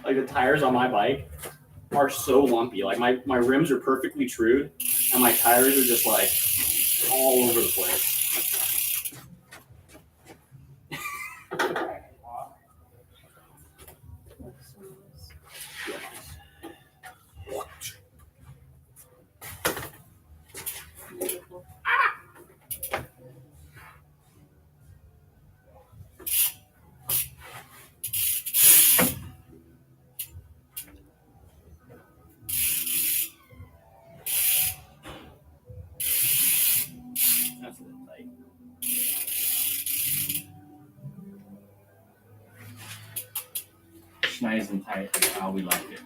Like the tires on my bike are so lumpy. Like my rims are perfectly trued, and my tires are just like all over the place. That's a little tight. Nice and tight is how we like it.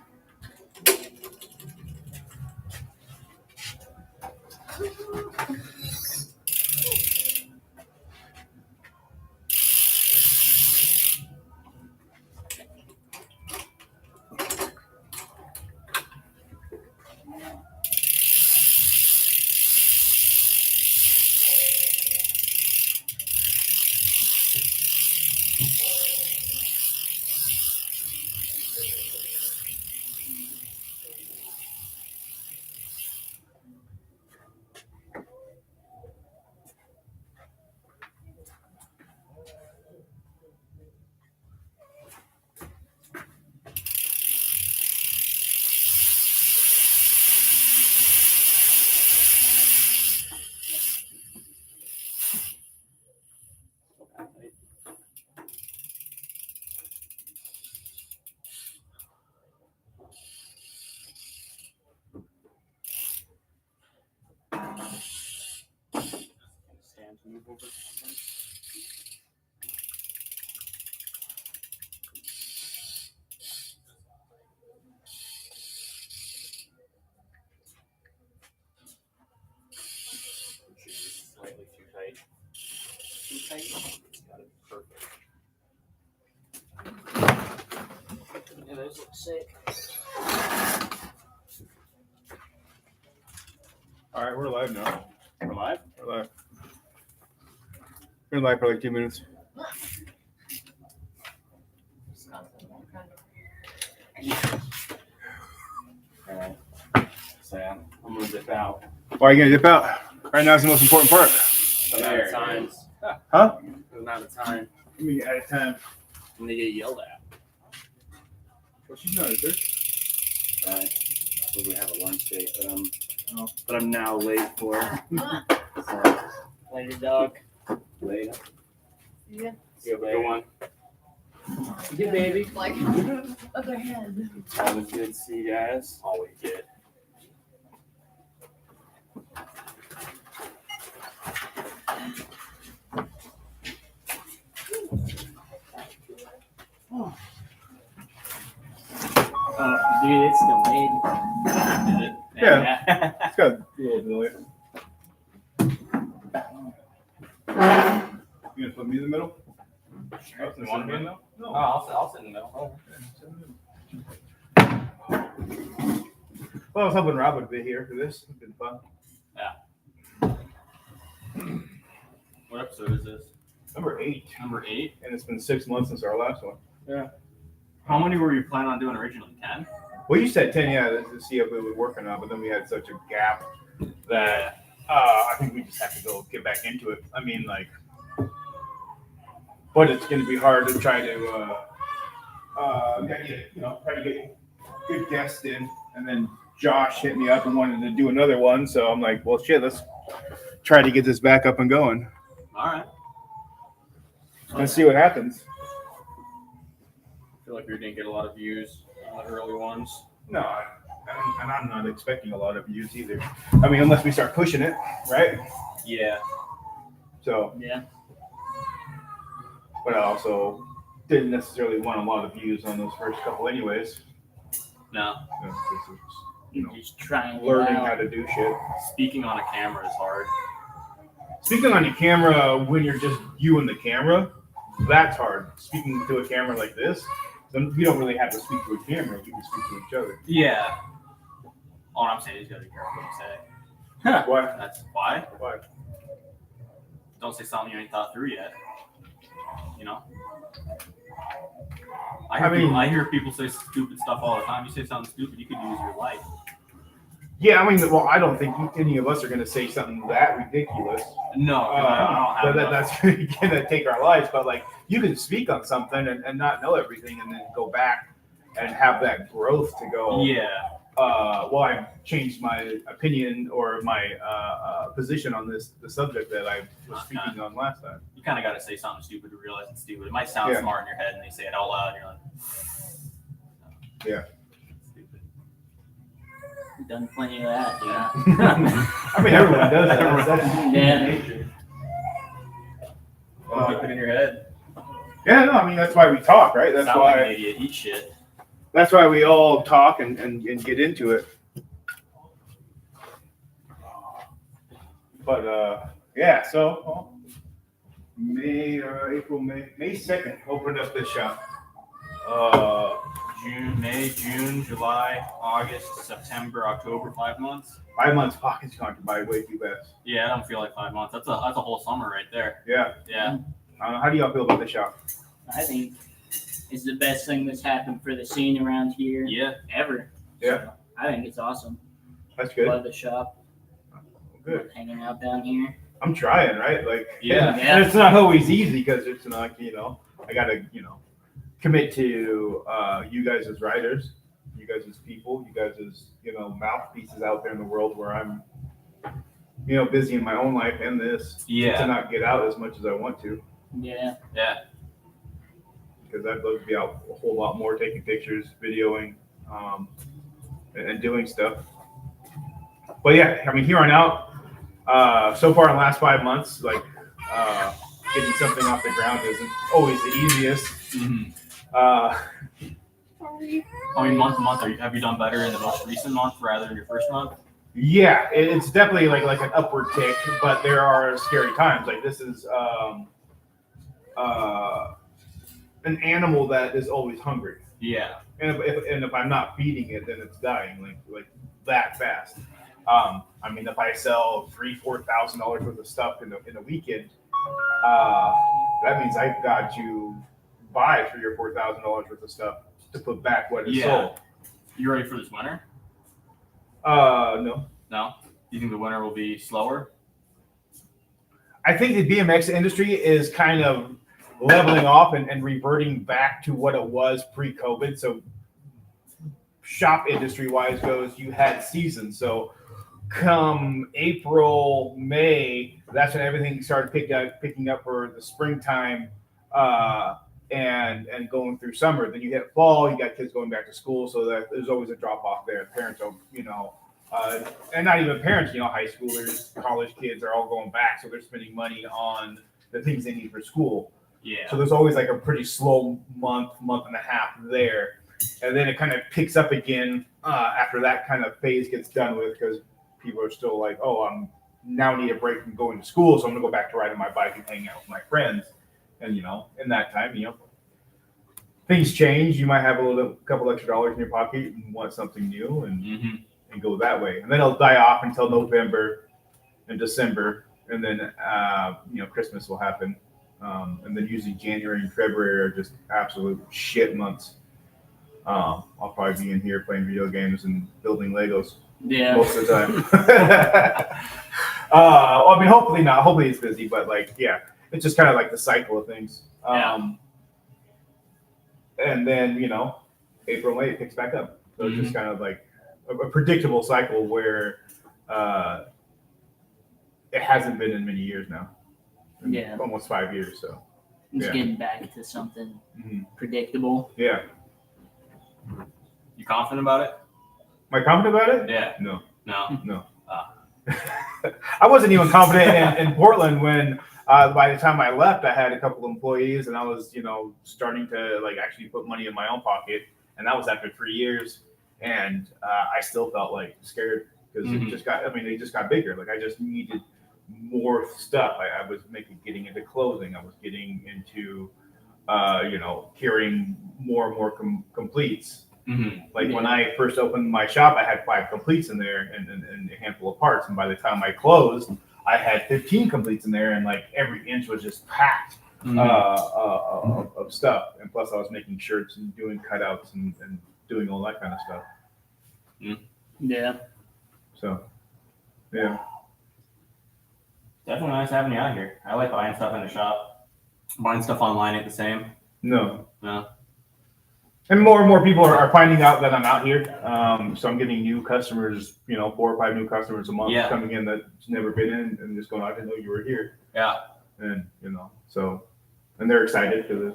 Stand to move over. Slightly too tight. Too tight? It's got it perfect. Yeah, those look sick. All right, we're live now. We're live? We're live. We're live for like 2 minutes. Alright. So yeah, I'm gonna dip out. Why are you gonna dip out? Right now is the most important part. The amount of times. Huh? The amount of time Let me out of time. when they get yelled at. Well, she's not there. Right. So we have a lunch date Oh. that I'm now late for. So, later, dog. Later. Yeah. You have a good one. Good baby. Like other head. Always good to see you guys. Always good. Dude, it's delayed. Is it? Yeah. It's got a little delay. You gonna put me in the middle? Sure. You want to be in the middle? No. Oh, I'll sit in the middle. Well, I was hoping Rob would be here for this. It's been fun. What episode is this? Number 8. Number 8. And it's been 6 months since our last one. How many were you planning on doing originally? 10? Well, you said 10, yeah, to see if it would work or not, but then we had such a gap that I think we just have to go get back into it. I mean, like, but it's going to be hard to try to, try to get good guests in. And then Josh hit me up and wanted to do another one. So I'm like, well, shit, let's try to get this back up and going. All right. Let's see what happens. I feel like we didn't get a lot of views on the early ones. No, and I'm not expecting a lot of views either. I mean, unless we start pushing it, right? Yeah. So, Yeah. but I also didn't necessarily want a lot of views on those first couple anyways. No. Just Just trying learning how to do shit. Speaking on a camera is hard. Speaking on your camera when you're just you and the camera, that's hard. Speaking to a camera like this, then you don't really have to speak to a camera. You can speak to each other. Yeah. All I'm saying is you gotta be careful what you say. Why? That's why. Why? Don't say something you ain't thought through yet. You know? I hear people say stupid stuff all the time. You say something stupid, you could lose your life. Yeah, I mean, well, I don't think any of us are going to say something that ridiculous. No, 'cause I don't have enough. That's going to take our lives. But like, you can speak on something and not know everything, and then go back and have that growth to go. Yeah. Well, I've changed my opinion or my position on the subject that I was speaking on last time. You kind of got to say something stupid to realize it's stupid. It might sound smart in your head, and they say it out loud, and you're like, yeah. Stupid. We've done plenty of that, dude. I mean, everyone does that. That's Yeah. nature. Keep it in your head. Yeah, no, I mean, that's why we talk, right? That's Sound like an why. idiot. Eat shit. That's why we all talk and get into it. But yeah, so April, May 2nd, opened up this shop. May, June, July, August, September, October, 5 months. 5 months. Fuck, it's gone by way too fast. Yeah, I don't feel like 5 months. That's a whole summer right there. Yeah. Yeah. How do y'all feel about the shop? I think it's the best thing that's happened for the scene around here Yeah. ever. Yeah. So, I think it's awesome. That's good. Love the shop. Good. Hanging out down here. I'm trying, right? Like, Yeah. And it's not always easy because it's not, I gotta, commit to you guys as writers, you guys as people, you guys as, mouthpieces out there in the world where I'm, busy in my own life and this. Yeah. To not get out as much as I want to. Yeah. Yeah. Because I'd love to be out a whole lot more, taking pictures, videoing, and doing stuff. But yeah, I mean, here on out, so far in the last 5 months, like getting something off the ground isn't always the easiest. Mm-hmm. Sorry. I mean, month to month, have you done better in the most recent month rather than your first month? Yeah, it's definitely like an upward tick, but there are scary times. Like this is an animal that is always hungry, Yeah. and if I'm not feeding it, then it's dying like that fast. I mean, if I sell $3,000-4,000 worth of stuff in a weekend, that means I've got to buy $3,000 or $4,000 worth of stuff to put back what is sold. You ready for this winter? No. No? You think the winter will be slower? I think the BMX industry is kind of leveling off and reverting back to what it was pre-COVID. So shop industry-wise goes, you had seasons. So come April, May, that's when everything started picking up for the springtime and going through summer. Then you hit fall, you got kids going back to school, so that there's always a drop-off there. Parents are, and not even parents, high schoolers, college kids are all going back, so they're spending money on the things they need for school. Yeah. So there's always like a pretty slow month and a half there. And then it kind of picks up again after that kind of phase gets done with, because people are still like, oh, I'm now need a break from going to school, so I'm going to go back to riding my bike and hanging out with my friends. And, in that time, things change. You might have a couple extra dollars in your pocket and want something new and go that way. And then it'll die off until November and December. And then, Christmas will happen. And then usually January and February are just absolute shit months. I'll probably be in here playing video games and building Legos most of the time. I mean, hopefully not. Hopefully it's busy, but it's just kind of like the cycle of things. And then, April, May, it picks back up. So it's just kind of like a predictable cycle where it hasn't been in many years now. Yeah. Almost 5 years, so. It's Yeah. getting back to something Mhm. predictable. Yeah. You confident about it? Am I confident about it? Yeah. No. No. I wasn't even confident in Portland when by the time I left, I had a couple of employees and I was, starting to actually put money in my own pocket. And that was after 3 years. And I still felt scared because it just got bigger. I just needed more stuff. I was getting into clothing. I was getting into, carrying more and more completes. Mm-hmm. When I first opened my shop, I had 5 completes in there and a handful of parts. And by the time I closed, I had 15 completes in there, and every inch was just packed of stuff. And plus, I was making shirts and doing cutouts and doing all that kind of stuff. Yeah. So, yeah. Definitely nice having you out here. I like buying stuff in the shop. Buying stuff online ain't the same. No. No. And more people are finding out that I'm out here. So I'm getting new customers, 4 or 5 new customers a month Yeah. coming in that's never been in and just going, I didn't know you were here. Yeah. And, so, and they're excited because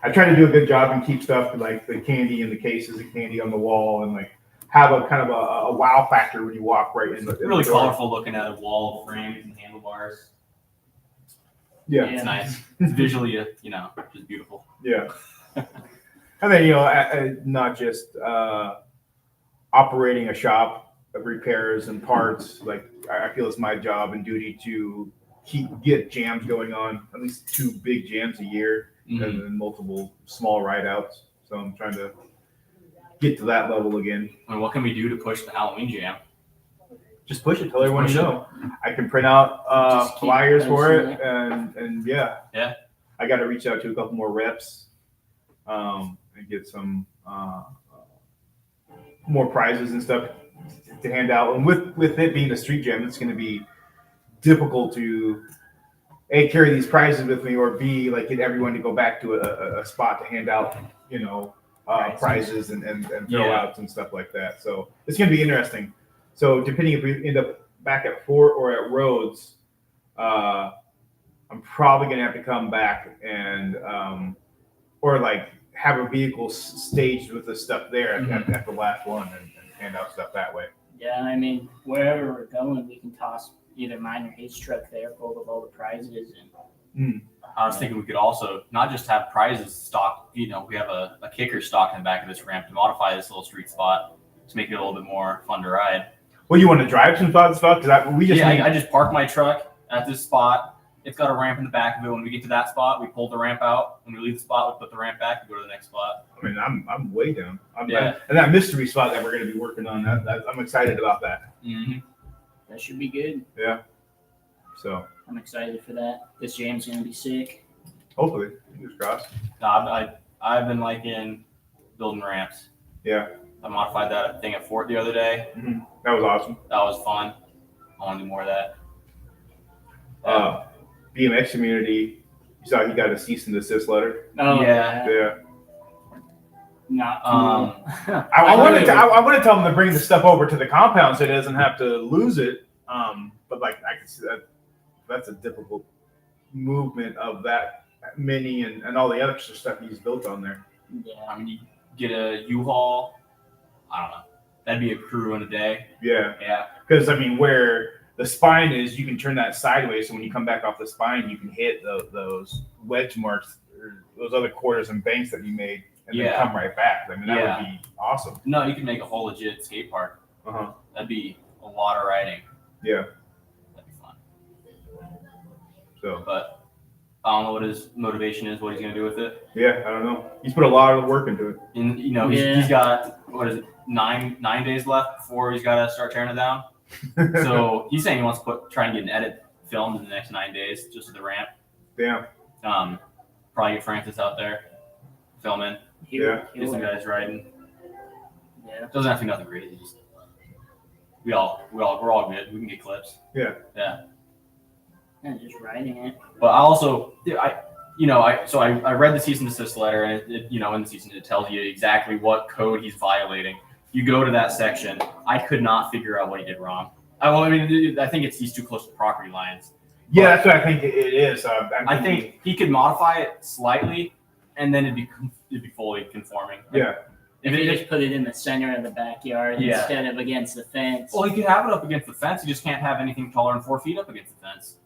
I try to do a good job and keep stuff like the candy in the cases, the candy on the wall, and like have a kind of a wow factor when you walk right in the Really door. colorful looking at a wall of frames and handlebars. Yeah. It's nice. It's visually, just beautiful. Yeah. And then, not just operating a shop of repairs and parts. Like I feel it's my job and duty to get jams going on, at least 2 big jams a year, Mhm. and then multiple small ride outs. So I'm trying to get to that level again. And what can we do to push the Halloween jam? Just push it, tell everyone Push you it. know. I can print out Just keep flyers for posting it, and yeah. Yeah. I got to reach out to a couple more reps, and get some more prizes and stuff to hand out. And with it being a street jam, it's going to be difficult to A, carry these prizes with me, or B, like get everyone to go back to a spot to hand out, prizes and throwouts and stuff like that. So it's going to be interesting. So depending if we end up back at Fort or at Rhodes, I'm probably going to have to come back and or like have a vehicle staged with the stuff there at the last one and hand out stuff that way. Yeah, I mean, wherever we're going, we can toss either mine or his truck there full of all the prizes. And I was thinking we could also not just have prizes stocked, we have a kicker stocked in the back of this ramp to modify this little street spot to make it a little bit more fun to ride. Well, you want to drive some stuff? Because we just I just park my truck at this spot. It's got a ramp in the back of it. When we get to that spot, we pull the ramp out. When we leave the spot, we put the ramp back and go to the next spot. I mean, I'm way down. Yeah. And that mystery spot that we're going to be working on, I'm excited about that. Mm-hmm. that should be good. Yeah. So I'm excited for that. This jam's going to be sick. hopefully, fingers crossed. No, I've been liking building ramps. Yeah. I modified that thing at Fort the other day. That was awesome. That was fun. I want to do more of that. BMX community, you saw he got a cease and desist letter. Oh, Yeah. Yeah. Not cool. I want to tell him to bring the stuff over to the compound so he doesn't have to lose it. But like I can see that's a difficult movement of that mini and all the extra stuff he's built on there. Yeah. I mean, you get a U-Haul. I don't know. That'd be a crew in a day. Yeah. Yeah. Because I mean, where the spine is, you can turn that sideways, so when you come back off the spine, you can hit those wedge marks, or those other quarters and banks that you made, and then come right back. I mean, that would be awesome. No, you can make a whole legit skate park. Uh-huh. That'd be a lot of riding. Yeah. That'd be fun. So But I don't know what his motivation is, what he's gonna do with it. yeah, I don't know. He's put a lot of work into it. And Yeah. he's got nine days left before he's got to start tearing it down. So he's saying he wants to try and get an edit filmed in the next 9 days, just at the ramp. Damn. Probably get Francis out there filming. Yeah. Get some guys riding. Yeah. Doesn't have to be nothing crazy. Just we're all good. We can get clips. Yeah. Yeah. And just riding it. But I also I read the cease and desist letter, and it in the cease and desist it tells you exactly what code he's violating. You go to that section. I could not figure out what he did wrong. I think he's too close to property lines. Yeah, that's what I think it is. I think he could modify it slightly, and then it'd be fully conforming. Yeah. If you just put it in the center of the backyard Yeah. instead of against the fence. Well, he could have it up against the fence. You just can't have anything taller than 4 feet up against the fence.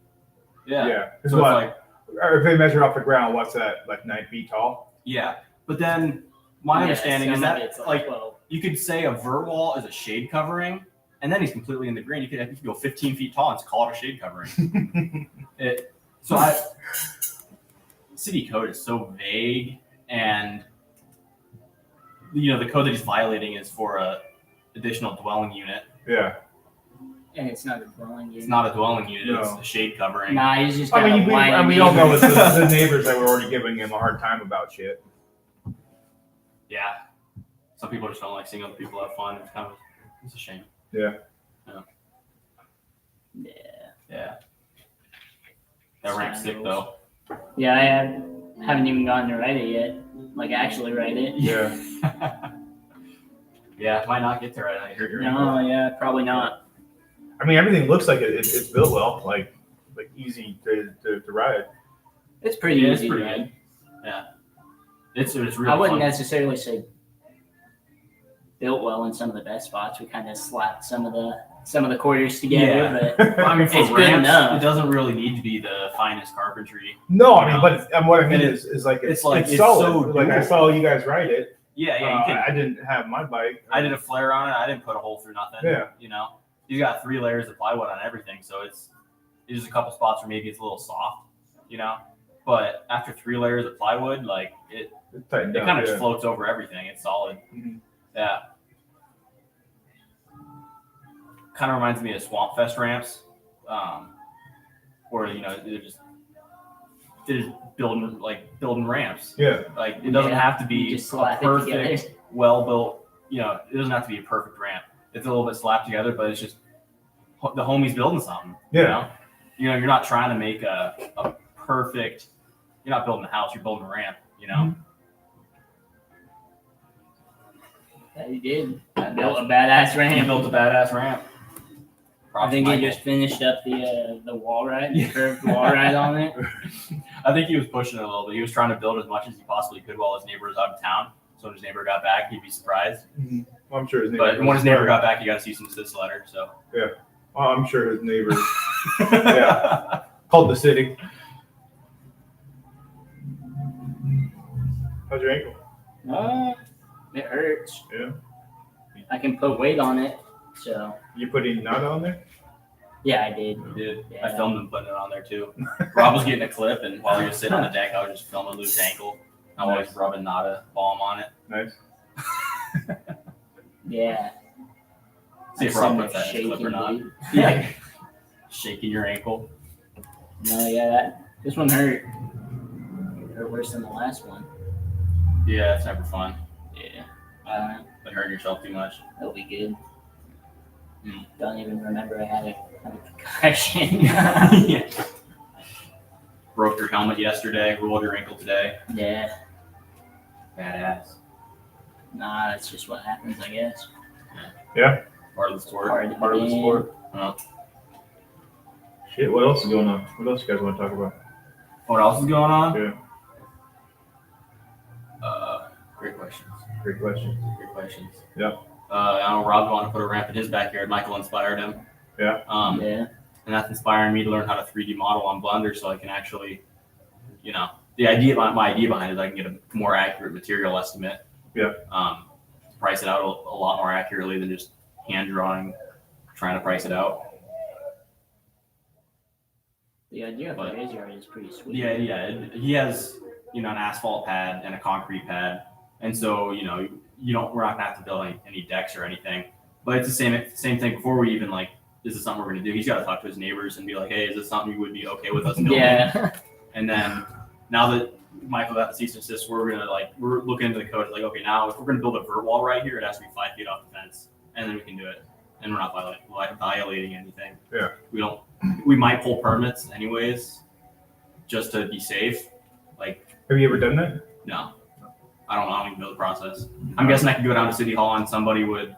Yeah. Yeah. So So it's what? like, Or if they measure off the ground, what's that? Like 9 feet tall? yeah. But then my understanding is some of that it's like 12. you could say a vert wall is a shade covering, and then he's completely in the green. You could go 15 feet tall and call it a shade covering. City code is so vague, and the code that he's violating is for a additional dwelling unit. Yeah. And it's not a dwelling unit. It's not a dwelling unit; No. it's a shade covering. Nah, he's just got I mean, a whiny we all know it's neighbor. the neighbors that were already giving him a hard time about shit. Yeah. Some people just don't like seeing other people have fun. It's a shame. Yeah. Yeah. That ramp's sick though. Yeah, I haven't even gotten to write it yet. Like actually write it. Yeah. Yeah, might not get there. I heard your No, yeah, probably not. I mean, everything looks like it's built well, like easy to ride. It's pretty Yeah, it's easy pretty to good. ride. Yeah. It's really I wouldn't fun. necessarily say built well in some of the best spots. We kind of slapped some of the quarters together, but I mean, for It's good ramps, enough. it doesn't really need to be the finest carpentry. No, I mean, but what I mean And is like it's like- it's solid. so like I doable. saw you guys ride it. Yeah, yeah. You can, I didn't have my bike. I did a flare on it. I didn't put a hole through nothing. Yeah. You know, you got 3 layers of plywood on everything, so it's there's a couple spots where maybe it's a little soft. You know, but after 3 layers of plywood, like it It's tightened it down, kind of yeah. just floats over everything. It's solid. Mhm. Yeah. Kind of reminds me of Swamp Fest ramps, where they're just building ramps. Yeah. Like it doesn't Yeah, have to you be just a slap it perfect, together. well built. You know, it doesn't have to be a perfect ramp. It's a little bit slapped together, but it's just the homie's building something. Yeah. You know, you're not trying to make a perfect. You're not building a house. You're building a ramp. You know. yeah, you did. I built a badass He ramp. built a badass ramp. I Props think to he Michael. just finished up the wall ride, the curved wall ride on it. I think he was pushing it a little bit. He was trying to build as much as he possibly could while his neighbor was out of town. So when his neighbor got back, he'd be surprised. Well, I'm sure his neighbor. But when his neighbor got back, he got a cease and desist letter. So Well, I'm sure his neighbor called the city. How's your ankle? It hurts. Yeah. I can put weight on it, so You put any knot on there? yeah, I did. He did. I Yeah. filmed him putting it on there too. Rob was getting a clip, and while he was sitting on the deck, I was just filming Luke's ankle. I was Nice. rubbing Nada balm on it. Nice. Yeah. See if I'm Rob puts that in shaking, the clip or not. dude. Yeah. Shaking your ankle. No, yeah, this one hurt. It hurt worse than the last one. Yeah, it's never fun. Yeah. Like hurting yourself too much. That'll be good. Hmm. Don't even remember I had a concussion. Yeah. Broke your helmet yesterday. Rolled your ankle today. Yeah. Badass. Nah, that's just what happens, I guess. Part of the sport. Hard to Part of the begin. sport. Oh. Shit, what else is going on? What else you guys want to talk about? What else is going on? Yeah. Great questions. Great question. Great questions. Yeah. I know Rob wanted to put a ramp in his backyard. Michael inspired him. Yeah. Yeah. And that's inspiring me to learn how to 3D model on Blender so I can actually, the idea, my idea behind it is I can get a more accurate material estimate. Yeah. Price it out a lot more accurately than just hand drawing, trying to price it out. The idea of the razor is pretty sweet. Yeah. He has, an asphalt pad and a concrete pad. And so, we're not gonna have to build any decks or anything. But it's the same thing before we even is this something we're gonna do? He's gotta talk to his neighbors and be like, hey, is this something you would be okay with us building? Yeah. And then now that Michael got the cease and desist, we're looking into the code. Like, okay, now if we're gonna build a vert wall right here, it has to be 5 feet off the fence, and then we can do it. And we're not violating anything. Yeah. We might pull permits anyways, just to be safe. Have you ever done that? No, I don't know. I don't even know the process. I'm guessing I could go down to City Hall and somebody would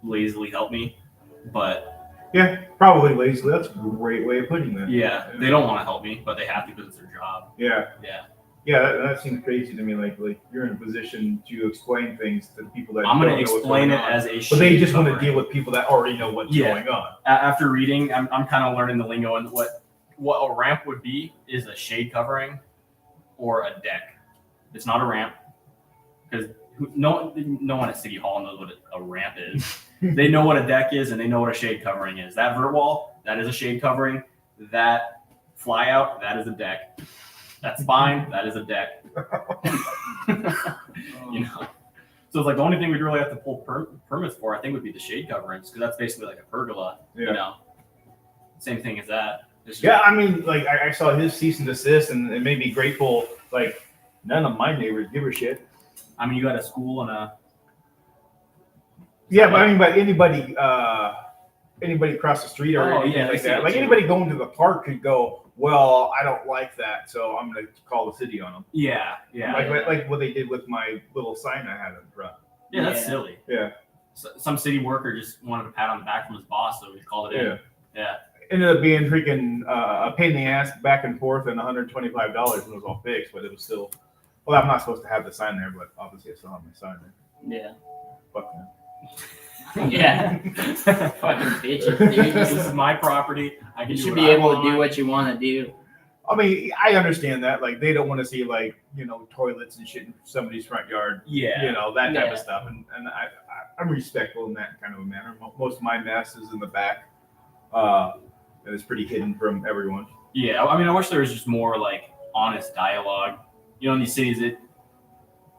lazily help me, but Yeah, probably lazily. That's a great way of putting that. yeah, they don't want to help me, but they have to because it's their job. Yeah. Yeah. Yeah, that seems crazy to me. Like you're in a position to explain things to the people that I'm don't going to know what's explain going it on. as a But they shade just want to covering. deal with people that already know what's Yeah. going on. After reading, I'm kind of learning the lingo, and what a ramp would be is a shade covering or a deck. It's not a ramp because no one at City Hall knows what a ramp is. They know what a deck is and they know what a shade covering is. That vert wall, that is a shade covering. That fly out, that is a deck. That spine, that is a deck. So it's like the only thing we'd really have to pull permits for, I think, would be the shade coverings because that's basically like a pergola. Yeah. Same thing as that. It's just- Yeah, I mean, like I saw his cease and desist, and it made me grateful. Like none of my neighbors give a shit. I mean, you got a school and a. Yeah, but I mean, but anybody across the street or Oh, anything yeah, they like see that. it Like too. anybody going to the park could go, well, I don't like that, so I'm gonna call the city on them. Yeah, yeah, Like what they did with my little sign I had in front. yeah. That's Yeah. silly. Yeah. So, some city worker just wanted a pat on the back from his boss, so he called it Yeah. in. Yeah. Ended up being freaking a pain in the ass back and forth and $125 when it was all fixed, but it was still. Well, I'm not supposed to have the sign there, but obviously I still have my sign there. Yeah. Fuck them. Yeah. Fucking bitches, dude. This is my property. I can You do should what be I able to want. do what you want to do. I mean, I understand that. Like, they don't want to see, like, toilets and shit in somebody's front yard. Yeah. That type Yeah. of stuff. And I'm respectful in that kind of a manner. Most of my mess is in the back. And it's pretty hidden from everyone. Yeah. I mean, I wish there was just more like honest dialogue. In these cities,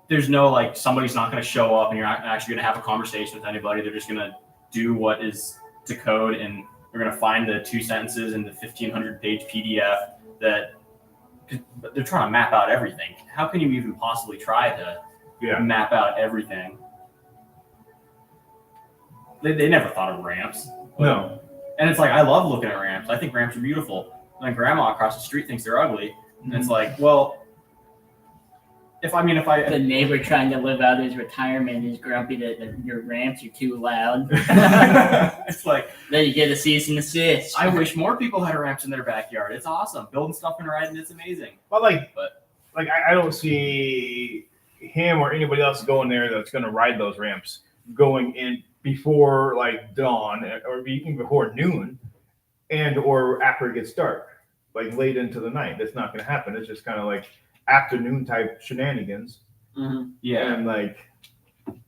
there's no like somebody's not going to show up and you're not actually going to have a conversation with anybody. They're just going to do what is to code and they're going to find the 2 sentences in the 1,500-page PDF that they're trying to map out everything. How can you even possibly try to map out everything? They never thought of ramps. No. And it's like, I love looking at ramps. I think ramps are beautiful. And grandma across the street thinks they're ugly. And it's like, well, if The neighbor trying to live out his retirement is grumpy that your ramps are too loud. it's like, Then you get a cease and desist. I wish more people had ramps in their backyard. It's awesome. Building stuff and riding, it's amazing. But But- I don't see him or anybody else going there that's going to ride those ramps going in before like dawn or even before noon and or after it gets dark, like late into the night. That's not going to happen. It's just kind of like afternoon type shenanigans. Mhm. Yeah. And like,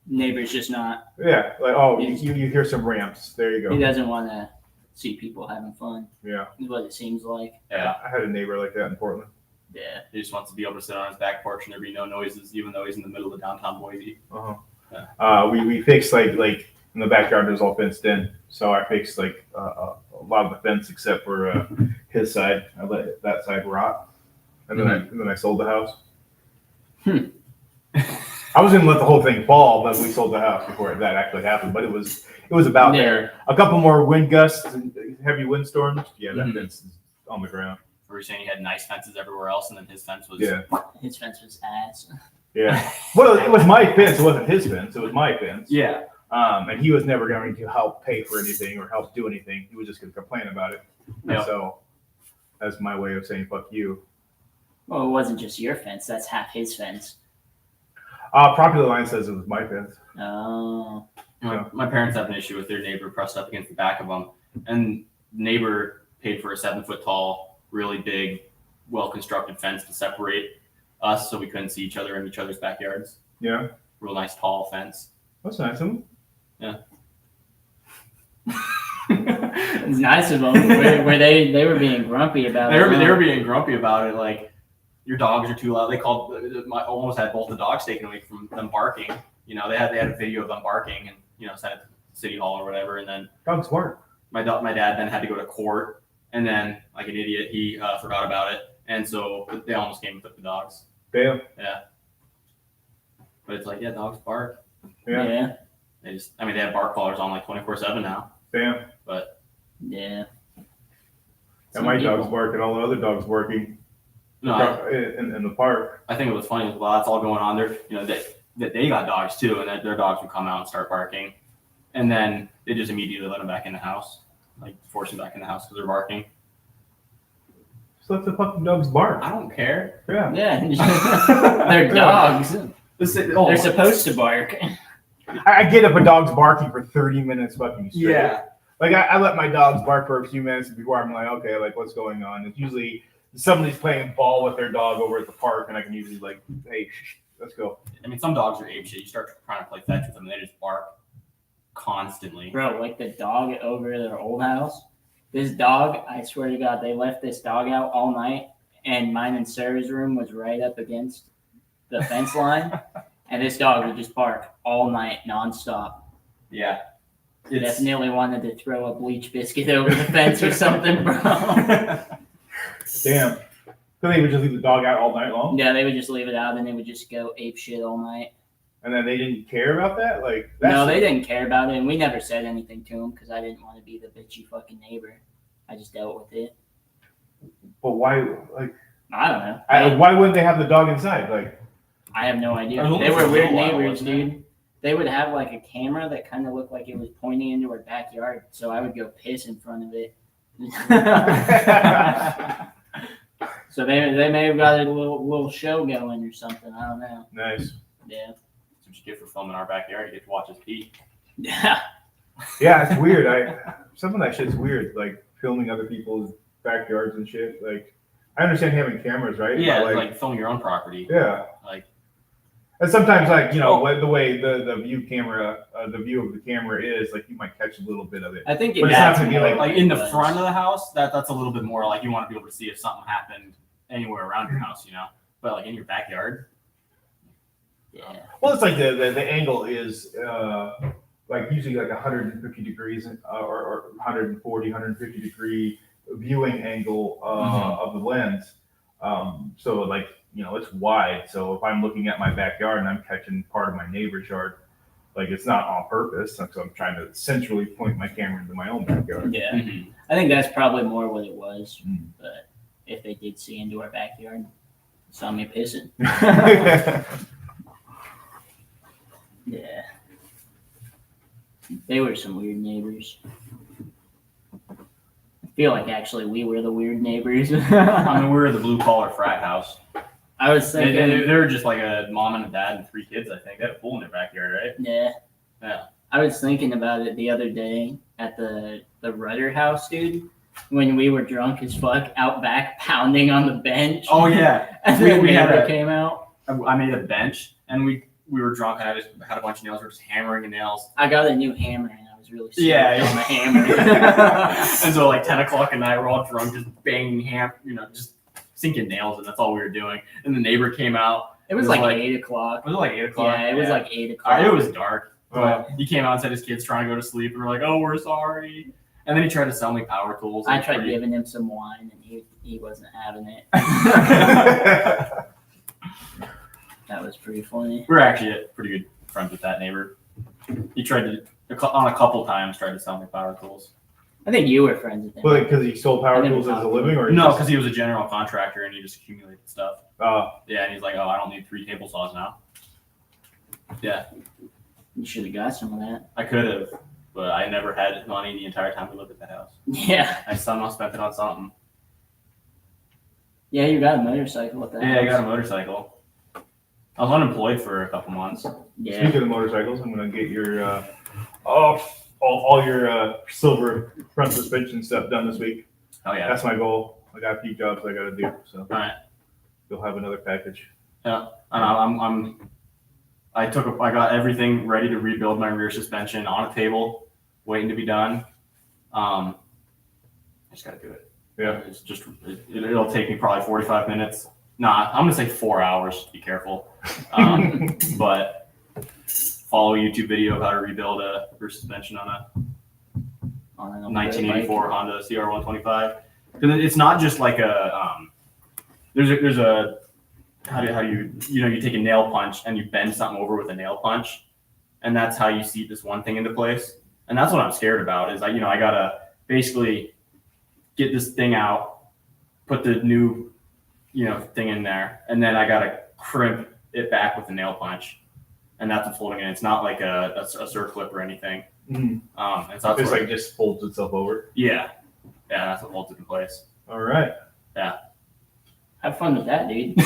Neighbor's just not. yeah, like, oh, you hear some ramps. There you He go. doesn't want to see people having fun. Yeah. Is what it seems like. Yeah. I had a neighbor like that in Portland. Yeah. He just wants to be able to sit on his back porch and there be no noises, even though he's in the middle of downtown Boise. Uh-huh. We fixed like in the backyard it was all fenced in, so I fixed like a lot of the fence except for his side. I let that side rot, and then I sold the house. I was gonna let the whole thing fall, but we sold the house before that actually happened. But it was about there. A couple more wind gusts and heavy windstorms. Yeah, that Mhm. fence is on the ground. Where you're saying he had nice fences everywhere else and then his fence was. Yeah, His fence was ass. yeah. Well, it was my fence. It wasn't his fence. It was my fence. Yeah. And he was never going to help pay for anything or help do anything. He was just going to complain about it. And Yeah. so that's my way of saying fuck you. Well, it wasn't just your fence. That's half his fence. Property line says it was my fence. Oh. My parents have an issue with their neighbor pressed up against the back of them. And the neighbor paid for a 7-foot tall, really big, well-constructed fence to separate us so we couldn't see each other in each other's backyards. Yeah, Real nice, tall fence. that's nice of him. It's nice of them. Where they were being grumpy about They it. were being grumpy about it. Like, your dogs are too loud. They called, almost had both the dogs taken away from them barking. They had a video of them barking and, sent it to City Hall or whatever. And then Dog's smart. my dad then had to go to court. And then, like an idiot, he forgot about it. And so they almost came and took the dogs. Damn. But it's like, yeah, dogs bark. Yeah. Yeah. They have bark collars on like 24/7 now. Damn. Yeah. And Some my people- dog's barking. All the other dogs barking No, in the park. I think it was funny. While that's all going on there, that they got dogs too, and that their dogs would come out and start barking, and then they just immediately let them back in the house, like force them back in the house because they're barking. Just let the fucking dogs bark. I don't care. Yeah. Yeah. They're dogs. They're supposed to bark. I get if a dog's barking for 30 minutes fucking straight. Yeah. Like I let my dogs bark for a few minutes before I'm like, okay, like what's going on? It's usually somebody's playing ball with their dog over at the park, and I can usually like, hey, let's go. Some dogs are ape shit. You start trying to play fetch with them, and they just bark constantly. Bro, like the dog over their old house. This dog, I swear to God, they left this dog out all night, and mine and Sarah's room was right up against the fence line, and this dog would just bark all night, nonstop. Yeah. Definitely wanted to throw a bleach biscuit over the fence or something, bro. Damn. So they would just leave the dog out all night long? Yeah, they would just leave it out, and they would just go ape shit all night. And then they didn't care about that? Like, No, they didn't care about it, and we never said anything to them because I didn't want to be the bitchy fucking neighbor. I just dealt with it. But why, like, I don't know. why wouldn't they have the dog inside? Like, I have no idea. I was They looking were for a weird little while, neighbors, wasn't it? dude. They would have like a camera that kind of looked like it was pointing into our backyard, so I would go piss in front of it. So they may have got a little show going or something. I don't know. nice. Yeah. That's what you get for filming our backyard. You get to watch us pee. Yeah. Yeah, it's weird. Some of that shit's weird, like filming other people's backyards and shit. Like, I understand having cameras, right? Yeah, But, like filming your own property. yeah. Like, And sometimes, like, you know, the way the view camera, the view of the camera is, like, you might catch a little bit of it. I think But it's not gonna be like in the was. front of the house, that's a little bit more like you want to be able to see if something happened anywhere around your house, you know. But like in your backyard, Yeah. Well, it's like the angle is like usually like 150 degrees or 140, 150 degree viewing angle of the lens. So like, you know, it's wide. So if I'm looking at my backyard and I'm catching part of my neighbor's yard, like it's not on purpose. So I'm trying to centrally point my camera into my own backyard. Yeah. Mhm. I think that's probably more what it was. Mm. But if they did see into our backyard, saw me pissing. Yeah. They were some weird neighbors. I feel like actually we were the weird neighbors. I mean, we were the blue collar frat house. I was They thinking, were just like a mom and a dad and 3 kids, I think. They had a pool in their backyard, right? yeah. Yeah. I was thinking about it the other day at the Rudder house, dude. When we were drunk as fuck out back pounding on the bench. Oh yeah, And we- then we had neighbor a- came out. I made a bench and we were drunk and I just had a bunch of nails. We were just hammering the nails. I got a new hammer and I was really stoked Yeah, on the hammer. And so like 10 o'clock at night, we're all drunk, just banging just sinking nails, and that's all we were doing. And the neighbor came out. It was like 8 o'clock. Was it like 8 o'clock? Yeah, it was like 8 o'clock. It was dark. Well, But he came out and said his kid's trying to go to sleep, and we're like, oh, we're sorry. And then he tried to sell me power tools. I tried giving him some wine and he wasn't having it. That was pretty funny. We're actually pretty good friends with that neighbor. He tried to, on a couple times, tried to sell me power tools. I think you were friends with him. well, because he sold power I never tools as a talked living, or No, just- because he was a general contractor and he just accumulated stuff. Oh, Yeah, and he's like, oh, I don't need 3 table saws now. Yeah, You should have got some of that. I could have, but I never had money the entire time we lived at that house. Yeah. I somehow spent it on something. Yeah, you got a motorcycle with that. Yeah, I got a motorcycle. I was unemployed for a couple months. Yeah. speaking of motorcycles, I'm gonna get your all your silver front suspension stuff done this week. Oh yeah. That's my goal. I got a few jobs I gotta do, so Alright. you'll have another package. I got everything ready to rebuild my rear suspension on a table, waiting to be done. I just gotta do it. Yeah. It's just it'll take me probably 45 minutes. Nah, I'm gonna say 4 hours. Be careful. But follow a YouTube video of how to rebuild a rear suspension on a On an old 1984 Honda CR125. Because it's not just like a there's a how do you take a nail punch and you bend something over with a nail punch, and that's how you seat this one thing into place. And that's what I'm scared about is I gotta basically get this thing out, put the new thing in there, and then I gotta crimp it back with a nail punch, and that's what's holding it. It's not like a circlip or anything. Mhm. And so that's It's what, like just folds itself over. yeah, that's what holds it in place. All right. Have fun with that, dude.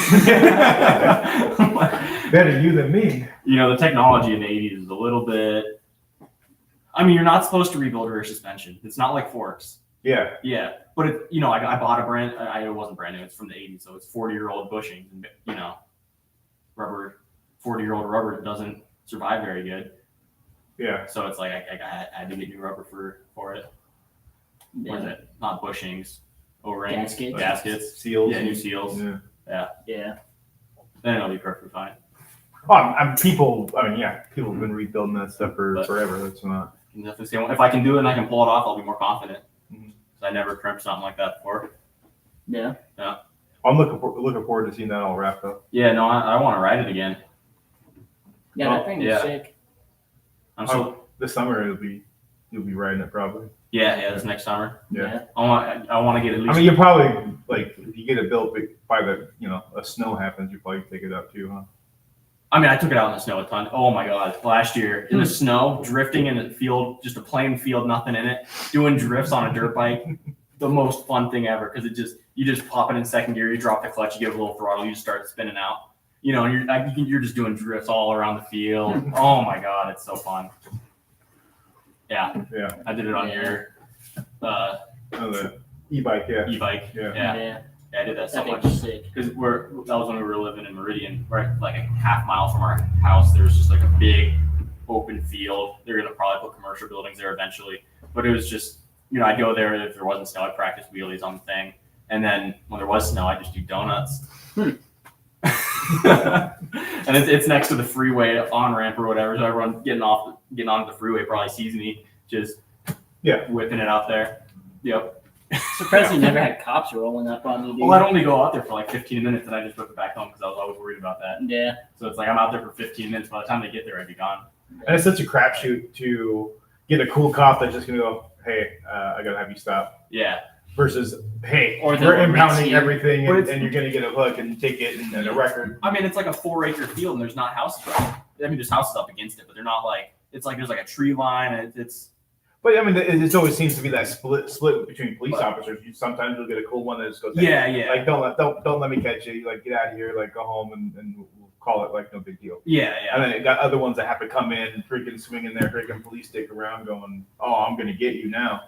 Better you than me. The technology in the 80s is a little bit. I mean, you're not supposed to rebuild rear suspension. It's not like forks. Yeah. Yeah, but I bought a brand. It wasn't brand new. It's from the 80s, so it's 40-year-old bushings. And rubber, 40-year-old rubber doesn't survive very good. Yeah. So it's like I had to get new rubber for it. What is Yeah. it? Not bushings, O-rings, Gaskets. gaskets. Seals. Yeah, new seals. Yeah. Yeah. Then it'll be perfectly fine. People have been rebuilding that stuff for But- forever. That's not. And if I can do it and I can pull it off, I'll be more confident. Mhm. 'Cause I never crimped something like that before. Yeah. I'm looking forward to seeing that all wrapped up. Yeah, no, I want to ride it again. Yeah, that thing yeah. is sick. I'm so This summer you'll be riding it probably. yeah. This next summer, Yeah. I want to get at least. I mean, you probably like if you get it built by the a snow happens, you probably take it up too, huh? I mean, I took it out in the snow a ton. Oh my god, last year in the snow, drifting in a field, just a plain field, nothing in it, doing drifts on a dirt bike, the most fun thing ever. Because you just pop it in second gear, you drop the clutch, you give it a little throttle, you just start spinning out. And you're just doing drifts all around the field. Oh my god, it's so fun. Yeah, Yeah. I did it on your Oh, the e-bike, yeah. e-bike. Yeah. Yeah, I did that so That much. thing is sick. Because that was when we were living in Meridian, right, like a half mile from our house. There was just like a big open field. They're gonna probably put commercial buildings there eventually, but it was just I'd go there if there wasn't snow. I'd practice wheelies on the thing, and then when there was snow, I'd just do donuts. And it's next to the freeway on ramp or whatever. So everyone getting onto the freeway probably sees me just whipping it out there. Yep. Surprised you never had cops rolling up on you, dude. Well, I'd only go out there for like 15 minutes and I just whip it back home because I was always worried about that. Yeah. So it's like I'm out there for 15 minutes. By the time they get there, I'd be gone. And it's such a crapshoot to get a cool cop that's just gonna go, hey, I gotta have you stop. Yeah. Versus, hey, Or we're they'll impounding race you. everything But and you're gonna get a hook and ticket and a record. I mean, it's like a 4-acre field and there's not houses around it. I mean, there's houses up against it, but they're not like, it's like there's like a tree line and it's But I mean, it always seems to be that split between police officers. Sometimes you'll get a cool one that just goes, hey, yeah. like don't let me catch you. Like get out of here. Like go home and we'll call it like no big deal. Yeah. And then it got other ones that have to come in and freaking swinging their freaking police stick around, going, oh, I'm gonna get you now.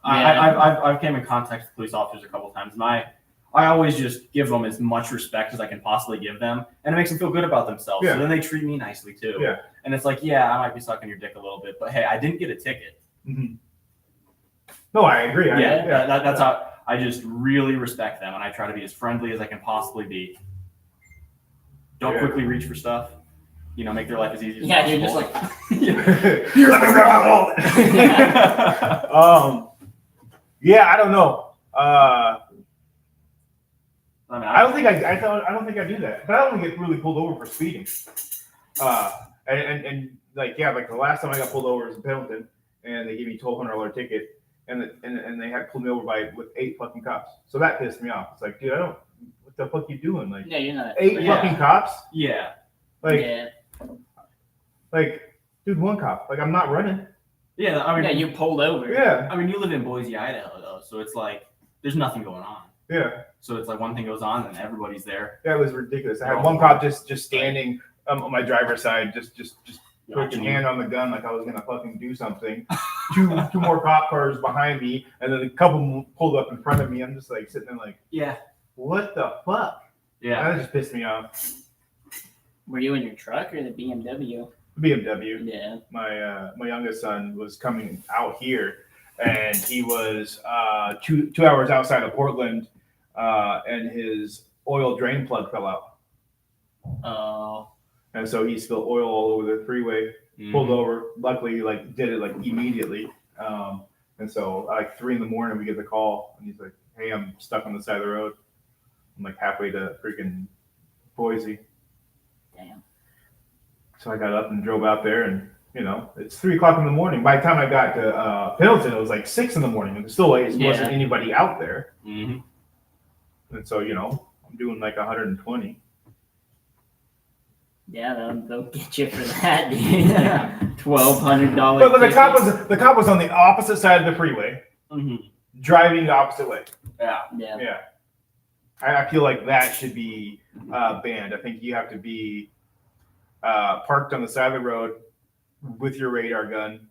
I've came in contact with police officers a couple times and I always just give them as much respect as I can possibly give them, and it makes them feel good about themselves. Yeah. So then they treat me nicely too. Yeah. And it's like, yeah, I might be sucking your dick a little bit, but hey, I didn't get a ticket. Mm-hmm. No, I agree. That's how I just really respect them, and I try to be as friendly as I can possibly be. Don't quickly reach for stuff. Make their life as easy as possible. You're just like, You're let me grab my wallet. Yeah, I don't know. I don't think I do that, but I only get really pulled over for speeding. And like the last time I got pulled over was in Pendleton, and they gave me $1,200 ticket, and they had pulled me over with 8 fucking cops. So that pissed me off. It's like, dude, what the fuck you doing? Like, yeah, you're not 8 fucking cops? Yeah. Like, dude, 1 cop. Like, I'm not running. Yeah, I mean, you pulled over. Yeah, I mean, you live in Boise, Idaho, though, so it's like there's nothing going on. yeah. So it's like one thing goes on, and everybody's there. That was ridiculous. I had 1 cop just standing on my driver's side, just put your hand on the gun like I was gonna fucking do something. Two more cop cars behind me, and then a couple pulled up in front of me. I'm just like sitting there like, Yeah. what the fuck? Yeah. That just pissed me off. Were you in your truck or the BMW? BMW. Yeah. My youngest son was coming out here, and he was 2 hours outside of Portland, and his oil drain plug fell out, Oh. and so he spilled oil all over the freeway. Pulled Mhm. over. Luckily, did it immediately. And so 3 a.m. we get the call, and he's like, "Hey, I'm stuck on the side of the road. I'm like halfway to freaking Boise." Damn. So I got up and drove out there, and it's 3 o'clock in the morning. By the time I got to Pendleton, it was like 6 in the morning, and still wasn't anybody out there. Mhm. And so I'm doing like 120. Yeah, they'll get you for that, dude. $1,200. But the cop was on the opposite side of the freeway, Mhm. driving the opposite way. Yeah. Yeah. Yeah. I feel like that should be banned. I think you have to be parked on the side of the road with your radar gun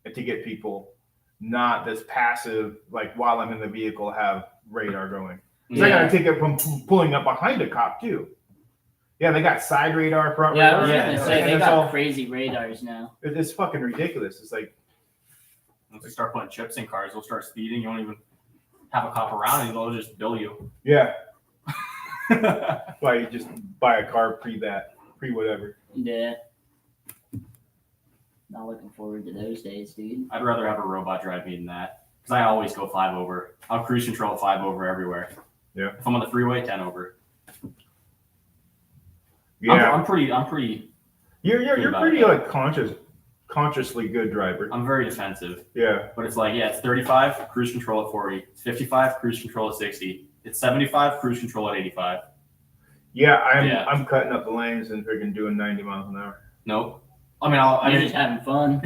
to get people, not this passive, like while I'm in the vehicle, have radar going. 'Cause I got a ticket from pulling up behind a cop too. Yeah, they got side radar, front Yeah, I radar. was Yeah, gonna yeah, say and they it's got all- crazy radars now. It's fucking ridiculous. It's like, Once you start putting chips in cars, they'll start speeding. You won't even have a cop around, and they'll just bill you. yeah, why you just buy a car pre whatever. Yeah. Not looking forward to those days, dude. I'd rather have a robot drive me than that, because I always go 5 over. I'll cruise control at 5 over everywhere. Yeah. If I'm on the freeway, 10 over. Yeah, I'm pretty You're about pretty it. like consciously good driver. I'm very defensive, Yeah. but it's like, yeah, it's 35, cruise control at 40. It's 55, cruise control at 60. It's 75, cruise control at 85. Yeah, Yeah. I'm cutting up the lanes and freaking doing 90 miles an hour. Nope. I You're mean, just having fun.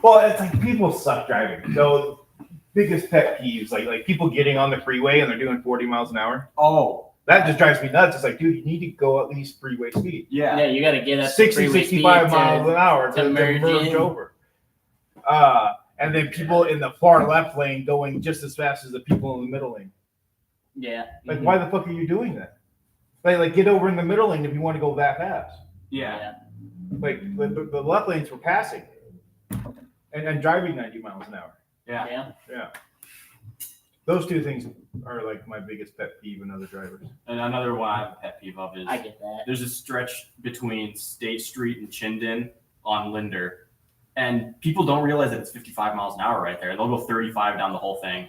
Well, it's like people suck driving. So biggest pet peeves, like people getting on the freeway and they're doing 40 miles an hour. oh, That just drives me nuts. It's like, dude, you need to go at least freeway speed. yeah. Yeah, you got to get up to 60, freeway 65 speed miles an hour to to merge merge in. over. And then people in the far left lane going just as fast as the people in the middle lane. Yeah. Like, why the fuck are you doing that? Like get over in the middle lane if you want to go that fast. Yeah. Like the left lanes were passing and driving 90 miles an hour. Yeah. Yeah. Those two things are like my biggest pet peeve in other drivers. And another one I have a pet peeve of is I get that. there's a stretch between State Street and Chinden on Linder, and people don't realize that it's 55 miles an hour right there. They'll go 35 down the whole thing.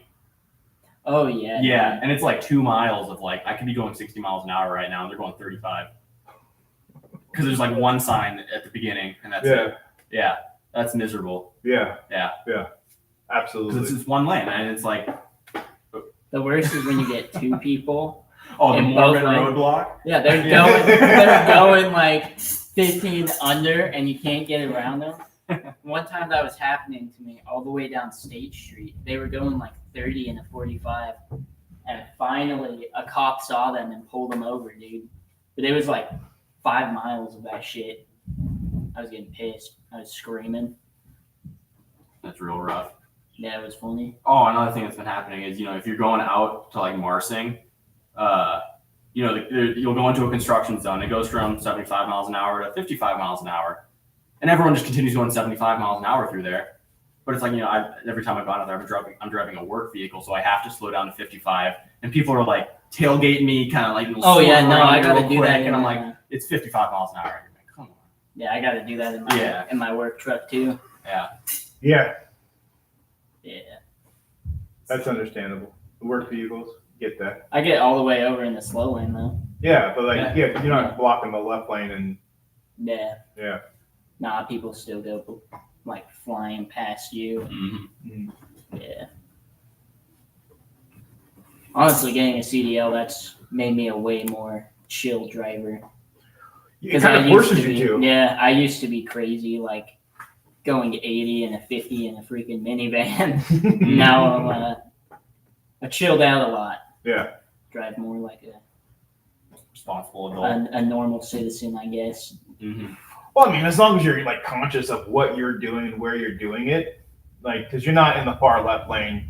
Oh yeah. Yeah, and it's like 2 miles of like, I could be going 60 miles an hour right now, and they're going 35. Because there's like one sign at the beginning, and that's it. Yeah, that's miserable. Yeah. Because Absolutely. it's just one lane, and it's like, The worst is when you get two people. oh, the In Mormon both lanes. roadblock? Yeah, they're Yeah. going. They're going like 15 under, and you can't get around them. One time that was happening to me all the way down State Street. They were going like 30 and a 45, and finally a cop saw them and pulled them over, dude. But it was like 5 miles of that shit. I was getting pissed. I was screaming. That's real rough. Yeah, it was funny. Oh, another thing that's been happening is, if you're going out to like Marsing, you'll go into a construction zone. It goes from 75 miles an hour to 55 miles an hour. And everyone just continues going 75 miles an hour through there. But it's like, every time I've gone out there, I'm driving a work vehicle, so I have to slow down to 55. And people are like tailgating me, kind of like, Oh yeah, no, around I me gotta real do quick, that. and I'm like, it's 55 miles an hour. You're like, come on. Yeah, I gotta do that Yeah. in my work truck too. Yeah. Yeah, Yeah. that's understandable. Work vehicles, get that. I get all the way over in the slow lane though. Yeah, but like, Yeah. yeah, you're not blocking the left lane and Yeah. yeah. Nah, people still go like flying past you. Mm-hmm. Yeah. Honestly, getting a CDL, that's made me a way more chill driver. It kind of forces you to. Yeah, I used to be crazy, like going 80 and a 50 in a freaking minivan. Now I chilled out a lot. Yeah. Drive more like Responsible adult. a normal citizen, I guess. Mm-hmm. Well, I mean, as long as you're like conscious of what you're doing and where you're doing it, like, because you're not in the far left lane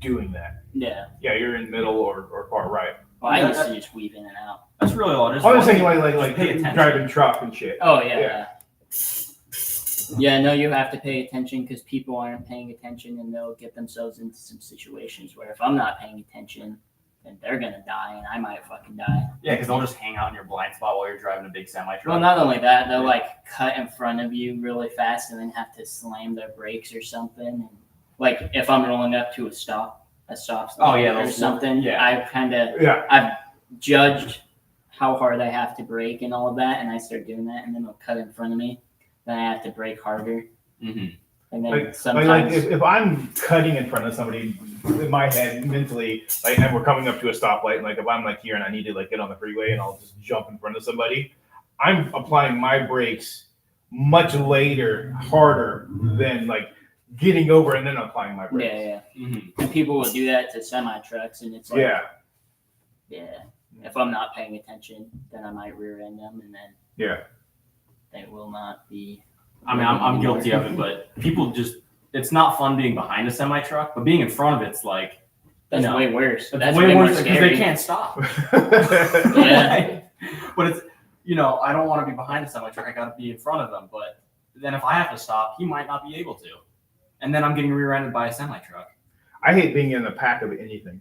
doing that. Yeah. Yeah, you're in middle or far right. Well, I Yeah, used to just weave in and out. That's really all. I was thinking like pay attention. driving truck and shit. Oh yeah. Yeah. Yeah, no, you have to pay attention because people aren't paying attention and they'll get themselves into some situations where if I'm not paying attention, then they're gonna die and I might fucking die. Yeah, because they'll just hang out in your blind spot while you're driving a big semi truck. Well, not only that, they'll like cut in front of you really fast and then have to slam their brakes or something. And like if I'm rolling up to a stop sign Oh, yeah, or those- something, yeah. I've kind of Yeah. judged how hard I have to brake and all of that, and I start doing that, and then they'll cut in front of me. Then I have to brake harder, Mm-hmm. and then Like sometimes if I'm cutting in front of somebody in my head mentally, like, and we're coming up to a stoplight, like if I'm like here and I need to like get on the freeway and I'll just jump in front of somebody, I'm applying my brakes much later, harder than like getting over and then applying my brakes. yeah. Mm-hmm. And people will do that to semi trucks, and it's like, yeah. If I'm not paying attention, then I might rear end them, and then Yeah. they will not be. I mean, I'm guilty of it, but people it's not fun being behind a semi truck, but being in front of it's like, That's No. way worse. it's That's way more worse because scary. they can't stop. Yeah. But it's, I don't want to be behind a semi truck. I got to be in front of them. But then if I have to stop, he might not be able to. And then I'm getting rear-ended by a semi truck. I hate being in the pack of anything.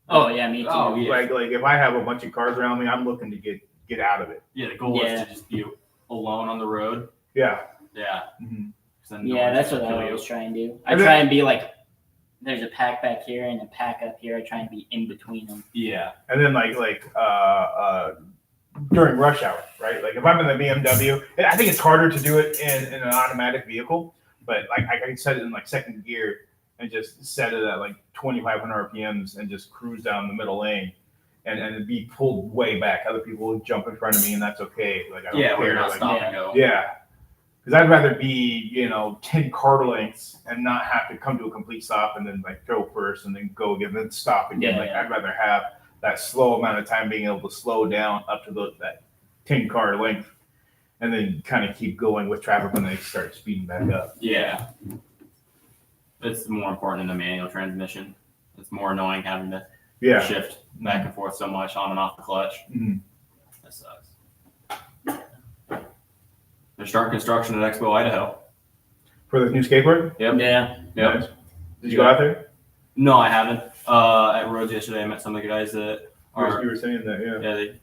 Oh yeah, me too. Oh, yeah. Like if I have a bunch of cars around me, I'm looking to get out of it. Yeah, the goal is Yeah. to just be alone on the road. Yeah. Yeah. Mhm. 'Cause then no Yeah, one that's can what I kill you. always try and do. I And then- try and be like, there's a pack back here and a pack up here. I try and be in between them. Yeah. And then like during rush hour, right? Like if I'm in the BMW, and I think it's harder to do it in an automatic vehicle, but like I can set it in like second gear and just set it at like 2,500 RPMs and just cruise down the middle lane and be pulled way back. Other people will jump in front of me and that's okay. Like I don't Yeah, care. where you're not Like, stopping yeah. and go. yeah. Because I'd rather be, 10 car lengths and not have to come to a complete stop and then like go first and then go again, then stop again. Yeah, Like yeah. I'd rather have that slow amount of time being able to slow down up to that 10 car length and then kind of keep going with traffic when they start speeding back up. Yeah. It's more important in the manual transmission. It's more annoying having to Yeah. shift back and forth so much on and off the clutch. Mhm. That sucks. They're starting construction at Expo Idaho. For the new skateboard? Yep. Yeah. Yep. Nice. Did you go out there? No, I haven't. At Rhodes yesterday, I met some of the guys that are. You were saying that, yeah. Yeah, they.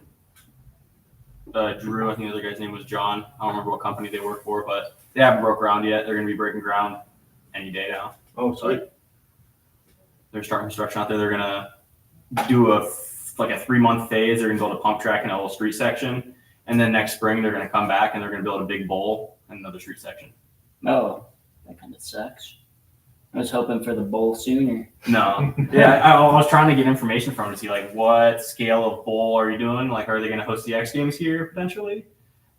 Drew, I think the other guy's name was John. I don't remember what company they work for, but they haven't broke ground yet. They're going to be breaking ground any day now. Oh, sweet. They're starting construction out there. They're going to do a 3-month phase. They're going to build a pump track and a whole street section. And then next spring, they're going to come back and they're going to build a big bowl and another street section. Oh, that kind of sucks. I was hoping for the bowl sooner. No. Yeah, I was trying to get information from them to see, like, what scale of bowl are you doing? Like, are they going to host the X Games here potentially?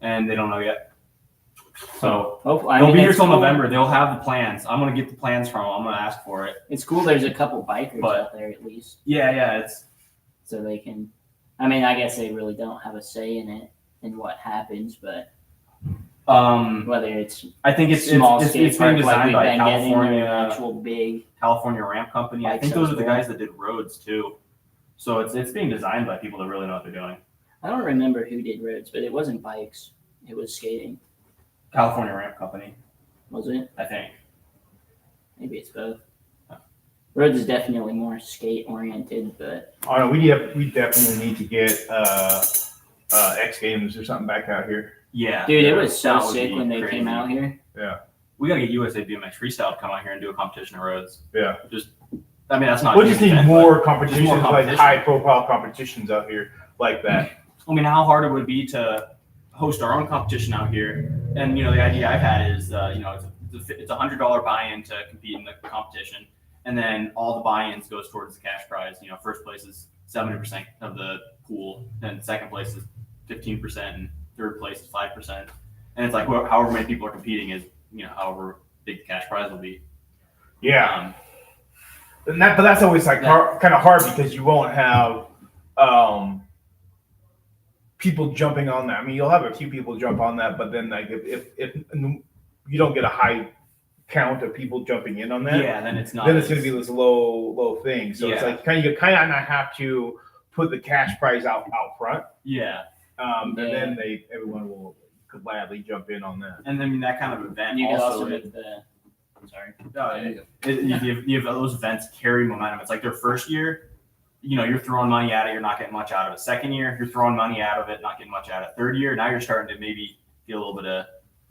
And they don't know yet. So Hopefully, they'll be here it's till cool. November. They'll have the plans. I'm going to get the plans from them. I'm going to ask for it. It's cool. There's a couple bikers But- out there at least, Yeah, it's. so they can. I mean, I guess they really don't have a say in it and what happens, but whether it's I think it's small it's skate being park like designed we've by been getting, or California actual big. California Ramp Company. I Bike think those are the Festival. guys that did roads too. So it's being designed by people that really know what they're doing. I don't remember who did roads, but it wasn't bikes. It was skating, California Ramp Company, was it? I think. Maybe it's both. Roads is definitely more skate oriented, but Oh, no, we definitely need to get X Games or something back out here. Yeah, dude, it that was so would sick be when they crazy. came out here. We gotta get USA BMX Freestyle to come out here and do a competition of roads. Yeah. I mean, that's not. We'll just need huge, more competitions, more like competition. high profile competitions out here like that. I mean, how hard it would be to host our own competition out here. And, the idea I've had is, it's $100 buy-in to compete in the competition. And then all the buy-ins goes towards the cash prize. First place is 70% of the pool. Then second place is 15%. And third place is 5%. And it's like, however many people are competing is, however big the cash prize will be. Yeah. But that's always like kind of hard because you won't have people jumping on that. I mean, you'll have a few people jump on that, but then like if you don't get a high count of people jumping in on that, Yeah, then it's not. then it's going to be this low thing. So it's Yeah. like you kind of have to put the cash prize out front, Yeah. and Yeah. then everyone will gladly jump in on that. And then that kind of event You could also it- make the. Sorry. you have those events carry momentum. It's like their first year, you're throwing money at it, you're not getting much out of it. Second year, you're throwing money out of it, not getting much out of it. Third year, now you're starting to maybe get a little bit of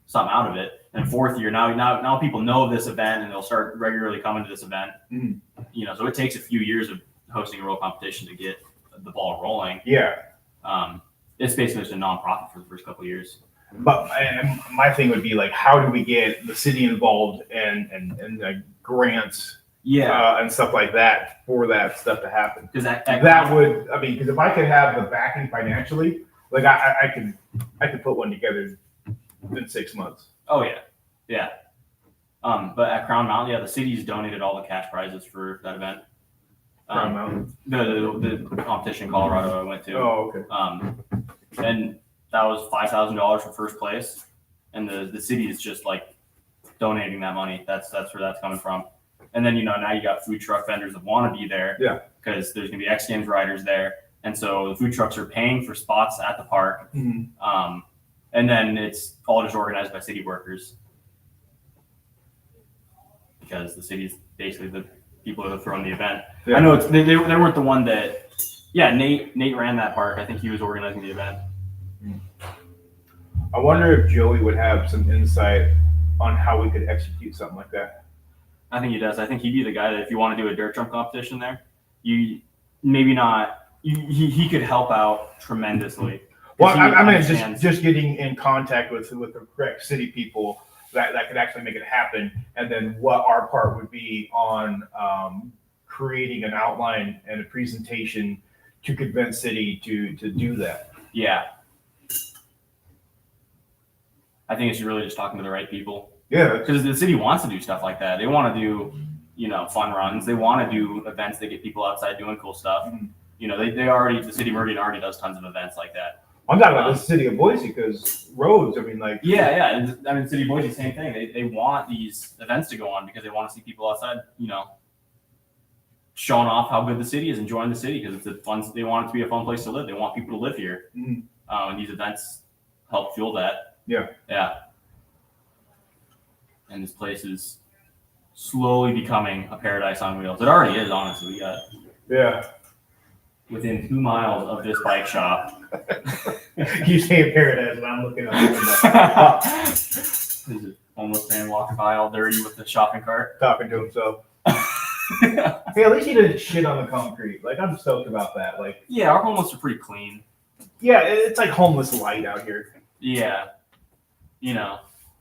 something out of it. And fourth year, now people know of this event and they'll start regularly coming to this event. Mhm. So it takes a few years of hosting a real competition to get the ball rolling. Yeah. It's basically just a nonprofit for the first couple of years. But and my thing would be like, how do we get the city involved and like grants and stuff like that for that stuff to happen? Because That would, I mean, because if I could have the backing financially, like I could put one together in 6 months. Oh yeah. But at Crown Mountain, the city's donated all the cash prizes for that event. Crown Mountain. The competition in Colorado I went to. Oh, okay. And that was $5,000 for first place, and the city is just like donating that money. That's where that's coming from. And then now you got food truck vendors that want to be there. Yeah. Because there's gonna be X Games riders there, and so the food trucks are paying for spots at the park. Mhm. And then it's all just organized by city workers because the city's basically the people that are throwing the event. Yeah. I know they weren't the one that. Yeah, Nate ran that park. I think he was organizing the event. I wonder if Joey would have some insight on how we could execute something like that. I think he does. I think he'd be the guy that if you want to do a dirt jump competition there, you maybe not. He could help out tremendously. Well, He I mean, understands. just getting in contact with the correct city people that could actually make it happen, and then what our part would be on creating an outline and a presentation to convince city to do that. Yeah. I think it's really just talking to the right people. Yeah, Because the city wants to do stuff like that. They want to do, fun runs. They want to do events that get people outside doing cool stuff. Mhm. The city of Meridian already does tons of events like that. I'm talking about the city of Boise because roads. I mean, like Yeah. And, I mean, the city of Boise, same thing. They want these events to go on because they want to see people outside, showing off how good the city is, enjoying the city because it's a fun. They want it to be a fun place to live. They want people to live here, Mhm. and these events help fuel that. Yeah. And this place is slowly becoming a paradise on wheels. It already is, honestly. We got yeah. within 2 miles of this bike shop. You say paradise, and I'm looking up There's a homeless man walking by all dirty with the shopping cart. talking to himself. Hey, at least he didn't shit on the concrete. Like I'm stoked about that. Like, Yeah, our homeless are pretty clean. yeah, it's like homeless light out here. Yeah.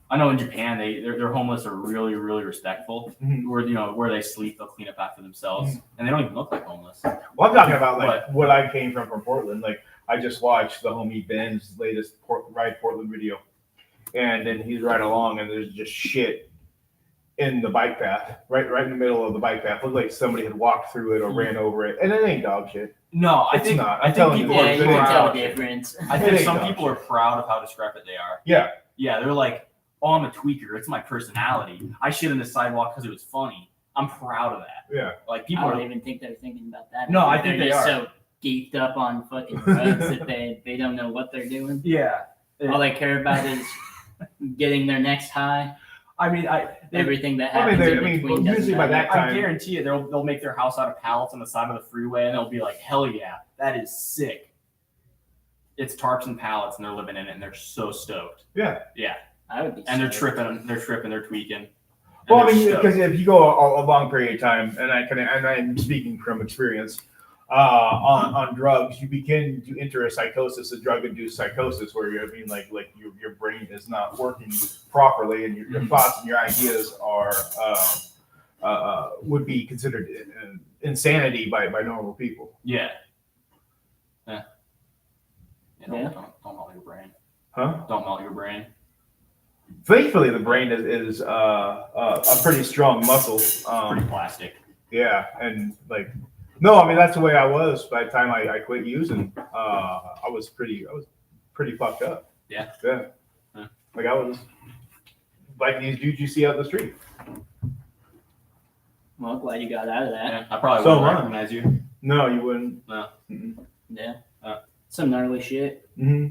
I know in Japan their homeless are really, really respectful. Mhm. Where they sleep, they'll clean up after themselves. And they don't even look like homeless. Well, I'm talking about like what I came from Portland. Like I just watched the homie Ben's latest Ride Portland video, and then he's right along, and there's just shit in the bike path, right in the middle of the bike path. Looked like somebody had walked through it or ran over it, and it ain't dog shit. No, I It's think not. I I'm think telling you, people Yeah, are you can proud. tell the difference. I It think ain't some dog people are proud of how decrepit they are. Yeah, Yeah, they're like, oh, I'm a tweaker. It's my personality. I shit in the sidewalk because it was funny. I'm proud of that. yeah. Like I people don't are. even think they're thinking about that. No, I They're think they just are. so geeked up on fucking drugs that they don't know what they're doing. Yeah. All they care about is getting their next high. I mean, Everything that I mean, happens in well, between doesn't usually by matter. that time, I guarantee you, they'll make their house out of pallets on the side of the freeway, and they'll be like, "Hell yeah, that is sick." It's tarps and pallets, and they're living in it, and they're so stoked. yeah. I would be. And they're stoked. tripping, they're tweaking. And Well, I they're mean, stoked. because if you go a long period of time, and I'm speaking from experience, on drugs, you begin to enter a psychosis, a drug-induced psychosis, where like your brain is not working properly, and your thoughts and your ideas are would be considered insanity by normal people. Yeah. Yeah. Don't melt your brain. Huh? Don't melt your brain. Thankfully, the brain is a pretty strong muscle. Pretty plastic. Yeah, and like, no, I mean that's the way I was by the time I quit using. I was pretty fucked up. Yeah. Yeah. Huh. Like I was like these dudes you see out in the street. Well, I'm glad you got out of that. Yeah, I probably So wouldn't am I. recognize you. No, you wouldn't. No. Mm-mm. Yeah. Uh. Some gnarly shit. Mm-hmm.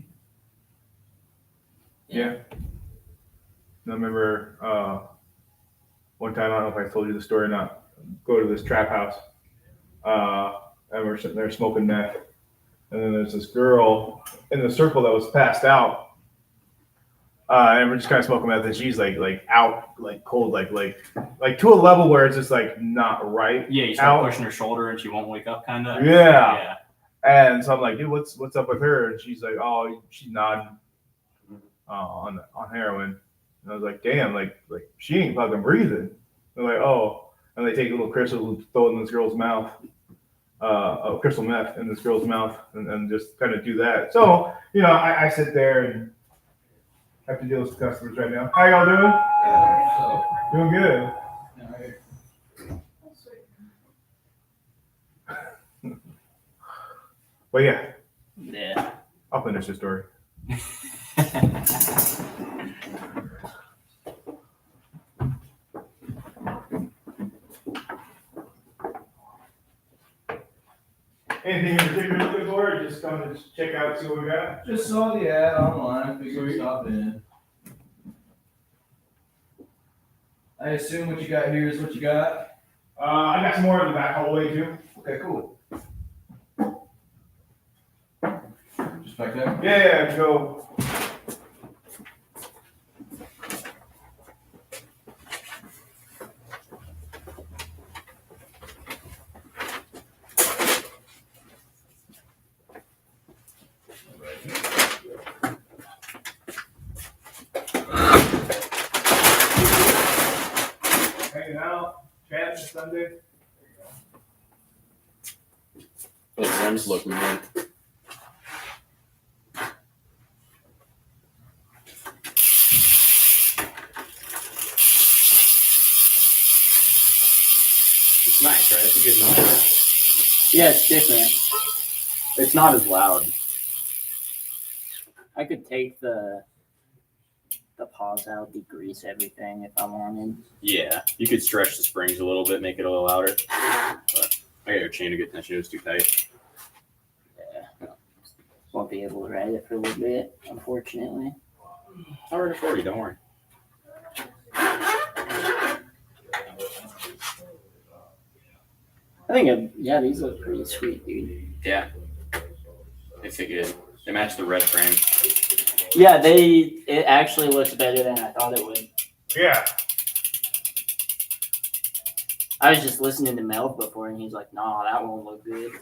Yeah. I remember one time, I don't know if I told you the story or not, go to this trap house, and we're sitting there smoking meth. And then there's this girl in the circle that was passed out. And we're just kind of smoking meth, and she's like out, like cold, like to a level where it's just like not right. Yeah, you start Out. pushing her shoulder and she won't wake up, kind of. Yeah. Yeah. And so I'm like, dude, what's up with her? And she's like, oh, she's nodding on heroin. And I was like, damn, like she ain't fucking breathing. They're like, oh, and they take a little crystal and throw it in this girl's mouth, crystal meth in this girl's mouth, and just kind of do that. So I sit there and have to deal with customers right now. How y'all doing? Doing good. But yeah, Yeah. I'll finish the story. Anything in particular you're looking for? Or just come to check out, see what we got? Just saw the ad online, figured Sweet. stop in. I assume what you got here is what you got. I got some more in the back hallway too. Okay, cool. Just back there? Yeah, go. Sunday. Those rims look mean. It's nice, right? It's a good noise. Yeah, it's different. It's not as loud. I could take the paws out, degrease everything if I wanted. Yeah, you could stretch the springs a little bit, make it a little louder. But I got your chain to get tension. It was too tight. Yeah. Won't be able to ride it for a little bit, unfortunately. I'll ride it for you. Don't worry. I think, yeah, these look pretty sweet, dude. Yeah, they fit good. They match the red frame. Yeah, it actually looks better than I thought it would. Yeah. I was just listening to Mel before, and he's like, "Nah, that won't look good."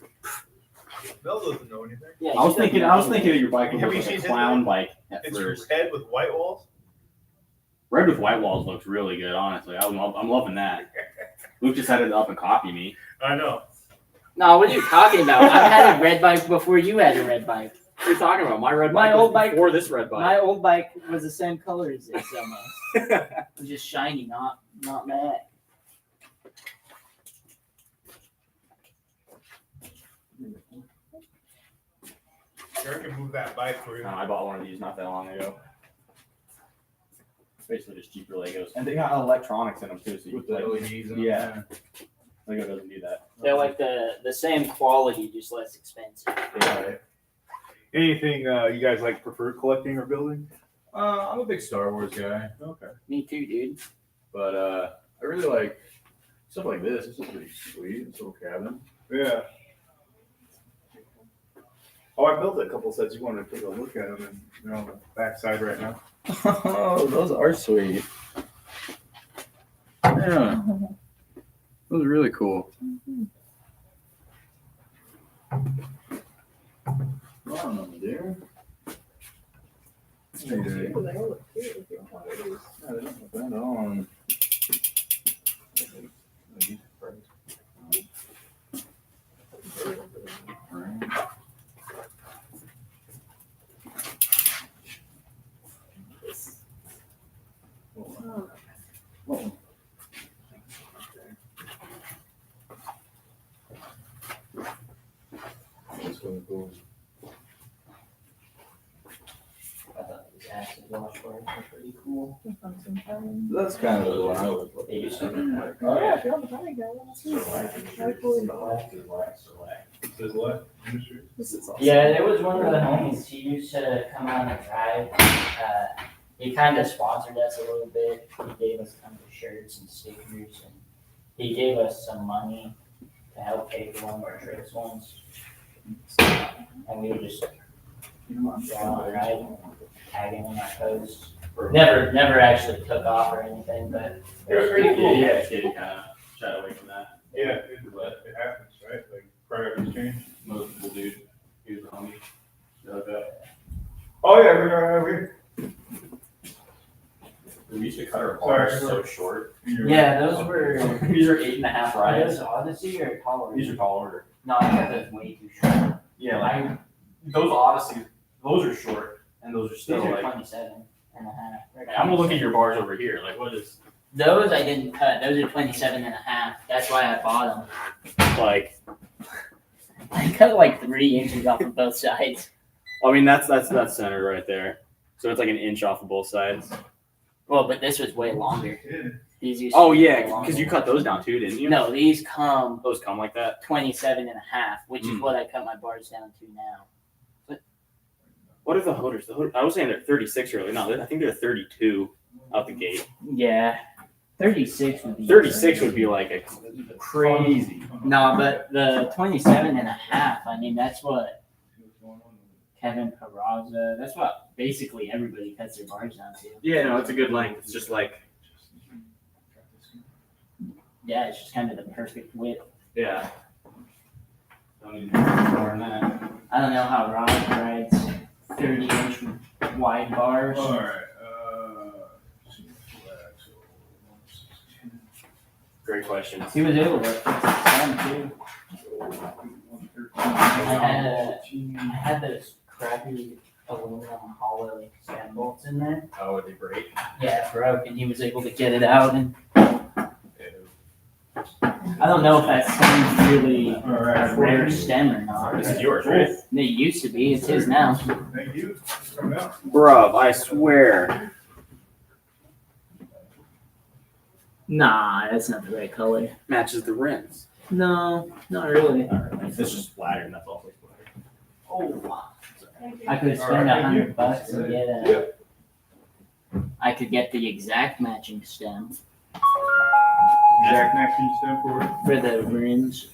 Mel doesn't know anything. Yeah, I was he thinking doesn't know. that your bike Have would you look like seen a his clown bike at It's first. red with white walls. Red with white walls looks really good, honestly. I'm loving that. Luke decided to up and copy me. I know. No, what are you talking about? I've had a red bike before you had a red bike. What are you talking about? My red My bike was old bike- before this red bike. My old bike was the same color as this almost. It was just shiny, not matte. Sure, I can move that bike for you. I bought one of these not that long ago. Basically just cheaper Legos. And they got electronics in them too, so you With can the like, LEDs in yeah. Lego doesn't do that. They're like the same quality, just less expensive. Yeah. Anything you guys like prefer collecting or building? I'm a big Star Wars guy, Okay. Me too, dude. but I really like stuff like this. This is pretty sweet. This little cabin. Yeah. Oh, I built a couple sets. You wanted to take a look at them, and they're on the back side right now. Oh, those are sweet. Yeah, those are really cool. Oh, dear. They all look cute with your colors. Yeah, they don't look bad on. Oh, That's really cool. I thought these acid wash bars were pretty cool. function time. That's kind of what I was looking They used to for. be like, Oh, yeah, if you're on the bike, I want to see it. How cool is it? Says what? Industry? This is awesome. Yeah, there was one of the homies. He used to come on and ride. He kind of sponsored us a little bit. He gave us tons of shirts and stickers, and he gave us some money to help pay for one of our trips once. And we would just go on and ride, tag him in our posts. Never actually took off or anything, but it was pretty cool. Yeah, it's getting kind of shied away from that. Yeah, it happens, right? Like priorities change. Most people dude. He was a homie. Like that. Oh yeah, We used to cut our Sorry. cars so short. Yeah, those were. These are 8.5 Are rides. those Odyssey or Colorado? These are tall order. No, I thought those way too short. Yeah, like those Odysseys, those are short, and those are These still are like. 27 and a half. Or I'm gonna look at your bars over here. Like, what is Those I didn't cut. Those are 27 and a half. That's why I bought them. like? I cut like 3 inches off of both sides. I mean, that's center right there. So it's like an inch off of both sides. Well, but this was way longer. These used Oh to be way yeah, longer. because you cut those down too, didn't you? No, these come Those come like that. 27 and a half, which is Mm. what I cut my bars down to now. What are the Hoders? I was saying they're 36 early. No, I think they're 32 out the gate. Yeah. 36 would be 36 would be like a crazy. No, but the 27 and a half, I mean, that's what Kevin Peraza, that's what basically everybody cuts their bars down to. Yeah, no, it's a good length. It's just like Yeah, it's just kind of the perfect width. yeah. Don't need more than that. I don't know how Rod rides 30-inch wide bars. All right. Great question. He was able to fix the stem too. I had those crappy aluminum hollow stem bolts in there. Oh, they break. Yeah, it broke, and he was able to get it out. And I don't know if that stem's really a rare stem or not. This is yours, right? It used to be. It's his now. Thank you. Coming out. Bruv, I swear. Nah, that's not the right color. Matches the rims. No, not really. This is just flatter, and that's all flatter. Oh, I could spend $100 and get a. I could get the exact matching stem Exact matching stem for it. for the rims.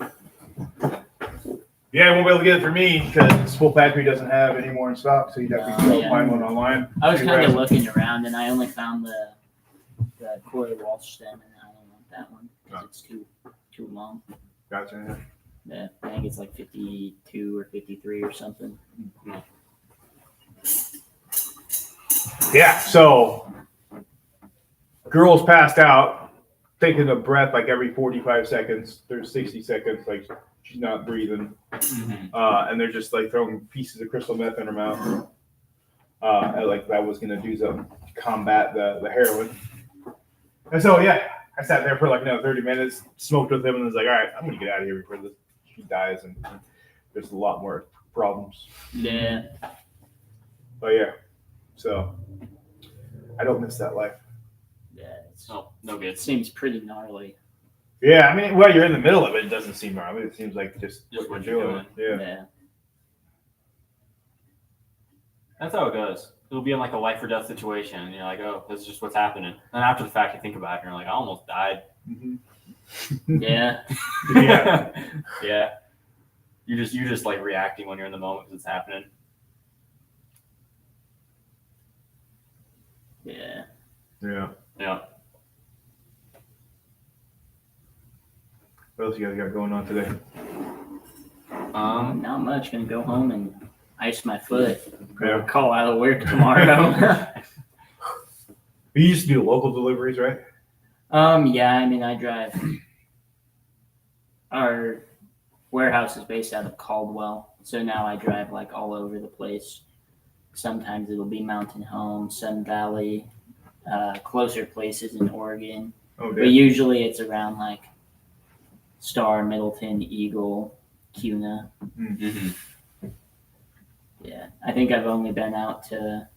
Yeah, I won't be able to get it for me because Full Factory doesn't have any more in stock, so you'd have to go Yeah. find one online. I was Too kind of bad. looking around, and I only found the Corey Walsh stem, and I don't want that one because it's too long. Gotcha. Yeah, I think it's like 52 or 53 or something. Yeah, so girl's passed out, taking a breath like every 45 seconds. There's 60 seconds, like she's not breathing. And they're just like throwing pieces of crystal meth in her mouth. And, like that was gonna do something to combat the heroin. And so yeah, I sat there for like another 30 minutes, smoked with him, and was like, all right, I'm gonna get out of here before she dies, and there's a lot more problems. Yeah, But yeah, so I don't miss that life. yeah, it's, No good. it seems pretty gnarly. Yeah, I mean, while you're in the middle of it, it doesn't seem wrong. It seems like just what you're doing. Yeah. Yeah, That's how it goes. It'll be in like a life or death situation, and you're like, oh, this is just what's happening. And after the fact, you think about it, and you're like, I almost died. Mhm. yeah, Yeah. Yeah. You're just like reacting when you're in the moment because it's happening. yeah. Yeah. Yeah. What else you guys got going on today? Not much. Gonna go home and ice my foot. Yeah. Call out of work tomorrow. You used to do local deliveries, right? Yeah. I mean, I drive. Our warehouse is based out of Caldwell, so now I drive like all over the place. Sometimes it'll be Mountain Home, Sun Valley, closer places in Oregon. Oh, But damn. usually it's around like Star, Middleton, Eagle, Cuna. Mm-hmm. Yeah, I think I've only been out to,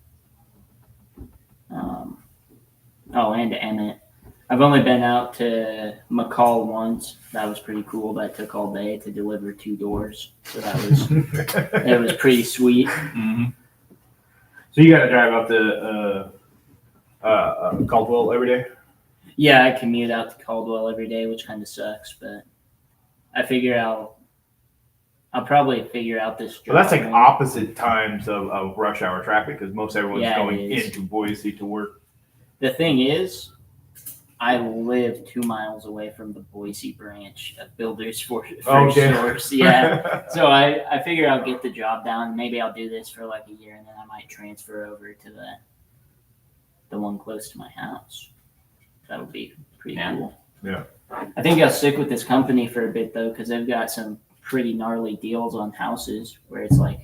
and to Emmett. I've only been out to McCall once. That was pretty cool. That took all day to deliver 2 doors, so that was it was pretty sweet. Mm-hmm. So you got to drive up to Caldwell every day? Yeah, I commute out to Caldwell every day, which kind of sucks, but I figure I'll probably figure out this. So that's like job. opposite times of rush hour traffic because most everyone's Yeah, it going is. into Boise to work. The thing is, I live 2 miles away from the Boise branch of Builders for Oh, damn. Source. Yeah. So I figure I'll get the job done. Maybe I'll do this for like a year, and then I might transfer over to the one close to my house. That would be pretty cool. Yeah. I think I'll stick with this company for a bit though, because they've got some pretty gnarly deals on houses where it's like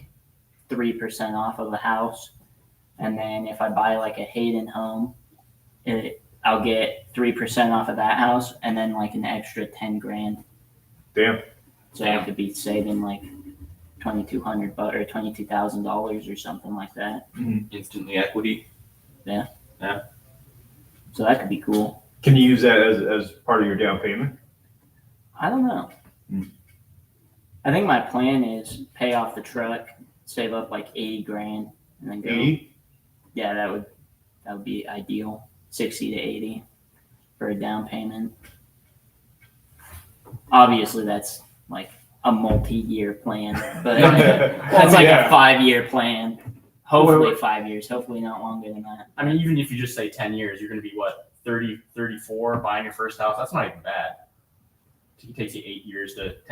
3% off of a house, and then if I buy like a Hayden home, I'll get 3% off of that house, and then like an extra 10 grand. Damn. So I could be saving like $2,200 or $22,000 or something like that. Instantly equity. So that could be cool. Can you use that as part of your down payment? I don't know. I think my plan is pay off the truck, save up like 80 grand, and then go. 80? Yeah, that would be ideal. 60 to 80 for a down payment. Obviously, that's like a multi-year plan, but that's like a 5-year plan. Hopefully 5 years. Hopefully not longer than that. I mean, even if you just say 10 years, you're going to be what, 30, 34 buying your first house? That's not even bad. It takes you 10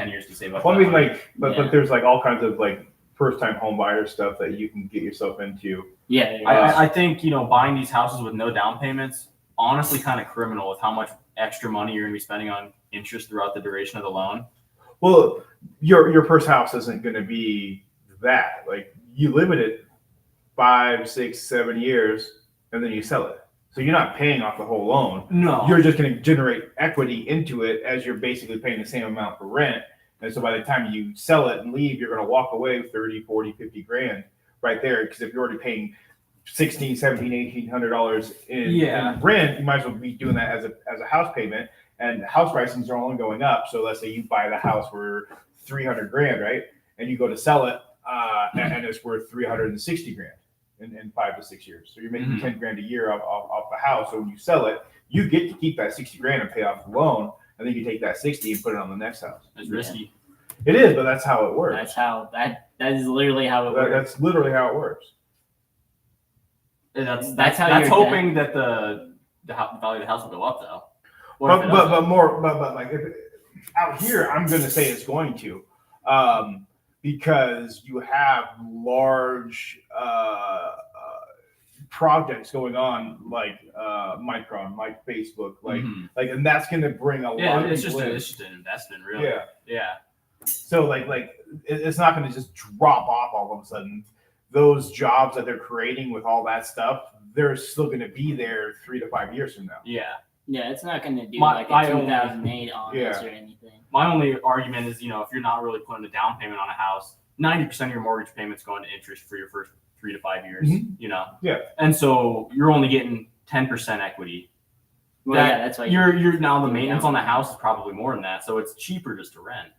years to save up. Well, I that mean, money. like, but Yeah. there's like all kinds of like first-time home buyer stuff that you can get yourself into. Yeah. I think, buying these houses with no down payments, honestly kind of criminal with how much extra money you're going to be spending on interest throughout the duration of the loan. Well, your first house isn't going to be that. Like you live in it 5, 6, 7 years, and then you sell it. So you're not paying off the whole loan. No. You're just going to generate equity into it as you're basically paying the same amount for rent. And so by the time you sell it and leave, you're going to walk away with 30, 40, 50 grand right there. Because if you're already paying $1,600, $1,700, $1,800 in rent, you might as well be doing that as a house payment. And house prices are only going up. So let's say you buy the house for 300 grand, right? And you go to sell it, and it's worth 360 grand in 5 to 6 years. So you're making 10 grand a year off the house. So when you sell it, you get to keep that 60 grand and pay off the loan. And then you take that 60 and put it on the next house. It's risky. It is, but that's how it works. That's how that is literally how it works. That's literally how it works. That's how That's you're hoping that the value of the house will go up, though. What if it But doesn't? like out here, I'm going to say it's going to, because you have large projects going on like Micron, like Facebook, like, and that's going to bring a lot. Of It's people in. just an investment, really. Yeah. So like it's not going to just drop off all of a sudden. Those jobs that they're creating with all that stuff, they're still going to be there 3 to 5 years from now. Yeah. Yeah, it's not going to do My like a 2008 on this or anything. My only argument is, if you're not really putting a down payment on a house, 90% of your mortgage payment's going to interest for your first 3 to 5 years. Yeah. And so you're only getting 10% equity. Well, yeah, that's why you're now the maintenance on the house is probably more than that, so it's cheaper just to rent.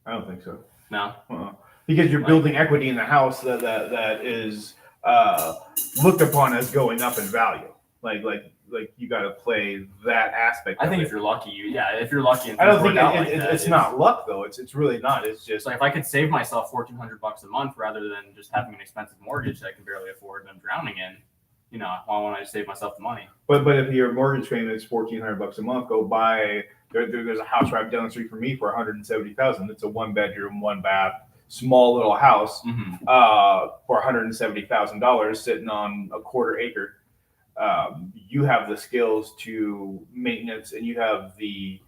I don't think so. No. Because you're building equity in the house that is looked upon as going up in value. Like you got to play that aspect. I think of if you're lucky, if you're lucky, and I don't things think work out like that, it's not luck though. It's really not. It's just It's like if I could save myself $1,400 a month rather than just having an expensive mortgage that I can barely afford and I'm drowning in. Why won't I just save myself the money? But if your mortgage payment is $1,400 a month, go buy. There's a house right down the street from me for $170,000. It's a 1-bedroom, 1-bath, small little house for $170,000, sitting on a 1/4 acre. You have the skills to maintenance, and you have the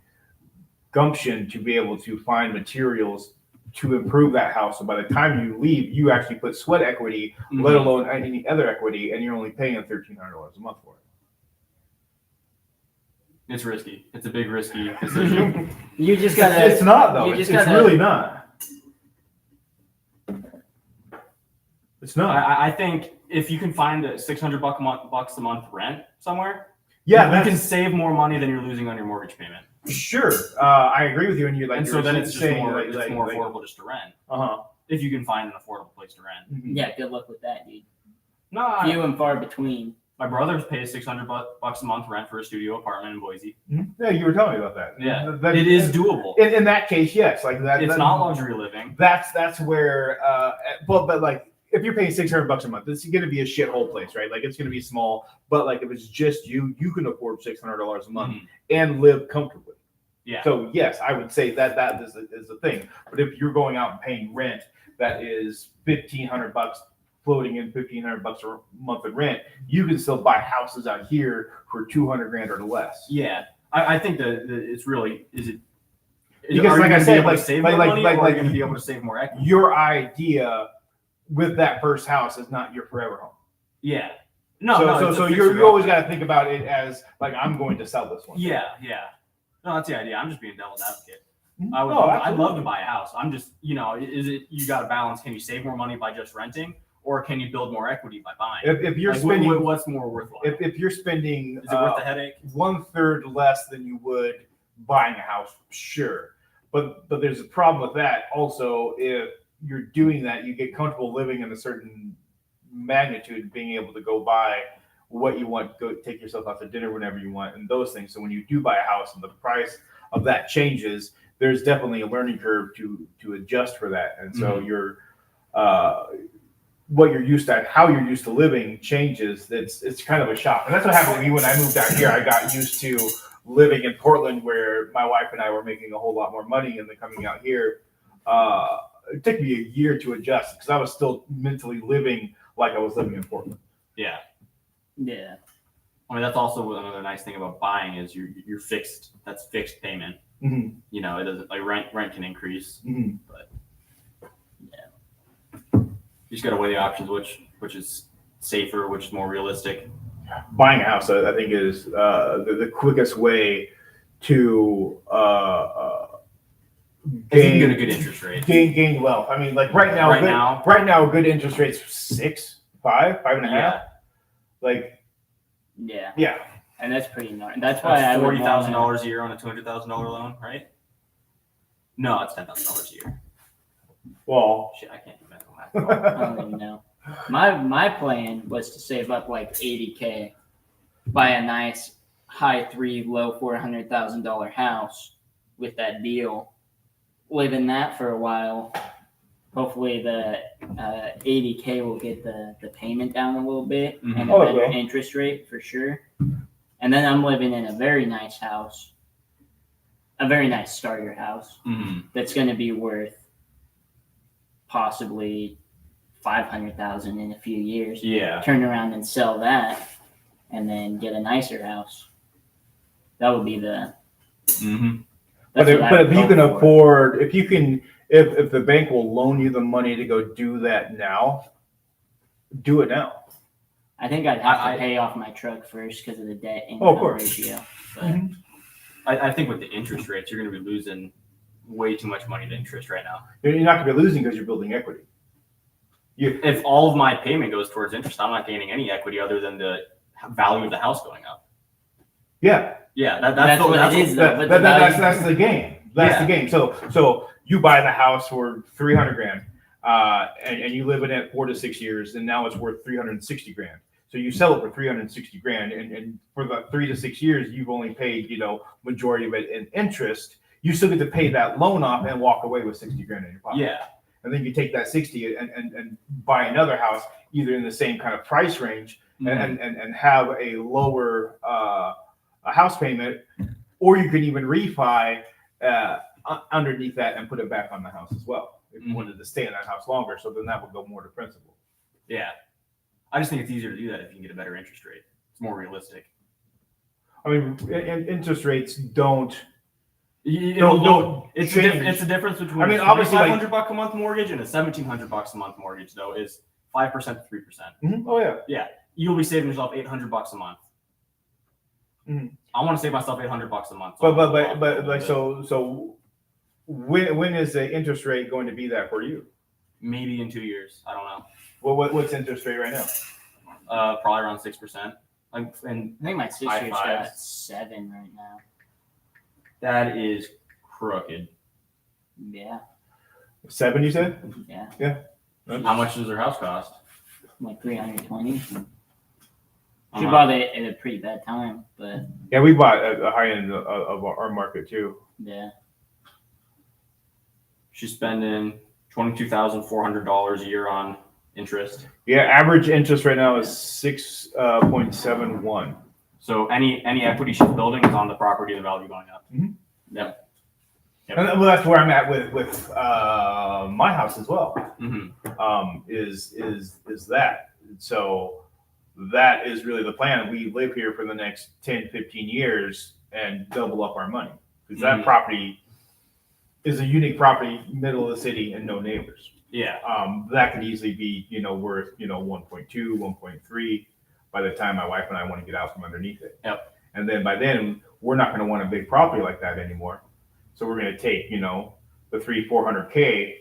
gumption to be able to find materials to improve that house. So by the time you leave, you actually put sweat equity, let alone any other equity, and you're only paying $1,300 a month for it. It's risky. It's a big risky decision. You just gotta. It's not though. You It's just gotta, really not. It's not. I think if you can find $600 a month rent somewhere, Yeah, you can save more money than you're losing on your mortgage payment. sure. I agree with you. And And so then it's just more like, affordable just to rent if you can find an affordable place to rent. Yeah, good luck with that, dude. No, Few and far between. my brother pays $600 a month rent for a studio apartment in Boise. Yeah, you were telling me about that. Yeah, That- it is doable. In that case, yes. Like that. It's that- not luxury living. That's where. But like if you're paying $600 a month, it's going to be a shithole place, right? Like it's going to be small. But like if it's just you, you can afford $600 a month and live comfortably. Yeah. So yes, I would say that is the thing. But if you're going out and paying rent that is $1,500, floating in $1,500 a month in rent, you can still buy houses out here for 200 grand or less. Yeah, I think that it's really Because are you like I gonna be said, able to like- save like- more money, like- or are like- you gonna be able to save more equity? Your idea with that first house is not your forever home. Yeah. No, So you always got to think about it as like I'm going to sell this one. Yeah. No, that's the idea. I'm just being devil's advocate. Mhm. I'd No, love absolutely. to buy a house. I'm just, is it you got to balance? Can you save more money by just renting, or can you build more equity by buying? If you're Like, spending, what's more worthwhile? if you're spending Is it worth the headache? 1/3 less than you would buying a house, sure. But there's a problem with that. Also, if you're doing that, you get comfortable living in a certain magnitude, being able to go buy what you want, go take yourself out to dinner whenever you want, and those things. So when you do buy a house and the price of that changes, there's definitely a learning curve to adjust for that. And so your what you're used to, how you're used to living changes. It's kind of a shock. And that's what happened to me when I moved out here. I got used to living in Portland, where my wife and I were making a whole lot more money, and then coming out here, it took me a year to adjust because I was still mentally living like I was living in Portland. Yeah. Yeah. I mean, that's also another nice thing about buying is you're fixed. That's fixed payment. Mhm. You know, it doesn't like rent can increase. Mhm. You just got to weigh the options, which is safer, which is more realistic. Buying a house, I think, is the quickest way to If you can get a good interest rate. gain wealth. I mean, like right now, right now, a good interest rate's 6, 5, 5.5. Yeah, Like, Yeah, yeah, and that's pretty nice. That's why I that's would $40,000 a year on a $200,000 loan, right? No, it's $10,000 a year. well, Shit, I can't do mental math. I don't even know. My plan was to save up like 80K, buy a nice high 3, low $400,000 house with that deal, live in that for a while. Hopefully the 80K will get the payment down a little bit Mhm. and a Oh, better okay. interest rate for sure. And then I'm living in a very nice house, a very nice starter house Mhm. that's going to be worth possibly 500,000 in a few years. Yeah. Turn around and sell that, and then get a nicer house. That would be the. Mm-hmm. but that's what I but would if you go can for. afford, if the bank will loan you the money to go do that now, do it now. I think I'd have I- to pay off my truck first because of the debt Oh, income of course. ratio. But Mhm. I think with the interest rates, you're going to be losing way too much money to interest right now. You're not going to be losing because you're building equity. If all of my payment goes towards interest, I'm not gaining any equity other than the value of the house going up. Yeah, Yeah, That's what it is, though. But the value- that's the game. That's the game. So you buy the house for 300 grand, and you live in it 4 to 6 years, and now it's worth 360 grand. So you sell it for 360 grand, and for the 3 to 6 years, you've only paid, majority of it in interest. You still get to pay that loan off and walk away with 60 grand in your pocket. yeah. And then you take that 60 and buy another house, either in the same kind of price range, and have a lower a house payment, or you can even refi underneath that and put it back on the house as well if you Mhm. wanted to stay in that house longer. So then that would go more to principal. Yeah. I just think it's easier to do that if you can get a better interest rate. It's more realistic. I mean, interest rates don't. No, it's change. it's the difference between I mean, a obviously, like- $2,500 a month mortgage and a $1,700 a month mortgage, though, is 5% to 3%. Oh yeah. You'll be saving yourself $800 a month. Mhm. I want to save myself $800 a month. But like so when is the interest rate going to be that for you? Maybe in 2 years. I don't know. What's interest rate right now? Probably around 6%. And I think my sister's High got fives. 7 right now. that is crooked. Yeah, 7, you said? yeah, How much does their house cost? like 320. She Uh-huh. bought it at a pretty bad time, but Yeah, we bought at the high end of our market too. yeah. She's spending $22,400 a year on interest. Yeah, average interest right now is 6.71. So any equity she's building is on the property, the value going up. Mhm. Yep. And well, that's where I'm at with my house as well. Mm-hmm. Is that so? That is really the plan. We live here for the next 10, 15 years and double up our money because that Mhm. property is a unique property, middle of the city, and no neighbors. Yeah. That could easily be, worth, 1.2, 1.3 by the time my wife and I want to get out from underneath it. Yep. And then by then, we're not going to want a big property like that anymore. So we're going to take, the 300-400K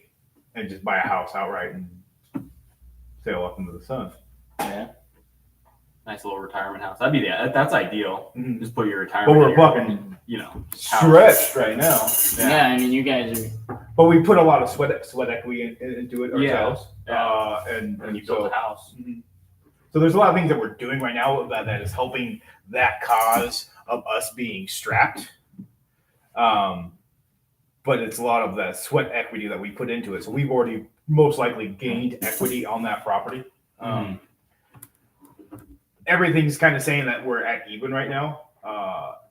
and just buy a house outright and sail up into the sun. Yeah. Nice little retirement house. That'd be that's ideal. Mhm. Just put your But retirement. we're in fucking house. stretched right now. Yeah, I mean, you guys are. But we put a lot of sweat equity into it Yeah. ourselves. Yeah. And And you so, build a house. So there's a lot of things that we're doing right now that is helping that cause of us being strapped. But it's a lot of the sweat equity that we put into it. So we've already most likely gained equity on that property. Everything's kind of saying that we're at even right now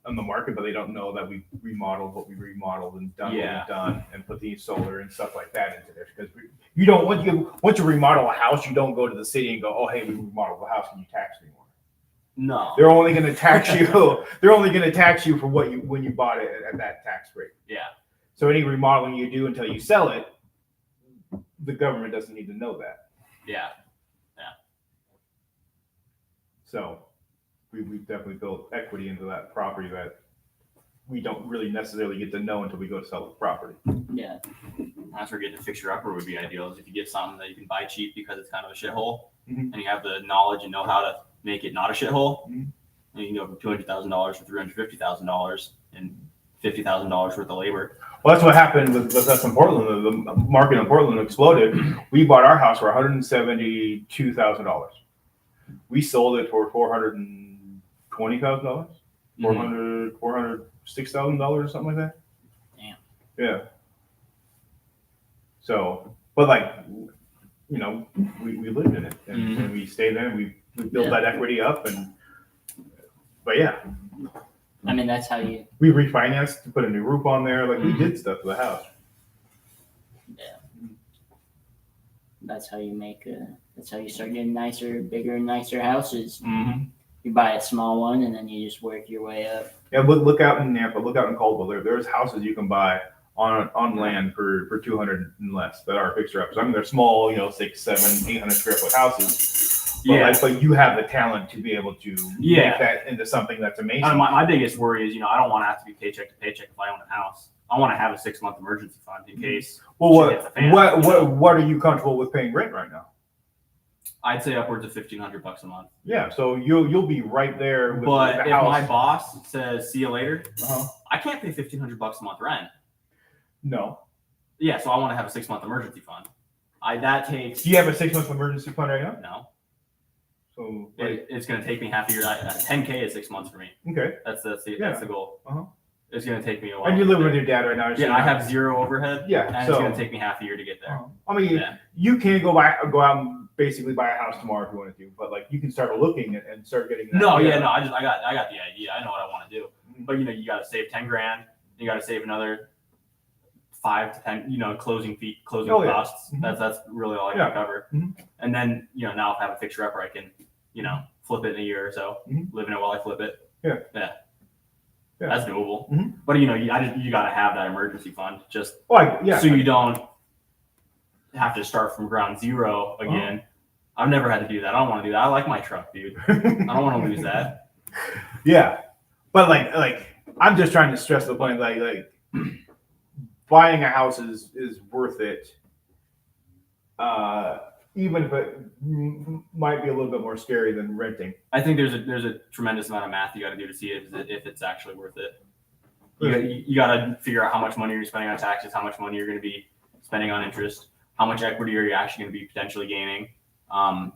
on the market, but they don't know that we remodeled what we remodeled and done what Yeah. we've done and put the solar and stuff like that into there. Because you don't once you remodel a house, you don't go to the city and go, oh hey, we remodeled the house and you tax anymore. No. They're only going to tax you. They're only going to tax you for what you when you bought it at that tax rate. Yeah. So any remodeling you do until you sell it, the government doesn't need to know that. Yeah. So we've definitely built equity into that property that we don't really necessarily get to know until we go to sell the property. Yeah. That's where getting a fixture upper would be ideal. Is if you get something that you can buy cheap because it's kind of a shithole, Mhm. and you have the knowledge and know how to make it not a shithole, Mhm. and you can go from $200,000 to $350,000 and $50,000 worth of labor. Well, that's what happened with us in Portland. The market in Portland exploded. We bought our house for $172,000. We sold it for $420,000, $406,000 or something like that. Damn. Yeah. So, but like, you know, we lived in it and we stayed there and we built Yeah. that equity up but yeah, I mean, that's how you. we refinanced to put a new roof on there. Like we did stuff to the house. That's how you make. That's how you start getting nicer, bigger, and nicer houses. Mm-hmm. You buy a small one, and then you just work your way up. Yeah, look out in Nampa, look out in Caldwell. There's houses you can buy on land for 200 and less that are fixer ups. I mean, they're small, 6, 7, 800 square foot houses. But, Yeah. but you have the talent to be able to Yeah. make that into something that's amazing. My biggest worry is, I don't want to have to be paycheck to paycheck if I own a house. I want to have a 6-month emergency fund in case. Well, shit hits the fan, what are you comfortable with paying rent right now? I'd say upwards of $1,500 a month. Yeah, so you'll be right there with But the if house. my boss says, "See you later," Uh-huh. I can't pay $1,500 a month rent. No. Yeah, so I want to have a 6-month emergency fund. That takes Do you have a 6-month emergency fund right now? no. So It's going to take me half a year. 10K is 6 months for me. okay. That's the Yeah. goal. Uh-huh. It's going to take me a while. And you're living with your dad right now. Yeah, I have 0 overhead. Yeah, And so it's going to take me half a year to get there. I mean, Yeah. you can go out and basically buy a house tomorrow if you want to, but like you can start looking and start getting. No, idea. yeah, no. I got the idea. I know what I want to do. Mhm. But you got to save 10 grand. You got to save another 5 to 10. Closing Oh, yeah. costs. Mhm. That's really all I Yeah. can cover. Mhm. And then now if I have a fixture upper, I can flip it in a year or so. Mhm. Live in it while I flip it. Yeah. That's doable. Mhm. But you got to have that emergency fund just Well, yeah. so you don't have to start from ground zero again. I've never had to do that. I don't want to do that. I like my truck, dude. I don't want to lose that. Yeah, but like I'm just trying to stress the point. Like buying a house is worth it. Even if it might be a little bit more scary than renting. I think there's a tremendous amount of math you got to do to see if it's actually worth it. You got to figure out how much money you're spending on taxes, how much money you're going to be spending on interest, how much equity are you actually going to be potentially gaining,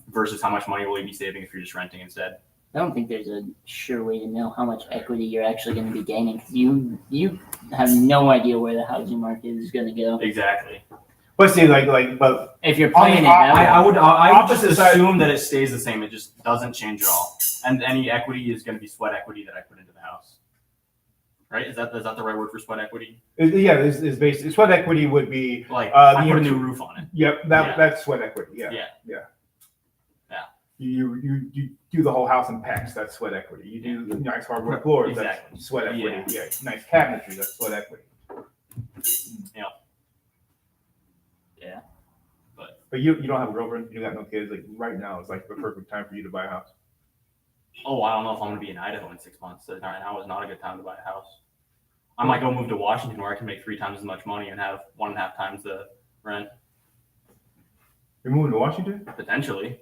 versus how much money will you be saving if you're just renting instead. I don't think there's a sure way to know how much equity you're actually going to be gaining. 'Cause you have no idea where the housing market is going to go. Exactly. But see, but If you're playing it that way. I would just Opposite side- assume that it stays the same. It just doesn't change at all. And any equity is going to be sweat equity that I put into the house. Right? Is that the right word for sweat equity? yeah, is basically sweat equity would be. Like The I put a new roof on it. Yep, Yeah. that's sweat equity. Yeah. Yeah. Yeah. Yeah. You do the whole house in PEX, that's sweat equity. You do nice hardwood floors, Exactly. that's sweat equity. Yeah. Yeah. Nice cabinetry, that's sweat equity. Yeah. But you don't have a girlfriend, you got no kids. Like right now is like the perfect time for you to buy a house. Oh, I don't know if I'm going to be in Idaho in 6 months. So now is not a good time to buy a house. I might go move to Washington where I can make 3 times as much money and have 1.5 times the rent, You're moving to Washington? potentially.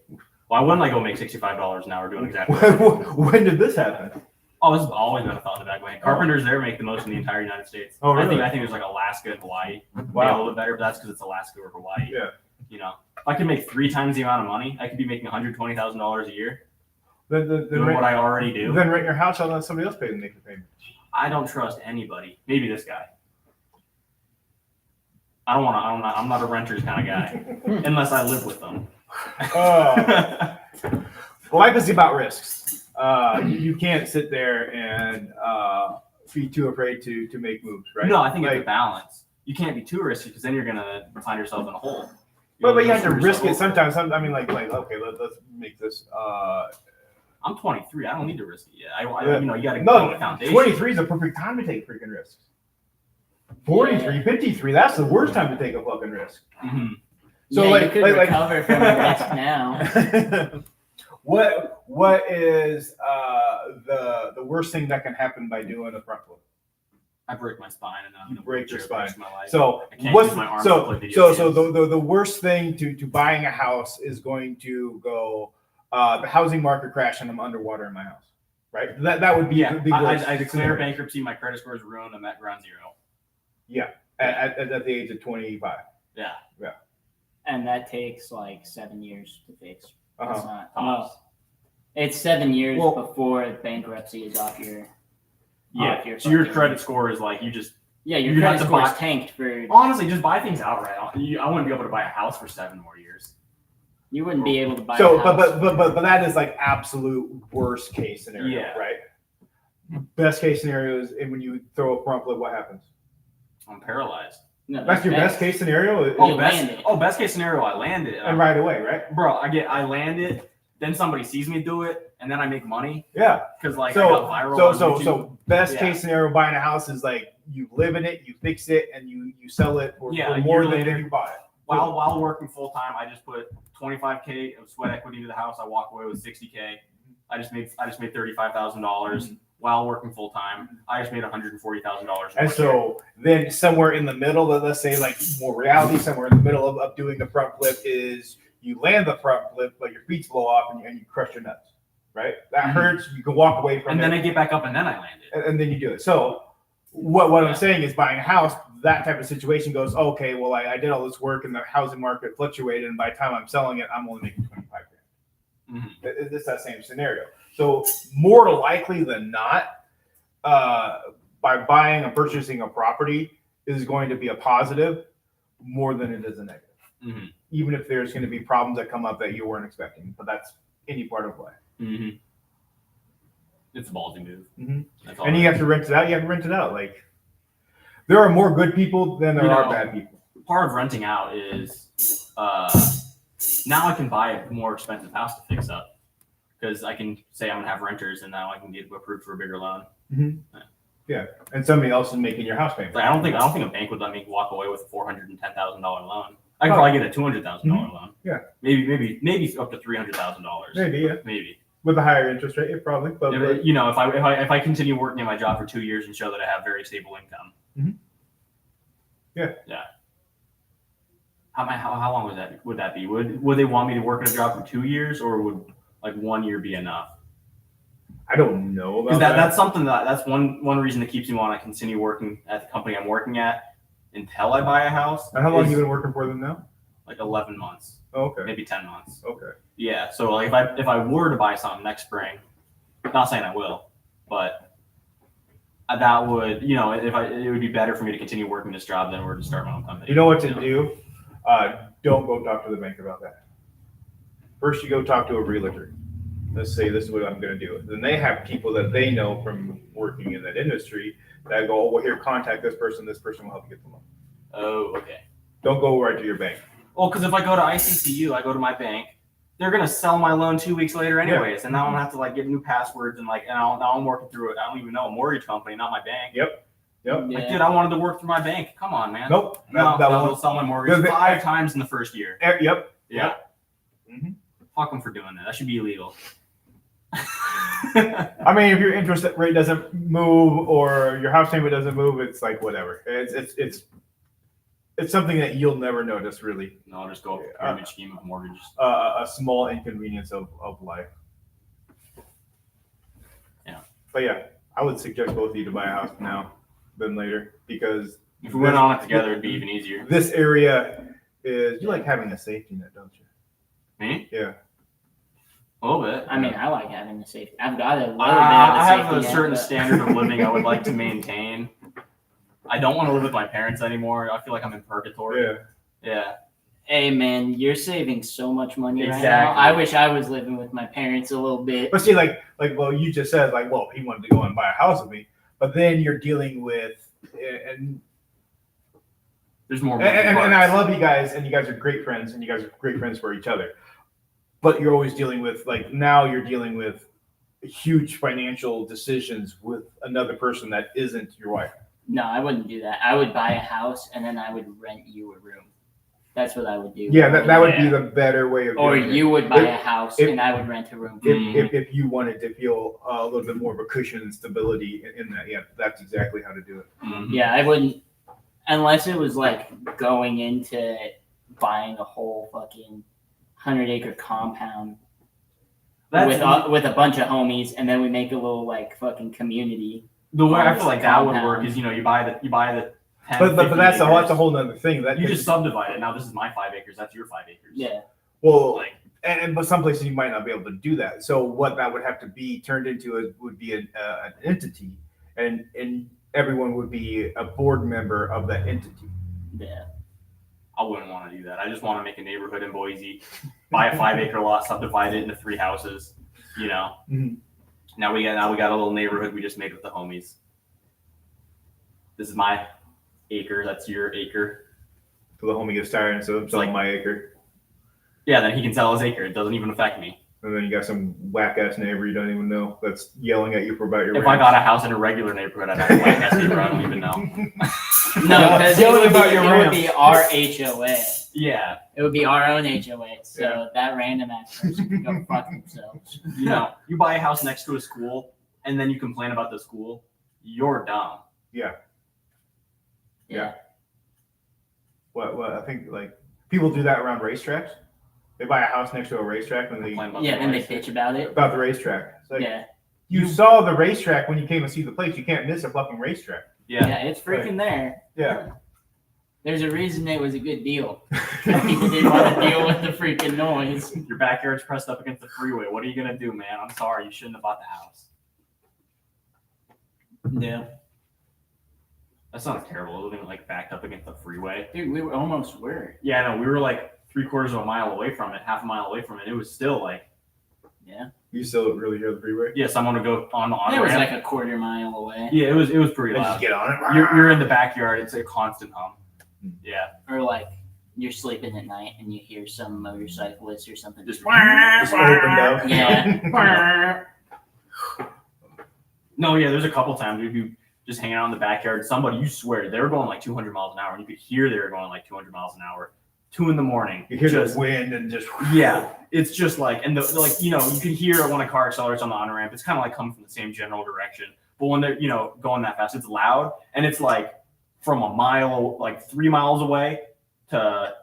Why wouldn't I go make $65 an hour doing exactly what I'm doing? When did this happen? Oh, this has always been a thought in the back of my head. Carpenters there make the most in the entire United States. Oh, really? I think there's like Alaska and Hawaii. Wow. A Wow. little bit better, but that's because it's Alaska or Hawaii. Yeah. If I could make 3 times the amount of money, I could be making $120,000 a year Then doing what I already do. Then rent your house out and let somebody else pay the naked payment. I don't trust anybody. Maybe this guy. I'm not a renters kind of guy unless I live with them. Life is about risks. You can't sit there and be too afraid to make moves, right? No, I think it's Like, a balance. You can't be too risky because then you're gonna find yourself in a hole. but you have to You're risk it yourself over. sometimes. I mean, like okay, let's make this. I'm I'm 23. I don't need to risk it yet. Yeah. You know, you got to No, build a foundation. 23 is a perfect time to take freaking risks. 43, 53, that's the worst time to take a fucking risk. Mhm. So, yeah, like- you could like- recover from the risk now. what is the worst thing that can happen by doing a front flip? I break my spine and You break your for the rest spine. of my life. So I can't what's use my arms so to play video so games. the worst thing to buying a house is going to go the housing market crash and I'm underwater in my house, right? That would be Yeah, the worst I declare scenario. bankruptcy. My credit score is ruined. I'm at ground zero. at the age of 25. Yeah. And that takes like 7 years to fix. It's Uh-huh. not. Tops. No, it's 7 years Well- before bankruptcy is off your. Yeah. off your So your fucking- credit score is like you just Yeah, your you have credit to score is buy- tanked for. honestly just buy things outright. I wouldn't be able to buy a house for 7 more years. You wouldn't be able to buy. So, a house. but that is like absolute worst case scenario, Yeah. right? Best case scenario is and when you throw a front flip, what happens? I'm paralyzed. No, That's your best case scenario, You land it. Best case scenario. I land it. and right away, right? Bro, I land it. Then somebody sees me do it, and then I make money Yeah. because like I So got viral. on YouTube. so best Yeah. case scenario buying a house is like you live in it, you fix it, and you sell it for, Yeah, for a more year than later. you bought it. while working full time, I just put 25K of sweat equity into the house. I walk away with 60K. I just made $35,000 while working full time. I just made $140,000. And so then somewhere in the middle, let's say like more reality, somewhere in the middle of doing the front flip is you land the front flip, but your feet blow off and you crush your nuts, right? That Mhm. hurts. You can walk away from and it, then I get back up and then I land it. and then you do it. So what Yeah. I'm saying is buying a house, that type of situation goes, okay, well, I did all this work and the housing market fluctuated, and by the time I'm selling it, I'm only making 25 grand. Mhm. It's that same scenario. So more likely than not, by buying and purchasing a property is going to be a positive more than it is a negative. Mhm. Even if there's going to be problems that come up that you weren't expecting, but that's any part of life. Mhm. It's a ballsy move. Mhm. That's all. And you have to rent it out. You have to rent it out. Like there are more good people than there You are know, bad people. Part of renting out is now I can buy a more expensive house to fix up because I can say I'm gonna have renters and now I can get approved for a bigger loan. And somebody else is making your house payment. Like, I don't think a bank would let me walk away with a $410,000 loan. I could probably get a $200,000 loan. Yeah. Maybe up to $300,000. Maybe, yeah. Maybe. With a higher interest rate, yeah, probably. But You know, if I continue working at my job for 2 years and show that I have very stable income. Mhm. Yeah. Yeah. How long would that be? Would they want me to work at a job for 2 years, or would like 1 year be enough? I don't know about Because that. that's something that's one reason that keeps me want to continue working at the company I'm working at until I buy a house. And how long is have you been working for them now? Like 11 months, Oh, okay. maybe 10 months. Okay. Yeah. So like if I were to buy something next spring, not saying I will, but that would, you know, it would be better for me to continue working this job than it were to start my own company. You know what to do? Don't go talk to the bank about that. First, you go talk to a realtor. Let's say this is what I'm going to do. Then they have people that they know from working in that industry that go, oh, well, here, contact this person. This person will help you get the loan. Oh, okay. Don't go right to your bank. Well, because if I go to ICCU, I go to my bank, they're gonna sell my loan 2 weeks later anyways, and now I'm gonna have to like get new passwords and like, and now I'm working through it. I don't even know a mortgage company, not my bank. Yep. Yeah. Like, dude, I wanted to work through my bank. Come on, man. Nope. No, That they'll won't. sell my mortgage They- 5 times in the first year. Yep. Yeah. Mhm. Fuck them for doing that. That should be illegal. I mean, if your interest rate doesn't move or your house payment doesn't move, it's like whatever. It's something that you'll never notice, really. No, I'll just go up a pyramid scheme of mortgages. A small inconvenience of life. Yeah. But yeah, I would suggest both of you to buy a house now than later because If we went on it together, it'd be even easier. this area is you like having a safety net, don't you? Me? Yeah. A little bit. I mean, I like having a safety. I've got a little bit of a I have safety a net, certain but- standard of living I would like to maintain. I don't want to live with my parents anymore. I feel like I'm in purgatory. Yeah. Yeah. Hey man, you're saving so much money right now. Exactly. I wish I was living with my parents a little bit. But see, well, you just said well, he wanted to go and buy a house with me, but then you're dealing with and There's more. and moving I parts. love you guys, and you guys are great friends, and you guys are great friends for each other. But you're always dealing with now you're dealing with huge financial decisions with another person that isn't your wife. No, I wouldn't do that. I would buy a house and then I would rent you a room. That's what I would do. Yeah, that would be Yeah. the better way of Or doing it. you would buy a house if- and I would rent a room. If you wanted to feel a little bit more of a cushion and stability in that, yeah, that's exactly how to do it. Mhm. Yeah, I wouldn't, unless it was like going into buying a whole fucking 100-acre compound with a bunch of homies, and then we make a little like fucking community. the way I feel like that would work Compound. is, you buy the 10, But 50 that's a acres. whole nother thing. That You just subdivide it. Now this is my 5 acres. That's your 5 acres. Yeah, well, Like, but some places you might not be able to do that. So what that would have to be turned into would be an entity, and everyone would be a board member of that entity. yeah. I wouldn't want to do that. I just want to make a neighborhood in Boise, buy a 5-acre lot, subdivide it into 3 houses. You know. Mhm. Now we got a little neighborhood we just made with the homies. This is my acre. That's your acre. So the homie gets tired and says, "I'm selling my acre," Yeah, then he can sell his acre. It doesn't even affect me. and then you got some whack ass neighbor you don't even know that's yelling at you for about your. If I got a house in a regular neighborhood, I'd have a white ass neighbor. I don't even know. No, because it Tell me would about be, your it would ramp. be our HOA. Yeah, It would be our own HOA. So Yeah. that random ass person can go fuck themselves. you know, you buy a house next to a school, and then you complain about the school. You're dumb. Yeah. Yeah. What I think like people do that around racetracks. They buy a house next to a racetrack and they Complain about Yeah, the then they noise. bitch about it. about the racetrack. It's like Yeah. you saw the racetrack when you came to see the place. You can't miss a fucking racetrack. Yeah. Yeah, it's freaking there. Yeah. There's a reason it was a good deal. People didn't want to deal with the freaking noise. Your backyard's pressed up against the freeway. What are you gonna do, man? I'm sorry, you shouldn't have bought the house. Yeah. That sounds terrible. Living like backed up against the freeway. Dude, we were almost were. Yeah, no, we were like 3/4 of a mile away from it, half a mile away from it. It was still like, You still really hear the freeway? yeah, someone would go on the It was ramp. like a quarter mile away. Yeah, it was pretty They just loud. get on it. You're in the backyard. It's a constant hum. Yeah, Or like you're sleeping at night and you hear some motorcyclist or something. just Just opened up. Yeah. no, yeah. There's a couple times we'd be just hanging out in the backyard. Somebody, you swear, they were going like 200 miles an hour, and you could hear they were going like 200 miles an hour. 2 in the morning. You hear just the wind and just yeah. It's just like, and the like, you know, you can hear when a car accelerates on the on ramp. It's kind of like coming from the same general direction, but when they're, you know, going that fast, it's loud, and it's like from a mile, like 3 miles away to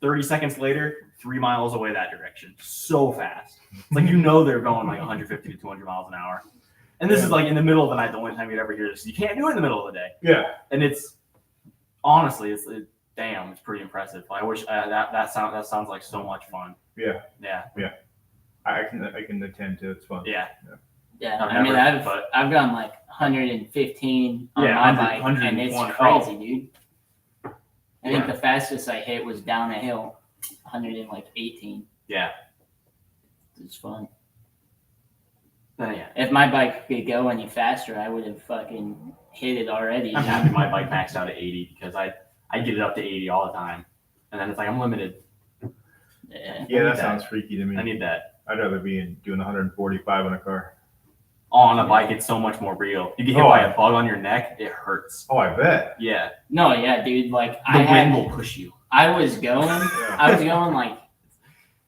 30 seconds later, 3 miles away that direction. So fast. It's like, you know, they're going like 150 to 200 miles an hour. And this is like in the middle of the night, the only time you'd ever hear this. You can't do it in the middle of the day. yeah. And it's honestly, damn, it's pretty impressive. I wish that sounds like so much fun. Yeah. Yeah. I can attend to it. It's fun. Yeah. Yeah. I've I mean, never, but- I've gone like 115 on Yeah, my 100, bike, and it's 120. crazy, dude. I think the fastest I hit was down a hill, 118. Yeah. It's fun. Yeah. If my bike could go any faster, I would have fucking hit it already. I'm happy my bike maxed out at 80 because I get it up to 80 all the time, and then it's like I'm limited. Yeah. Yeah, I need that sounds freaky to me. I need that. I'd rather be doing 145 in a car. On a bike, it's so much more real. You get hit Oh, by I- a bug on your neck, it hurts. Oh, I bet. Yeah. No, yeah, dude. Like The wind I will push you. was going like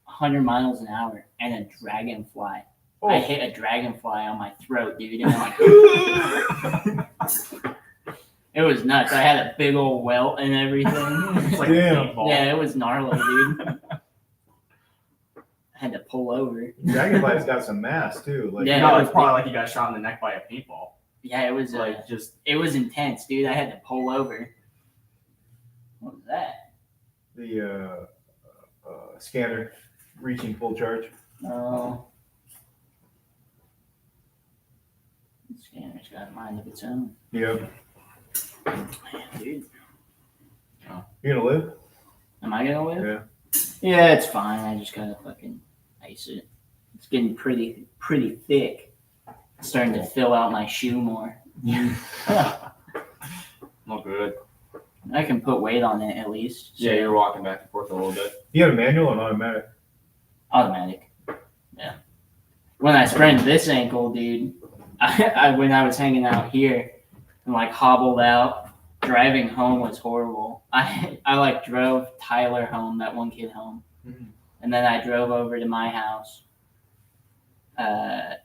100 miles an hour, and a dragonfly. Oh. I hit a dragonfly on my throat, dude, and I'm like, it was nuts. I had a big old welt and everything. It's like Damn. a paintball. Yeah, it was gnarly, dude. I had to pull over. Dragonfly's got some mass too. Like, Yeah. No, it's probably like you got shot in the neck by a paintball. Yeah, it was Like just it was intense, dude. I had to pull over. What was that? the scanner reaching full charge. Oh, the scanner's got a mind of its own, Yep. dude. You gonna live? Am I gonna live? Yeah. Yeah, it's fine. I just gotta fucking ice it. It's getting pretty thick. It's starting to fill out my shoe more. not good. I can put weight on it at least. So Yeah, you're walking back and forth a little bit. You have a manual or an automatic? automatic. Yeah. when I sprained this ankle, dude, when I was hanging out here and like hobbled out, driving home was horrible. I like drove Tyler home, that one kid home, Mhm. and then I drove over to my house. I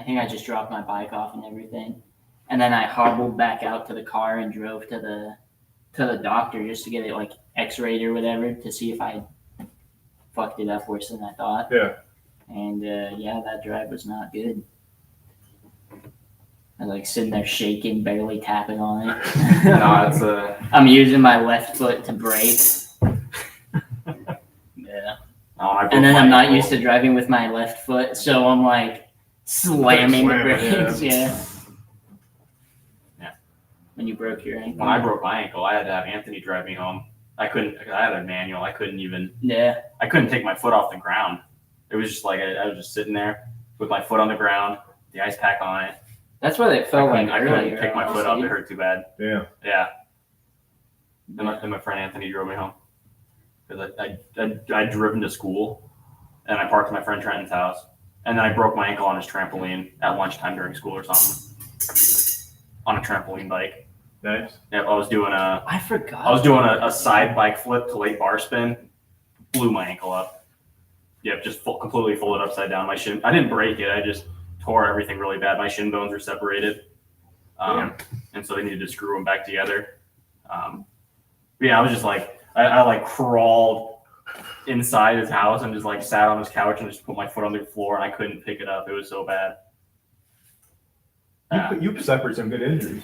think I just dropped my bike off and everything, and then I hobbled back out to the car and drove to the doctor just to get it like X-rayed or whatever to see if I fucked it up worse than I thought. Yeah. And yeah, that drive was not good. I was like sitting there shaking, barely tapping on it. No, it's I'm using my left foot to brake. Yeah. And then I'm not used to driving with my left foot, so I'm like slamming the Slamming, brakes. Yeah. When you broke your ankle. When I broke my ankle, I had to have Anthony drive me home. I had a manual. I couldn't take my foot off the ground. It was just like I was just sitting there with my foot on the ground, the ice pack on it. That's what it felt like I couldn't earlier. pick my foot up. honestly. It hurt too bad. Yeah. Yeah. And my friend Anthony drove me home because I'd driven to school and I parked at my friend Trenton's house, and then I broke my ankle on his trampoline at lunchtime during school or something on a trampoline bike. Nice. Yep, I was doing I forgot. a side bike flip to late bar spin, blew my ankle up. Yep, just completely folded upside down. My shin, I didn't break it. I just tore everything really bad. My shin bones were separated, and so they needed to screw them back together. Yeah, I was just like, I like crawled inside his house and just like sat on his couch and just put my foot on the floor, and I couldn't pick it up. It was so bad. You suffered some good injuries.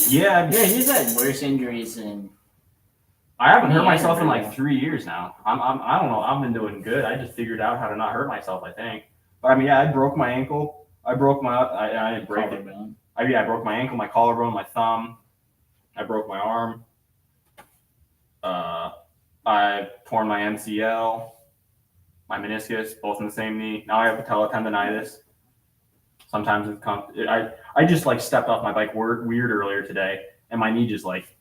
Yeah, Yeah, he's had worse injuries than. I haven't hurt Yeah, myself in really. like 3 years now. I don't know. I've been doing good. I just figured out how to not hurt myself, I think. But I mean, yeah, I broke my ankle. I didn't break it. Collarbone. I broke my ankle, my collarbone, my thumb. I broke my arm. I torn my MCL, my meniscus, both in the same knee. Now I have patella tendonitis. Sometimes I just like stepped off my bike weird earlier today, and my knee just like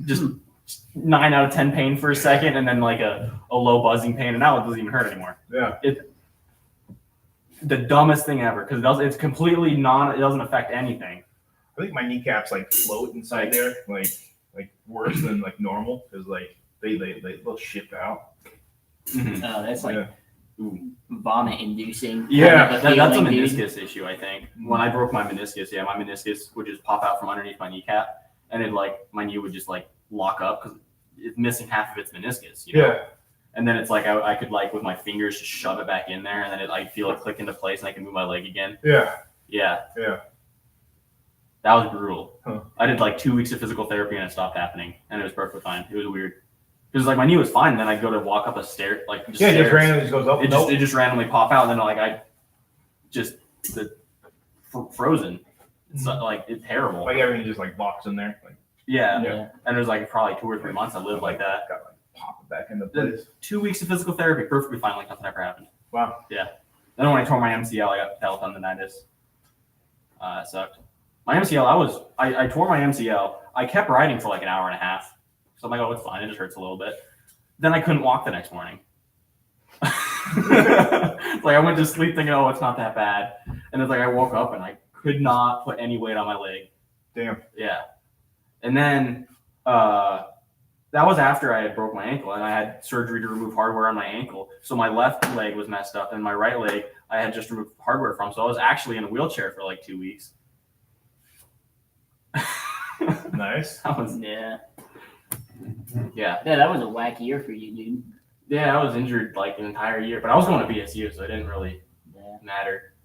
just 9 out of 10 pain for a second, and then like a low buzzing pain, and now it doesn't even hurt anymore. Yeah. The dumbest thing ever, because it's completely it doesn't affect anything. I think my kneecaps like float inside there, like worse than like normal, because like they'll ship out. Mhm. Oh, that's like Yeah. vomit inducing. Yeah, that's a meniscus issue, I think. When I broke my meniscus, my meniscus would just pop out from underneath my kneecap, and it like my knee would just like lock up because it's missing half of its meniscus. You know? Yeah. And then it's like I could like with my fingers just shove it back in there, and then I feel it click into place, and I can move my leg again. Yeah. Yeah. Yeah. That was brutal. Huh. I did like 2 weeks of physical therapy, and it stopped happening, and it was perfectly fine. It was weird because like my knee was fine, and then I'd go to walk up a stair, like just Yeah, it stairs. just randomly just goes up. It just randomly pop out, and then like I just frozen. It's like it's terrible. Like everything just like locks in there. Like Yeah. Yeah. And it was like probably 2 or 3 months I lived like that. got like pop it back into place. 2 weeks of physical therapy, perfectly fine, like nothing ever happened. Wow. Then when I tore my MCL, I got patella tendonitis. It sucked. My MCL, I tore my MCL. I kept riding for like an hour and a half. So I'm like, oh, it's fine. It just hurts a little bit. Then I couldn't walk the next morning. Like I went to sleep thinking, oh, it's not that bad. And it's like I woke up and I could not put any weight on my leg. Damn. Yeah. And then that was after I had broke my ankle, and I had surgery to remove hardware on my ankle. So my left leg was messed up, and my right leg I had just removed hardware from. So I was actually in a wheelchair for like 2 weeks. Nice. That was Yeah. yeah. Yeah, that was a wacky year for you, dude. Yeah, I was injured like an entire year, but I was going to BSU, so it didn't really Yeah. matter.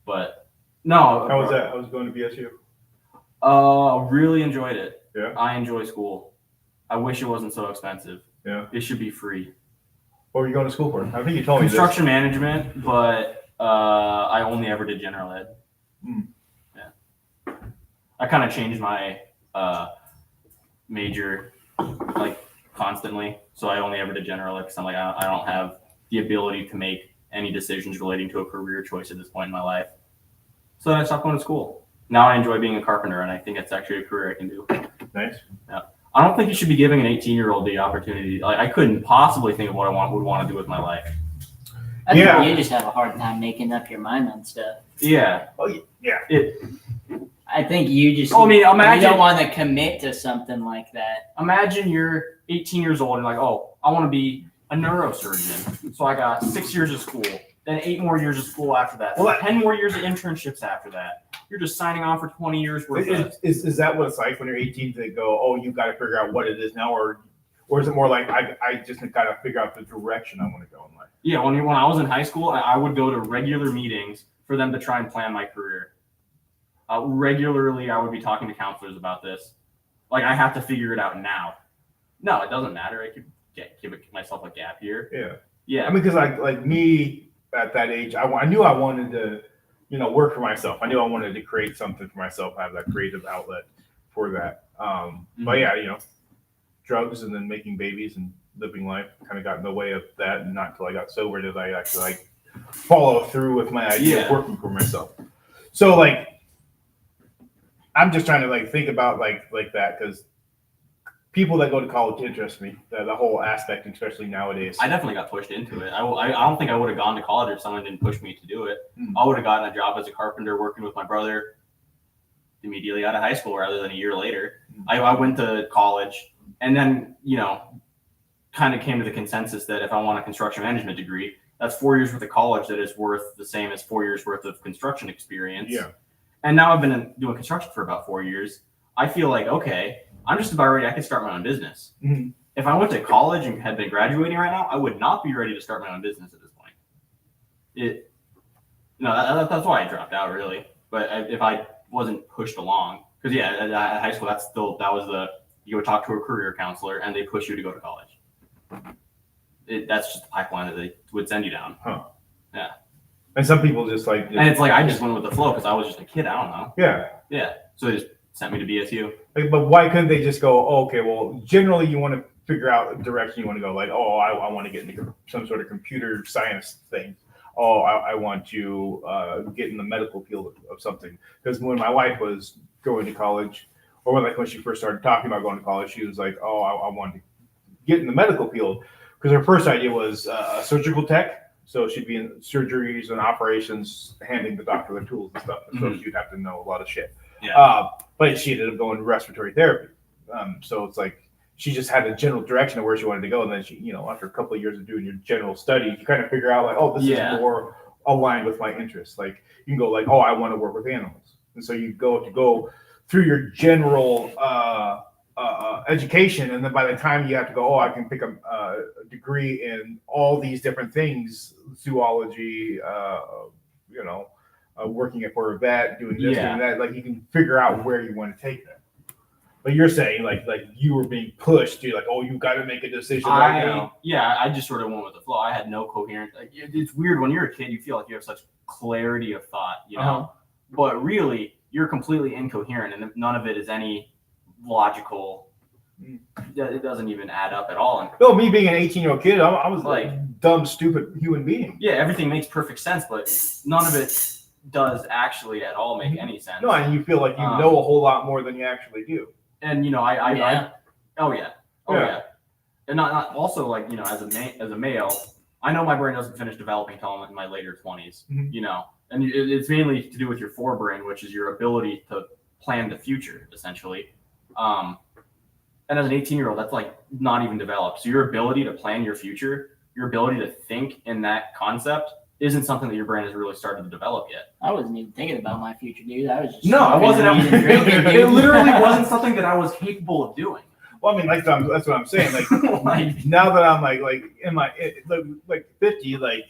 But no. How was that? I was going to BSU. Really enjoyed it. Yeah. I enjoy school. I wish it wasn't so expensive. Yeah. It should be free. What were you going to school for? I think you told me this. Construction management, but I only ever did general ed. Hmm. Yeah. I kind of changed my major like constantly, so I only ever did general ed because I'm like I don't have the ability to make any decisions relating to a career choice at this point in my life. So then I stopped going to school. Now I enjoy being a carpenter, and I think it's actually a career I can do. Nice. I don't think you should be giving an 18-year-old the opportunity. Like I couldn't possibly think of what I would want to do with my life. I think Yeah. you just have a hard time making up your mind on stuff. Yeah. Oh yeah. I think you just Oh, I mean, you imagine- don't want to commit to something like that. Imagine you're 18 years old and like, oh, I want to be a neurosurgeon. So I got 6 years of school, then 8 more years of school after that, Well, 10 more years of internships after that. You're just signing on for 20 years worth of. Is that what it's like when you're 18 to go, oh, you got to figure out what it is now, or is it more like I just got to figure out the direction I want to go in life? Yeah, when I was in high school, I would go to regular meetings for them to try and plan my career. Regularly, I would be talking to counselors about this. Like, I have to figure it out now. No, it doesn't matter. I could give myself a gap year. Yeah. Yeah. I mean, because like me at that age, I knew I wanted to, work for myself. I knew I wanted to create something for myself, have that creative outlet for that. But yeah, drugs and then making babies and living life kind of got in the way of that. And not until I got sober did I actually like follow through with my idea of working for myself. So like, I'm just trying to like think about like that because people that go to college interest me. The whole aspect, especially nowadays. I definitely got pushed into it. I don't think I would have gone to college if someone didn't push me to do it. Mm. I would have gotten a job as a carpenter working with my brother immediately out of high school rather than a year later. I went to college and then, kind of came to the consensus that if I want a construction management degree, that's 4 years worth of college that is worth the same as 4 years worth of construction experience. Yeah. And now I've been doing construction for about 4 years. I feel like, okay, I'm just about ready. I could start my own business. Mhm. If I went to college and had been graduating right now, I would not be ready to start my own business at this point. That's why I dropped out really. But if I wasn't pushed along, because at high school, you would talk to a career counselor and they push you to go to college. That's just the pipeline that they would send you down. And some people just like, And it's like I just went with the flow because I was just a kid. I don't know. yeah. Yeah. So they just sent me to BSU. Like, but why couldn't they just go, oh, okay, well, generally you want to figure out the direction you want to go. Like, oh, I want to get into some sort of computer science thing. Oh, I want to get in the medical field of something. Because when my wife was going to college, or when she first started talking about going to college, she was like, oh, I want to get in the medical field. Because her first idea was a surgical tech. So she'd be in surgeries and operations, handing the doctor the tools and stuff. So Mhm. she'd have to know a lot of shit. Yeah. But she ended up going to respiratory therapy. So it's like she just had a general direction of where she wanted to go. And then she, after a couple of years of doing your general studies, you kind of figure out like, oh, this Yeah. is more aligned with my interests. Like you can go like, oh, I want to work with animals. And so you go through your general education. And then by the time you have to go, oh, I can pick a degree in all these different things, zoology, working for a vet, doing this, Yeah. doing that. Like you can figure out where you want to take that. But you're saying like you were being pushed. You're like, oh, you got to make a decision right now. I just sort of went with the flow. I had no coherent. It's weird when you're a kid, you feel like you have such clarity of thought, Uh-huh. But really, you're completely incoherent, and none of it is any logical. It doesn't even add up at all. And No, me being an 18-year-old kid, I was Like- like dumb, stupid human being. yeah, everything makes perfect sense, but none of it does actually at all make any sense. No, and you feel like you know a whole lot more than you actually do. And Yeah. oh yeah, and not also like as a male, I know my brain doesn't finish developing until I'm in my later 20s. Mhm. And it's mainly to do with your forebrain, which is your ability to plan the future, essentially. And as an 18-year-old, that's like not even developed. So your ability to plan your future, your ability to think in that concept, isn't something that your brain has really started to develop yet. I wasn't even thinking about my future, dude. I was just No, I smoking wasn't. weed and drinking, It dude. literally wasn't something that I was capable of doing. Well, I mean, that's what I'm saying. Like Like, now that I'm like in my like 50, like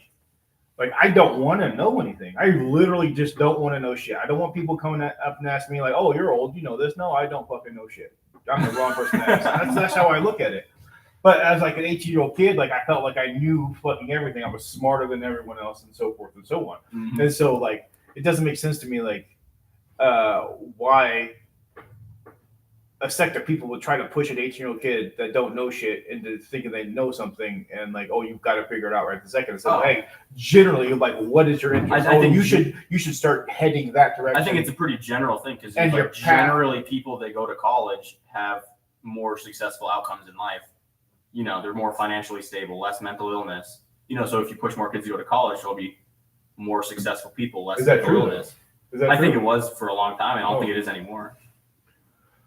I don't want to know anything. I literally just don't want to know shit. I don't want people coming up and asking me like, "Oh, you're old, you know this." No, I don't fucking know shit. I'm the wrong person to ask. That's how I look at it. But as like an 18-year-old kid, like I felt like I knew fucking everything. I was smarter than everyone else, and so forth and so on. mhm. And so like it doesn't make sense to me like why a sect of people would try to push an 18-year-old kid that don't know shit into thinking they know something and like, oh, you've got to figure it out right this second. It's like, Oh. hey, generally, like, what is your interest? I think you should start heading that direction. I think it's a pretty general thing because And your like, path- generally people that go to college have more successful outcomes in life. They're more financially stable, less mental illness. so if you push more kids to go to college, there'll be more successful people, less Is that mental true? illness. Is that I think true? it was for a long time. I don't think it is anymore.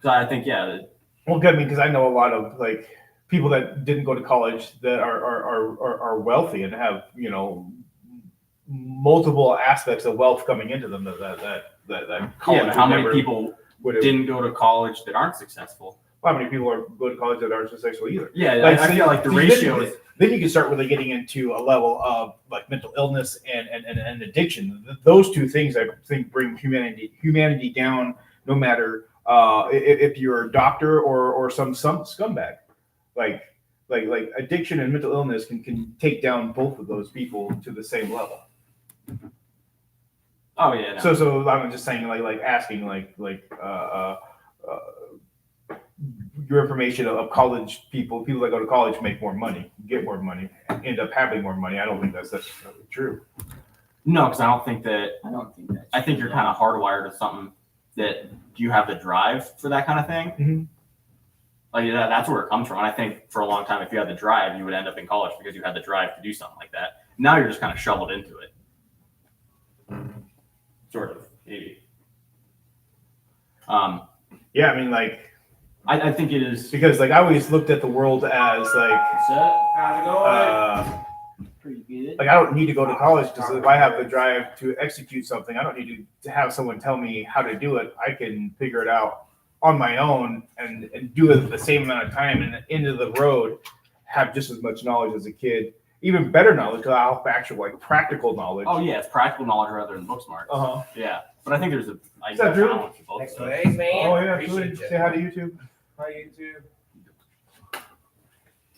So I think, Well, good. I mean, because I know a lot of like people that didn't go to college that are wealthy and have multiple aspects of wealth coming into them that college but how would many never- people would have. didn't go to college that aren't successful? How many people are go to college that aren't successful either? Yeah, Like, I so feel like the then- ratio is. Then you can start really getting into a level of like mental illness and addiction. Those two things I think bring humanity down. No matter if you're a doctor or some scumbag, like addiction and mental illness can take down both of those people to the same level. Oh yeah. No. So I'm just saying like asking your information of college people that go to college make more money, get more money, end up having more money. I don't think that's necessarily true. No, because I don't think that. I don't think that's I think you're kind of hardwired to something that do you have the drive for that kind of thing? Mhm. Like that's where it comes from. And I think for a long time, if you had the drive, you would end up in college because you had the drive to do something like that. Now you're just kind of shoveled into it. Sort of, maybe. Yeah, I mean like I think it is. because like I always looked at the world as like What's up? How's it going? pretty good. like I don't need to go to college because if I have the drive to execute something, I don't need to have someone tell me how to do it. I can figure it out on my own and do it the same amount of time and at the end of the road have just as much knowledge as a kid, even better knowledge because I'll have actual like practical knowledge. Oh yeah, it's practical knowledge rather than book smart. Uh-huh. Yeah, but I think there's a Is that true? balance of both. Thanks of for them. days, man. Oh yeah, Appreciate absolutely. you. Say hi to YouTube. Hi, YouTube.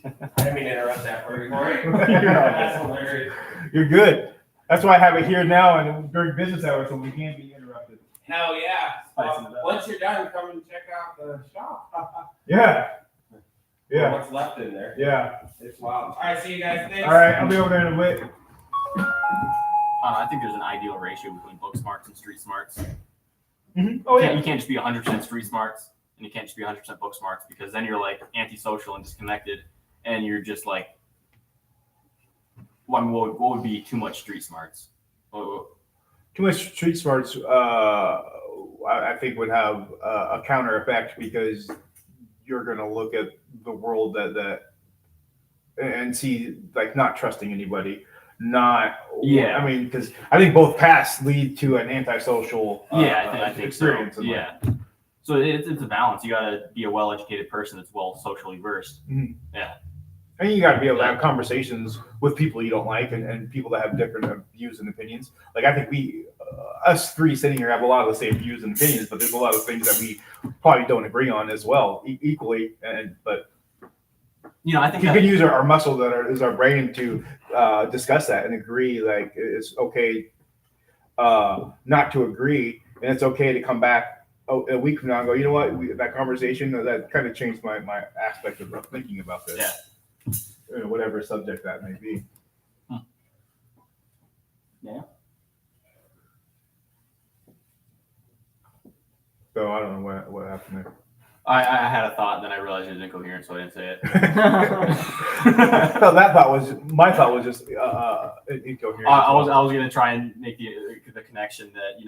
I didn't mean to interrupt that. Were you great? You're That's hilarious. You're good. That's why I have it here now and during business hours so we can't be interrupted. Hell yeah. Spicing it up. Once you're done, come and check out the shop. Yeah. Yeah. What's left in there. Yeah. It's wild. All right, see you guys. Thanks. All right, I'll be over there in a bit. I think there's an ideal ratio between book smarts and street smarts. Oh You can't just be 100% street smarts and you can't just be 100% book smarts because then you're like antisocial and disconnected and you're just like, what would be too much street smarts? Oh, Too much street smarts, I think, would have a counter effect because you're going to look at the world and see like not trusting anybody. Yeah. I mean, because I think both paths lead to an antisocial I think experience. so. in life. Yeah. So it's a balance. You got to be a well-educated person that's well socially versed. And you got to be able to have conversations with people you don't like and people that have different views and opinions. Like I think us three sitting here have a lot of the same views and opinions, but there's a lot of things that we probably don't agree on as well, equally. But I think you that, can use our muscle that is our brain to discuss that and agree. Like it's okay not to agree, and it's okay to come back a week from now and go, you know what, that conversation that kind of changed my aspect of thinking about this. Yeah. Whatever subject that may be. Yeah. So I don't know what happened there. I had a thought, and then I realized it was incoherent, so I didn't say it. No, my thought was just incoherent. I was going to try and make the connection that,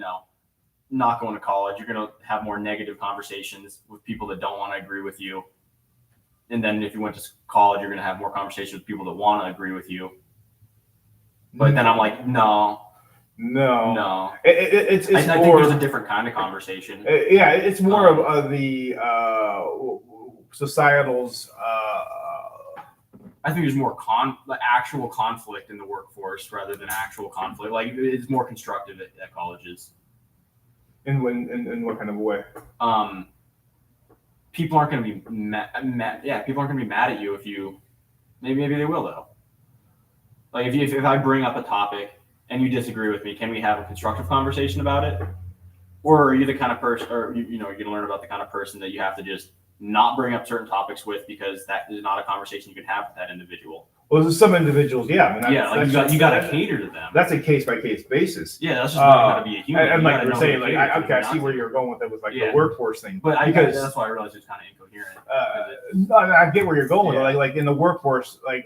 not going to college, you're going to have more negative conversations with people that don't want to agree with you. And then if you went to college, you're going to have more conversations with people that want to agree with you. But then I'm like, no. It's I think more. there's a different kind of conversation. Yeah, it's more of the societal's. I think there's more actual conflict in the workforce rather than actual conflict. Like it's more constructive at colleges. In what kind of a way? People aren't going to be mad. Yeah, people aren't going to be mad at you if you. Maybe they will though. Like if I bring up a topic and you disagree with me, can we have a constructive conversation about it? Or are you the kind of person, or you're going to learn about the kind of person that you have to just not bring up certain topics with because that is not a conversation you can have with that individual. Well, there's some individuals, yeah. I mean, You got to cater to them. That's a case by case basis. Yeah, that's just learning how to be a human. And You like gotta you're know saying, when like to cater, okay, I when see not where to. you're going with it with like Yeah. the workforce thing. But that's why I realized it's kind of incoherent. I get where you're going with Yeah. it. Like in the workforce, like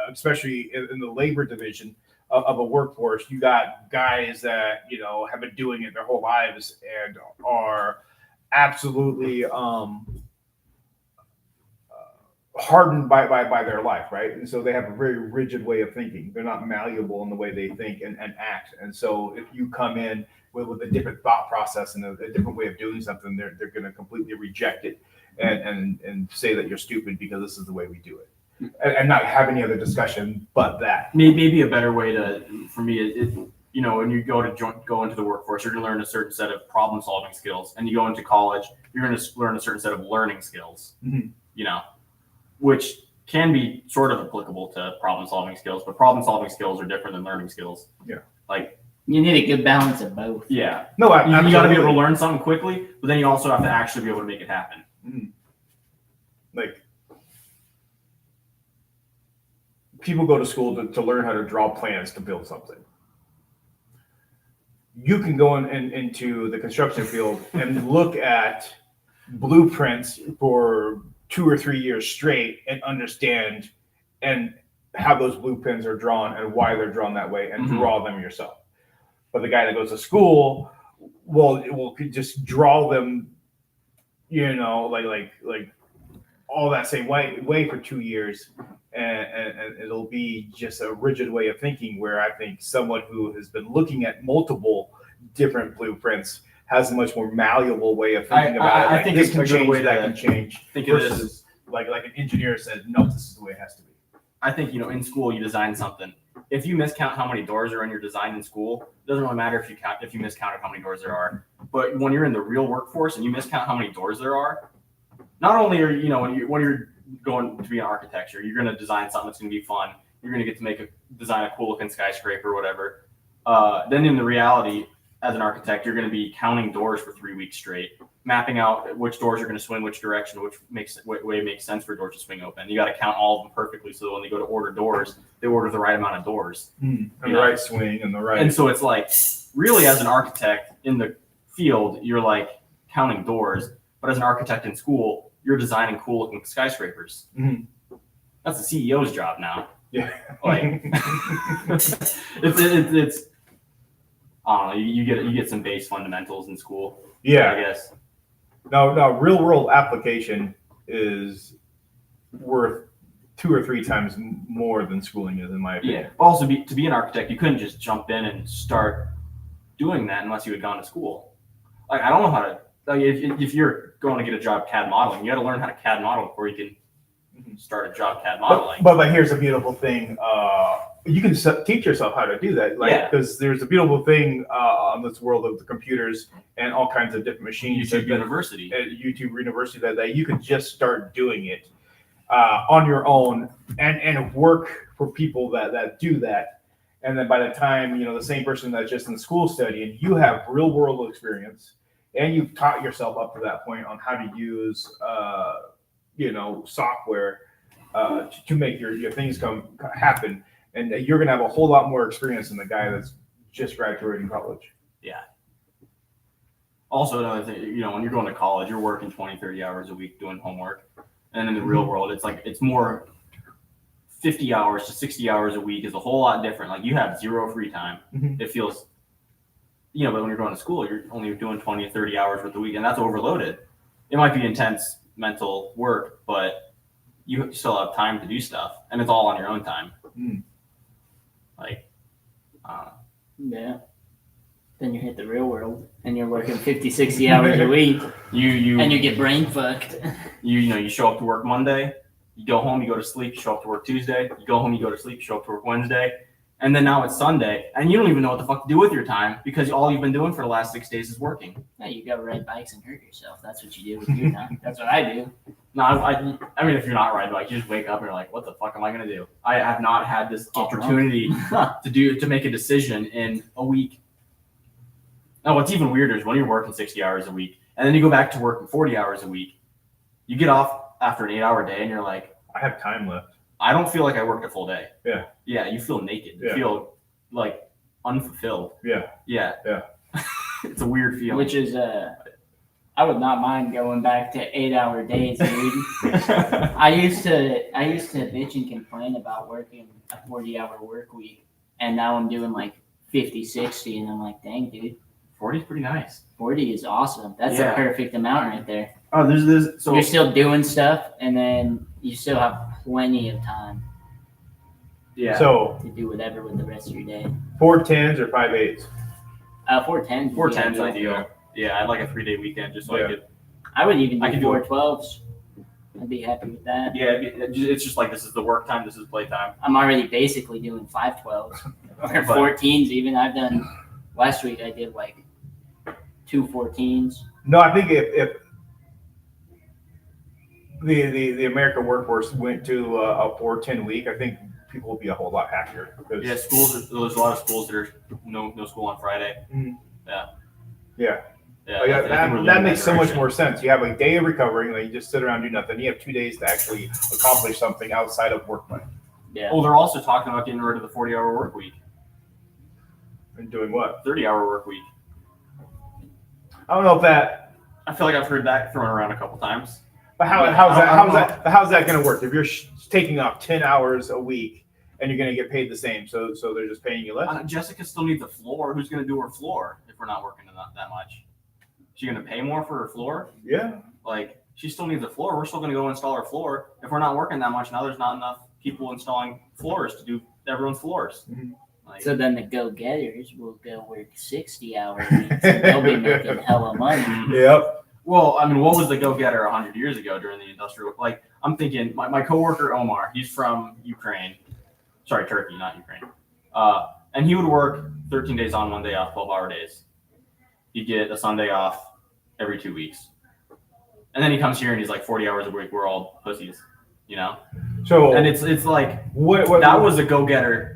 especially in the labor division of a workforce, you got guys that have been doing it their whole lives and are absolutely hardened by their life, right? And so they have a very rigid way of thinking. They're not malleable in the way they think and act. And so if you come in with a different thought process and a different way of doing something, they're going to completely reject it and say that you're stupid because this is the way we do it, and not have any other discussion but that. Maybe a better way for me, when you go into the workforce, you're going to learn a certain set of problem solving skills, and you go into college, you're going to learn a certain set of learning skills. Mhm. Which can be sort of applicable to problem solving skills, but problem solving skills are different than learning skills. Yeah. Like, You need a good balance of both. yeah. No, You got to be absolutely. able to learn something quickly, but then you also have to actually be able to make it happen. Like, people go to school to learn how to draw plans to build something. You can go into the construction field and look at blueprints for 2 or 3 years straight and understand and how those blueprints are drawn and why they're drawn that way and Mhm. draw them yourself. But the guy that goes to school will just draw them, like all that same way for 2 years, and it'll be just a rigid way of thinking. Where I think someone who has been looking at multiple different blueprints has a much more malleable way of thinking about it. I Like, think this it's can a good change, way that to can change. think of this. Versus like an engineer said, no, this is the way it has to be. I think, in school you design something. If you miscount how many doors are in your design in school, it doesn't really matter if you miscounted how many doors there are. But when you're in the real workforce and you miscount how many doors there are, not only are when you're going to be an architecture, you're going to design something that's going to be fun. You're going to get to design a cool looking skyscraper or whatever. Then in the reality, as an architect, you're going to be counting doors for 3 weeks straight, mapping out which doors are going to swing which direction, which way makes sense for doors to swing open. You got to count all of them perfectly so that when they go to order doors, they order the right amount of doors. And the right swing and the right. And so it's like, really, as an architect in the field, you're like counting doors, but as an architect in school, you're designing cool looking skyscrapers. Mhm. That's the CEO's job now. Yeah. Like, it's I don't know. You get some base fundamentals in school. Yeah. I guess. No, real world application is worth 2 or 3 times more than schooling is, in my opinion. Yeah. Also, to be an architect, you couldn't just jump in and start doing that unless you had gone to school. Like, I don't know how to. Like, if you're going to get a job CAD modeling, you got to learn how to CAD model before you can start a job CAD modeling. But here's a beautiful thing. You can teach yourself how to do that. Yeah. Because there's a beautiful thing on this world of the computers and all kinds of different machines. YouTube University. At YouTube University that you can just start doing it on your own and work for people that do that. And then by the time, the same person that's just in school studying, you have real world experience and you've taught yourself up to that point on how to use, software to make your things happen. And you're going to have a whole lot more experience than the guy that's just graduating college. Also, another thing, when you're going to college, you're working 20, 30 hours a week doing homework. And in the real world, it's like, it's more 50 hours to 60 hours a week is a whole lot different. Like, you have zero free time. Mhm. It feels, but when you're going to school, you're only doing 20 to 30 hours worth a week, and that's overloaded. It might be intense mental work, but you still have time to do stuff, and it's all on your own time. Mm. Like, Yeah. Then you hit the real world and you're working 50, 60 hours a week you and you get brain fucked. you show up to work Monday, you go home, you go to sleep, you show up to work Tuesday, you go home, you go to sleep, you show up to work Wednesday, and then now it's Sunday, and you don't even know what the fuck to do with your time because all you've been doing for the last 6 days is working. Yeah, you go ride bikes and hurt yourself. That's what you do with your time. That's what I do. No, I mean, if you're not riding bike, you just wake up and you're like, what the fuck am I gonna do? I have not had this opportunity to make a decision in a week. Now, what's even weirder is when you're working 60 hours a week and then you go back to working 40 hours a week, you get off after an 8-hour day and you're like, I have time left. I don't feel like I worked a full day. Yeah. Yeah, you feel naked. You Yeah. feel like unfulfilled. Yeah. Yeah. Yeah. It's a weird feeling. Which is, I would not mind going back to 8-hour days, dude. I used to bitch and complain about working a 40-hour work week, and now I'm doing like 50, 60, and I'm like, dang, dude, 40's pretty nice. 40 is awesome. That's Yeah. the perfect amount right there. Oh, there's this. So You're still doing stuff, and then you still have plenty of time yeah. So to do whatever with the rest of your day. 410s or 5.8s? 410. 410's ideal. Yeah, I'd like a 3-day weekend just so Yeah. I could. I would even I do could do 412s. I'd be happy with that. Yeah, it's just like this is the work time. This is playtime. I'm already basically doing 512s or But- 14s. Even I've done last week. I did like 2 14s. No, I think if the American workforce went to a 410 week, I think people would be a whole lot happier. Because, Yeah, schools. There's a lot of schools that are no school on Friday. yeah. Yeah, Oh, I yeah, think we're that leaning makes so much direction. more sense. You have a day of recovering, like you just sit around and do nothing. You have 2 days to actually accomplish something outside of work life. Yeah. Oh, they're also talking about getting rid of the 40-hour work week, And doing what? 30-hour work week. I don't know if that. I feel like I've heard that thrown around a couple times. But Yeah, how's that going to work? If you're taking off 10 hours a week and you're going to get paid the same, so they're just paying you less. Jessica still needs a floor. Who's going to do her floor if we're not working that much? She going to pay more for her floor? Yeah. Like, she still needs a floor. We're still going to go install her floor. If we're not working that much, now there's not enough people installing floors to do everyone's floors. Mhm. Like, So then the go-getters will go work 60-hour weeks and they'll be making hella money. Yep. well, I mean, what was the go-getter 100 years ago during the industrial? Like, I'm thinking, my coworker Omar, he's from Ukraine. Sorry, Turkey, not Ukraine. And he would work 13 days on, 1 day off, 12-hour days. He'd get a Sunday off every 2 weeks. And then he comes here and he's like 40 hours a week. We're all pussies, you know? So And it's like, what that was a go-getter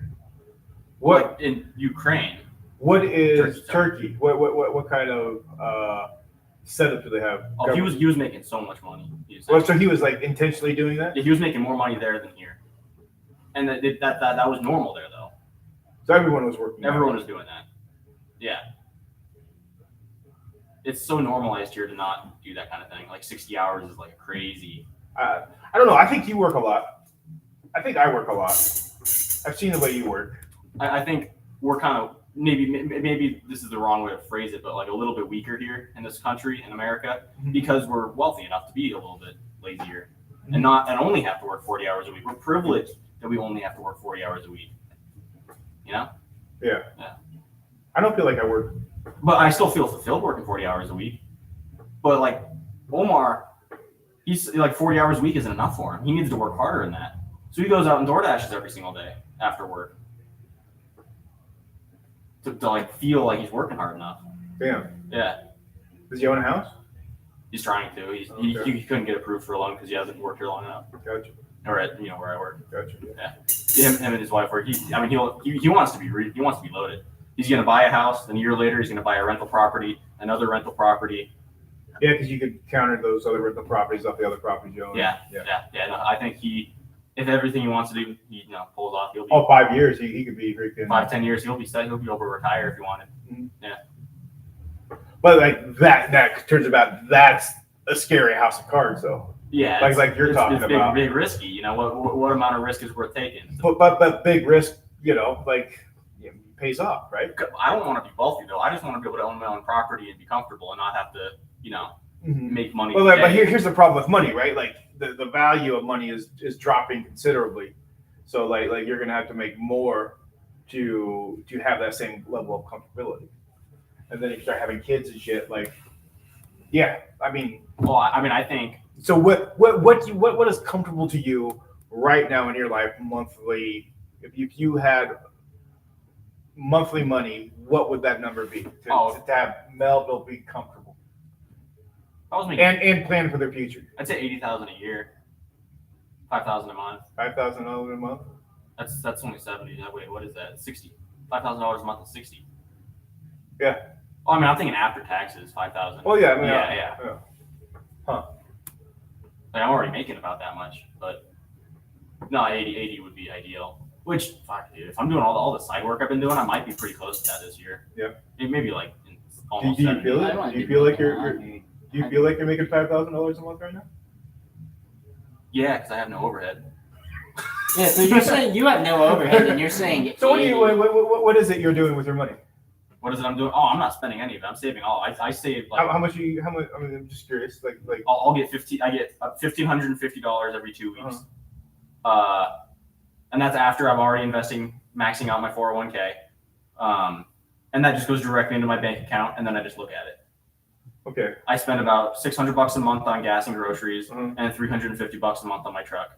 what like, in Ukraine. what is Turkey. Turkey? What kind of setup do they have? Oh, he was making so much money. Well, so he was like intentionally doing that. He was making more money there than here. And that was normal there, though. So everyone was working. Everyone was doing that. Yeah. It's so normalized here to not do that kind of thing. Like 60 hours is like crazy. I don't know. I think you work a lot. I think I work a lot. I've seen the way you work. I think we're kind of maybe this is the wrong way to phrase it, but like a little bit weaker here in this country in America because we're wealthy enough to be a little bit lazier and only have to work 40 hours a week. We're privileged that we only have to work 40 hours a week. You know? I don't feel like I work. But I still feel fulfilled working 40 hours a week. But like Omar, he's like 40 hours a week isn't enough for him. He needs to work harder than that. So he goes out and DoorDashes every single day after work to like feel like he's working hard enough. Damn. Yeah, Does he own a house? he's trying to. Okay. He couldn't get approved for a loan because he hasn't worked here long enough. Gotcha. Or at where I work. Gotcha. Him and his wife work. He wants to be he wants to be loaded. He's gonna buy a house. Then a year later, he's gonna buy a rental property, another rental property. Yeah, because you could counter those other rental properties off the other properties you own. Yeah. No, I think if everything he wants to do, he pulls off. He'll be Oh, 5 years. He could be freaking. 5-10 years. He'll be set. He'll be able to retire if he wanted. But like that turns about that's a scary house of cards though. Yeah, Like you're talking it's about. big risky. You know what amount of risk is worth taking? But big risk, pays off, right? I don't want to be wealthy though. I just want to be able to own my own property and be comfortable and not have to make money. Well, but today. here's the problem with money, right? Like the value of money is dropping considerably. So like you're gonna have to make more to have that same level of comfortability. And then if you start having kids and shit, like, yeah, I mean, Well, I think so what is comfortable to you right now in your life monthly? If you had monthly money, what would that number be to have Melville be comfortable I was making. and plan for their future? I'd say 80,000 a year, 5,000 a month. $5,000 a month. That's only 70. Wait, what is that? 60. $5,000 a month is 60. Yeah. Oh, I mean, I'm thinking after taxes, 5,000. Well, yeah, I mean, Yeah. Huh. Like, I'm already making about that much, but no, 80 would be ideal. Which, fuck, dude, if I'm doing all the side work I've been doing, I might be pretty close to that this year. Yeah. Maybe like almost Do you 70. feel it? I wanna Do you be feel like making you're 100. Do you feel like you're making $5,000 a month right now? Yeah, because I have no overhead. Yeah, so you're saying you have no overhead, and you're saying. So what is it you're doing with your money? What is it I'm doing? Oh, I'm not spending any of it. I'm saving all. I save like How much? I mean, I'm just curious. Like I'll get $1,550 every 2 weeks. And that's after I'm already maxing out my 401k. And that just goes directly into my bank account, and then I just look at it. okay. I spend about $600 a month on gas and groceries, Mhm. and $350 a month on my truck.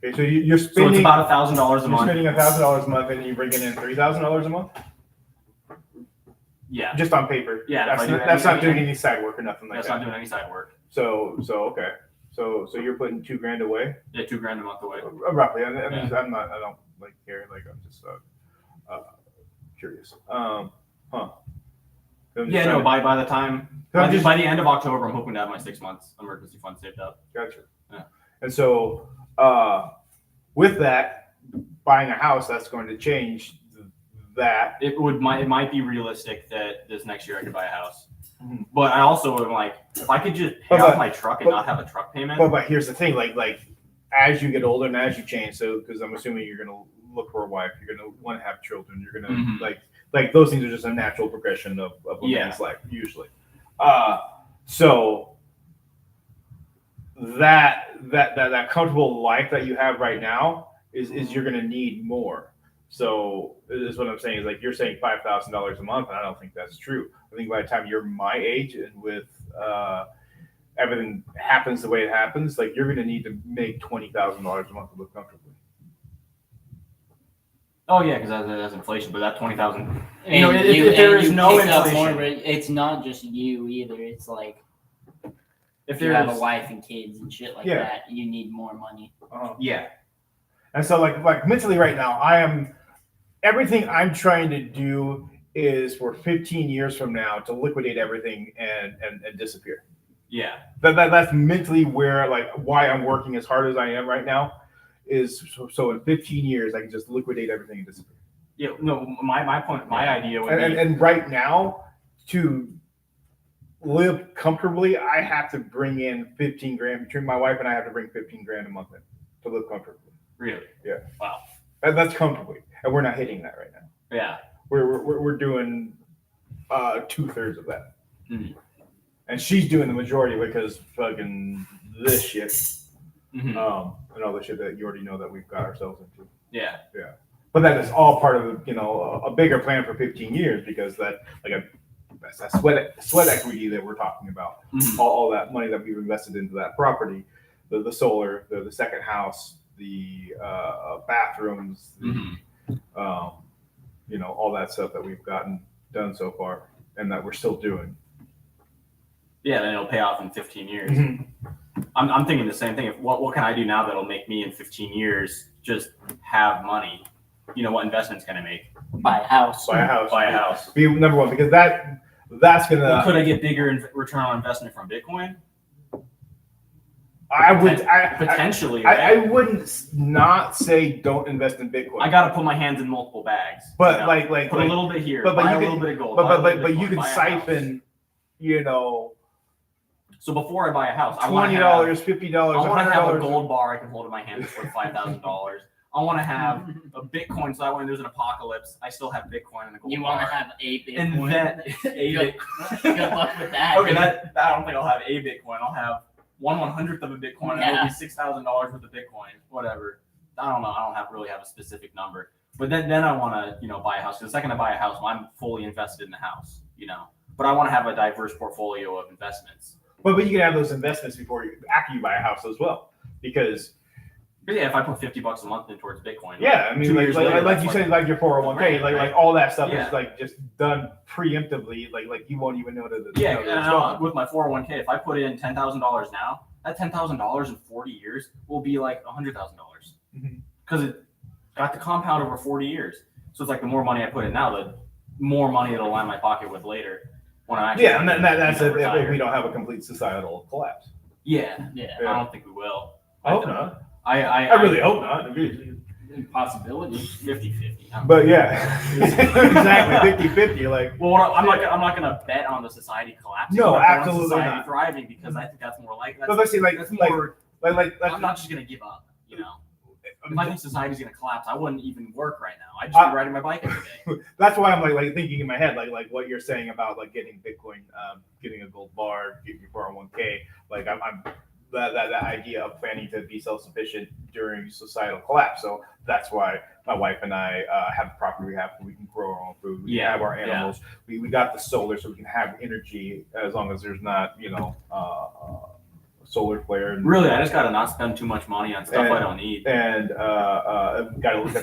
Okay, so you're So it's spending about $1,000 a you're month. spending $1,000 a month, and you're bringing in $3,000 a month Yeah, just on paper. Yeah, if I do that's not anything- doing any side work or nothing like that's that. not doing any side work. So okay. So you're putting $2,000 away, Yeah, $2,000 a month away. roughly. I don't like care. Like I'm just curious. I'm just Yeah, trying no. to- By the time I'm just- by the end of October, I'm hoping to have my 6 months emergency fund saved up. Gotcha. Yeah. And so, with that, buying a house, that's going to change that. It might be realistic that this next year I could buy a house. Mhm. But I also am like, if I could just pay But- off my truck and but- not have a truck payment. But here's the thing, like as you get older and as you change, so because I'm assuming you're gonna look for a wife, you're gonna want to have children, you're gonna Mhm. like those things are just a natural progression of a Yeah. man's life usually. So that comfortable life that you have right now is you're gonna need more. So this is what I'm saying is like you're saying $5,000 a month, and I don't think that's true. I think by the time you're my age and with everything happens the way it happens, like you're gonna need to make $20,000 a month to live comfortably. Oh yeah, because that's inflation. But that 20,000. And You know, if there is no pick up inflation- more, it's not just you either. It's like If you there have is, a wife and kids and shit like Yeah. that, you need more money. yeah, And so like mentally right now, everything I'm trying to do is for 15 years from now to liquidate everything and disappear. yeah, That's mentally where like why I'm working as hard as I am right now is so in 15 years I can just liquidate everything and disappear. yeah. No, my point, my idea would be. And right now to live comfortably, I have to bring in 15 grand between my wife and I have to bring 15 grand a month in to live comfortably. Really? Yeah. Wow. That's comfortably, and we're not hitting that right now. Yeah. We're doing 2/3 of that, Mhm. and she's doing the majority because fucking this shit, Mhm. and all the shit that you already know that we've got ourselves into. Yeah. But that is all part of a bigger plan for 15 years because that's that sweat equity that we're talking about. Mhm. All that money that we've invested into that property, the solar, the second house, the bathrooms, Mhm. all that stuff that we've gotten done so far and that we're still doing. Yeah. Then it'll pay off in 15 years. Mhm. I'm thinking the same thing. What can I do now that'll make me in 15 years just have money? You know, what investments can I make? Buy a house. Buy a house. Buy a house. Be number one because that's gonna. Well, could I get bigger return on investment from Bitcoin? I would. Potentially. I right? wouldn't not say don't invest in Bitcoin. I got to put my hands in multiple bags. but you know? like put a little bit here, but buy you a could- little bit of gold, buy a little bit but of you Bitcoin, can buy a house. siphon, So before I buy a house, I want to have $20, $50, I want to have a $100. gold bar I can hold in my hand that's worth $5,000. I want to have a Bitcoin so that when there's an apocalypse, I still have Bitcoin and a gold You bar. want to have a Bitcoin. And then good, good luck with that. Okay, that I don't think I'll have a Bitcoin. I'll have 1/100th of a Bitcoin, and it'll Yeah. be $6,000 worth of Bitcoin. Whatever. I don't know. I don't really have a specific number. But then I want to buy a house. Because the second I buy a house, I'm fully invested in the house. But I want to have a diverse portfolio of investments. But you can have those investments after you buy a house as well, because Yeah, if I put $50 a month in towards Bitcoin. I mean, 2 years later, like that's you said, like your 401k, Right. like all that stuff Yeah. is like just done preemptively, like you won't even know that. Yeah, know that and it's I gone. know with my 401k, if I put in $10,000 now, that $10,000 in 40 years will be like $100,000 Mhm. because it got to compound over 40 years. So it's like the more money I put in now, the more money it'll line my pocket with later when I'm actually Yeah, and that's if retired. we don't have a complete societal collapse. Yeah, Yeah. I don't think we will. I hope not. I I really hope not. Possibility. 50-50. But yeah, exactly 50-50. Like, Well, I'm not gonna bet on the society collapsing. No, I'm gonna bet on absolutely society not. thriving because I think that's more like. but let's see, like, That's like, more. like, I'm not just gonna give up. You know, if I think society's gonna collapse, I wouldn't even work right now. I'd just be riding my bike every day. that's why I'm like thinking in my head, like what you're saying about like getting Bitcoin, getting a gold bar, getting your 401k. Like I'm that idea of planning to be self-sufficient during societal collapse. So that's why my wife and I have the property we have. We can grow our own food. We can have our animals. We got the solar, so we can have energy as long as there's not, solar flare. And, Really, I just gotta not spend too much money on stuff I don't need. and we gotta look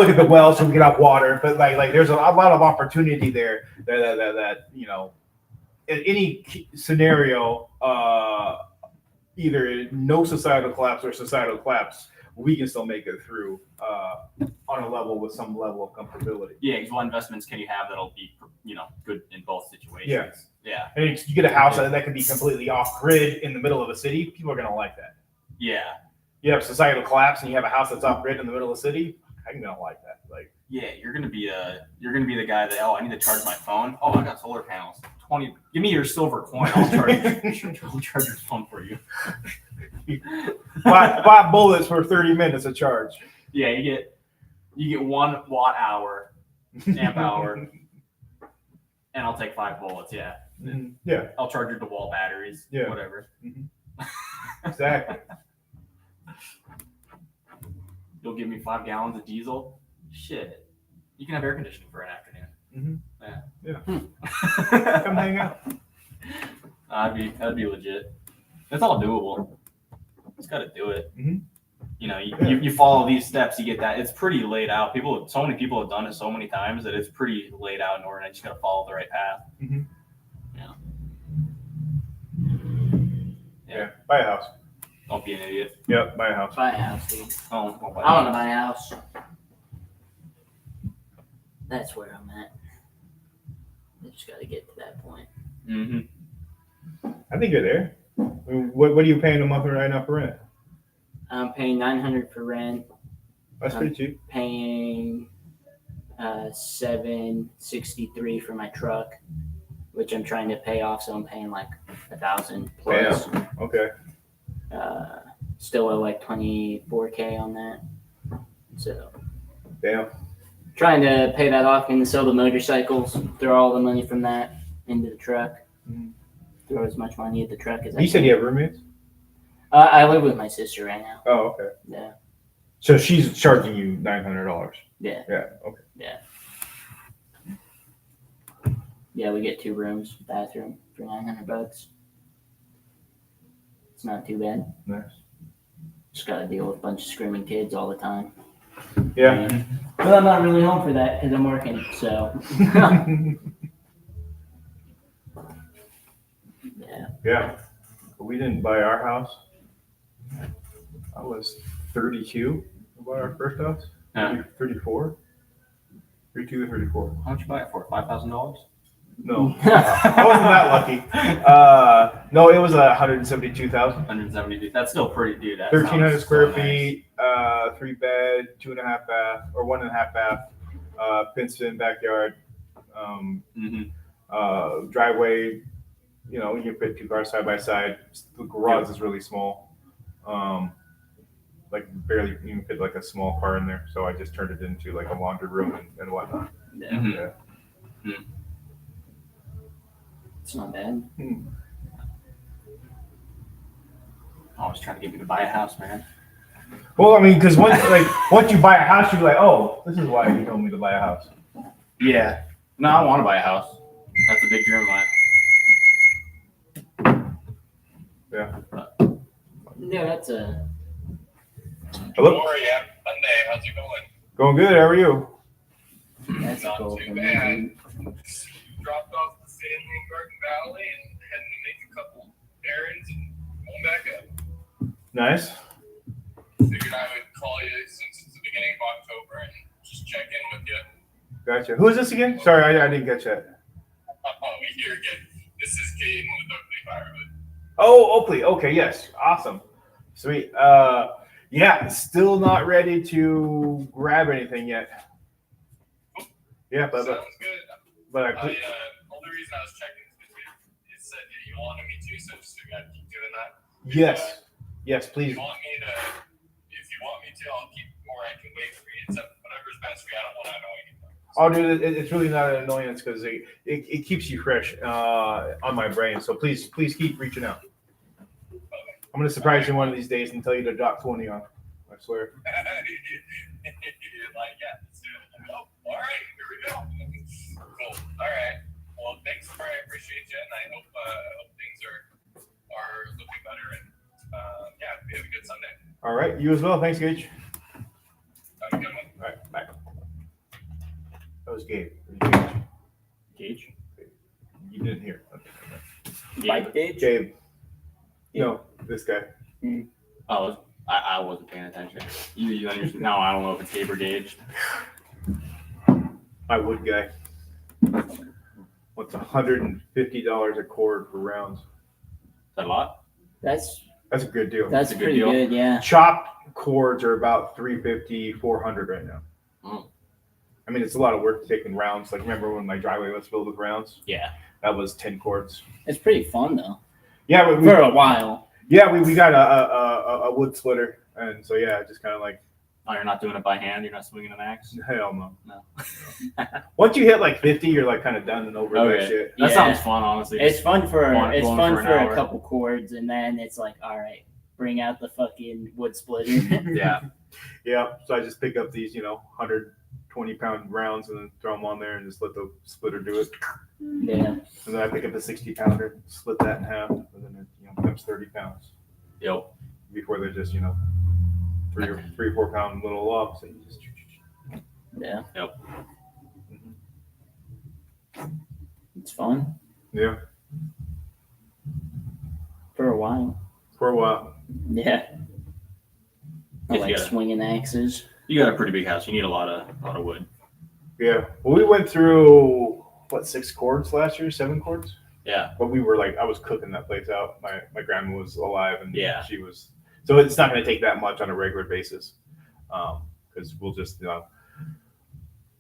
at the well so we can have water. But like there's a lot of opportunity there that in any scenario, either no societal collapse or societal collapse, we can still make it through on a level with some level of comfortability. Yeah, because what investments can you have that'll be good in both situations? Yeah. And you get a house that can be completely off grid in the middle of a city, people are gonna like that. Yeah. You have societal collapse and you have a house that's off grid in the middle of the city, I'm gonna like that. Like, Yeah, you're gonna be the guy that I need to charge my phone. Oh, I got solar panels. 20. Give me your silver coin. I'll charge your phone for you. 5 bullets for 30 minutes of charge. Yeah, you get 1 watt hour, amp hour, and I'll take 5 bullets. Yeah. Yeah, I'll charge your DeWalt batteries. Yeah. Whatever. exactly. You'll give me 5 gallons of diesel. Shit. You can have air conditioning for an afternoon. Come hang out. That'd be legit. It's all doable. Just gotta do it. Mhm. You follow these steps, you get that. It's pretty laid out. So many people have done it so many times that it's pretty laid out in order. And you just gotta follow the right path. Yeah, buy a house. Don't be an idiot. Yep, buy a house. Buy a house, dude. Don't buy I want to buy a house. That's where I'm at. I just got to get to that point. Mm-hmm. I think you're there. I mean, what are you paying a month right now for rent? I'm paying $900 for rent. That's pretty cheap. Paying $763 for my truck, which I'm trying to pay off. So I'm paying like $1,000 plus. Okay. Still owe like $24K on that. So Damn. trying to pay that off and sell the motorcycles. Throw all the money from that into the truck. Mhm. Throw as much money at the truck as I You can. said you have roommates? I live with my sister right now. Oh, okay. Yeah. So she's charging you $900. Yeah. Yeah. Okay. Yeah, we get 2 rooms, bathroom for $900. It's not too bad. Nice. Just got to deal with a bunch of screaming kids all the time. Yeah. But I'm not really home for that because I'm working. So yeah. Yeah. We didn't buy our house. I was 32. We bought our first house. Yeah. 34. 32 or 34. How much you buy it for? $5,000? No. I wasn't that lucky. No, it was 172,000. 170. That's still pretty, dude. That 1,300 sounds square so nice. feet, 3 bed, 2.5 bath, or 1.5 bath, fenced in backyard, Mhm. driveway. You can fit 2 cars side by side. The garage is really small. Like barely you can fit like a small car in there. So I just turned it into like a laundry room and whatnot. Yeah. Mhm. Yeah. It's not bad. I was trying to get me to buy a house, man. Well, I mean, because once you buy a house, you're like, oh, this is why you told me to buy a house. Yeah. No, I want to buy a house. That's a big dream of mine. Yeah, that's a. Hello. How are you? Monday. How's it going? Going good. How are you? That's a Not goal too for me. bad. dude. Dropped off the family in Garden Valley and heading to make a couple errands and going back up. Nice. Figured I would call you since it's the beginning of October and just check in with you. Gotcha. Who is this again? Sorry, I didn't catch that. Oh, you're good. This is Caden with Oakley Firewood. Oh, Oakley. Okay, yes. Awesome. Sweet. Yeah, still not ready to grab anything yet. Yeah, but Sounds good. I Only reason I was checking is because it said that you wanted me to, so just figured I'd keep doing that. yes, please. If you want me to, I'll keep, or I can wait for you. It's whatever's best for you. I don't want to annoy you. Oh, dude, it's really not an annoyance because it keeps you fresh on my brain. So please keep reaching out. I'm gonna surprise you one of these days and tell you to drop 20 on. I swear. You're like, yeah, let's do it. Oh, all right, here we go. Cool. All right. Well, thanks, Troy. I appreciate you, and I hope things are looking better. And yeah, we have a good Sunday. All right, you as well. Thanks, Gage. Have a good one. All right, bye. That was Gabe. Gage. You didn't hear. Okay. Bike Gage? Gabe. No, this guy. Oh, I wasn't paying attention. You understand? No, I don't know if it's Gabe or Gage. My wood guy. What's $150 a cord for rounds? Is that a lot? That's That's a good deal. that's a good pretty deal. good, yeah. Chopped cords are about $350, $400 right now. Oh. I mean, it's a lot of work taking rounds. Like, remember when my driveway was filled with rounds? Yeah. That was 10 cords. It's pretty fun though. Yeah, For a while. we got a wood splitter, and so yeah, just kind of like, Oh, you're not doing it by hand. You're not swinging an axe. hell no. No. Once you hit like 50, you're like kind of done and over Okay. that shit. That Yeah. sounds fun, honestly. It's fun for Going it's for fun an for hour. a couple chords, and then it's like, all right, bring out the fucking wood splitter. Yeah. Yeah, so I just pick up these, 120-pound rounds and then throw them on there and just let the splitter do it. Yeah. And then I pick up a 60-pounder, split that in half, and then it becomes 30 pounds. Yep. Before they're just, 3 or 4 pound little logs that you just. Yeah. Yep. It's fun Yeah, for a while. for a while. Yeah. I Yes, like yeah. swinging axes. You got a pretty big house. You need a lot of wood. Yeah. Well, we went through, 6 cords last year? 7 cords? Yeah. But we were like, I was cooking that place out. My grandma was alive and Yeah. she was. So it's not going to take that much on a regular basis. Because we'll just,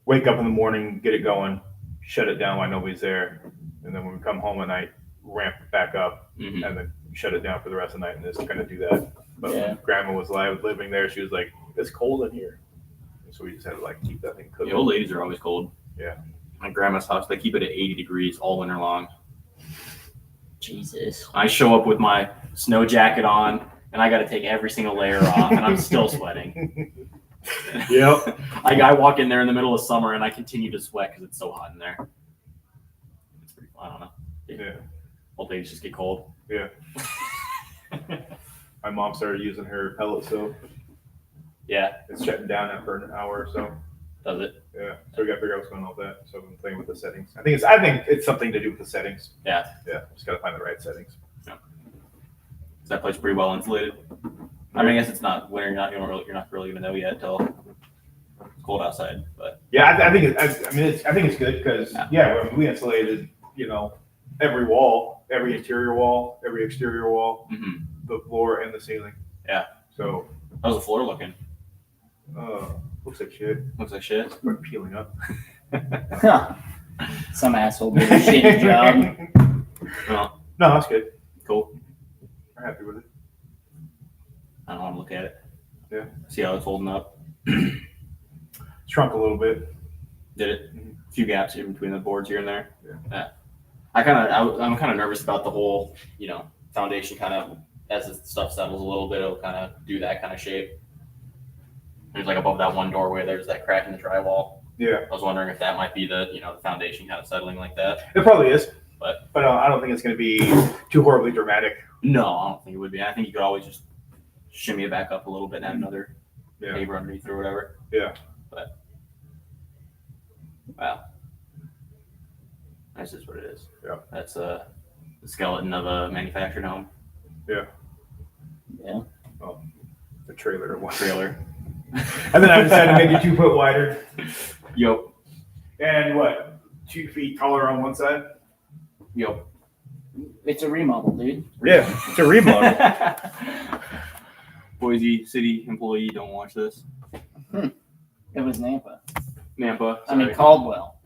wake up in the morning, get it going, shut it down while nobody's there. And then when we come home at night, ramp it back up Mhm. and then shut it down for the rest of the night and just kind of do that. But Yeah. when grandma was alive, living there, she was like, it's cold in here. And so we just had to like keep that thing cooking. The old ladies are always cold. Yeah. My grandma's house, they keep it at 80 degrees all winter long. Jesus. I show up with my snow jacket on, and I got to take every single layer off, and I'm still sweating. Yep. I walk in there in the middle of summer, and I continue to sweat because it's so hot in there. It's pretty fun. I don't know. Yeah. Old ladies just get cold. Yeah. My mom started using her pellet stove. Yeah, It's shutting down after an hour or so. does it? Yeah. So we got to figure out what's going on with that. So I've been playing with the settings. I think it's something to do with the settings. Yeah. Yeah. Just got to find the right settings. Is that place pretty well insulated? I mean, I guess it's not winter. You're not really gonna know yet until it's cold outside. But Yeah, I think I think it's good because we insulated every wall, every interior wall, every exterior wall, mhm. the floor and the ceiling. Yeah. So How's the floor looking? looks like shit. Looks like shit. We're peeling up. Some asshole did a shitty job. Well, No, that's good. cool. We're happy with it. I don't want to look at it. Yeah. See how it's holding up. Shrunk a little bit. Did it? Mhm. A few gaps in between the boards here and there. Yeah. I'm kind of nervous about the whole, foundation kind of, as the stuff settles a little bit, it'll kind of do that kind of shape. There's like above that one doorway, there's that crack in the drywall. Yeah, I was wondering if that might be the foundation kind of settling like that. it probably is. But I don't think it's going to be too horribly dramatic. no, I don't think it would be. I think you could always just shimmy it back up a little bit and add another Yeah. paper underneath or whatever. Yeah. But wow, that's just what it is. Yeah. That's the skeleton of a manufactured home Yeah. Yeah. Oh, the trailer. trailer. And then I decided to make it 2 foot wider. Yep. And what? 2 feet taller on one side? Yep. It's a remodel, dude. Yeah, it's a remodel. Boise City employee, don't watch this. It was Nampa. Nampa. I mean sorry. Caldwell.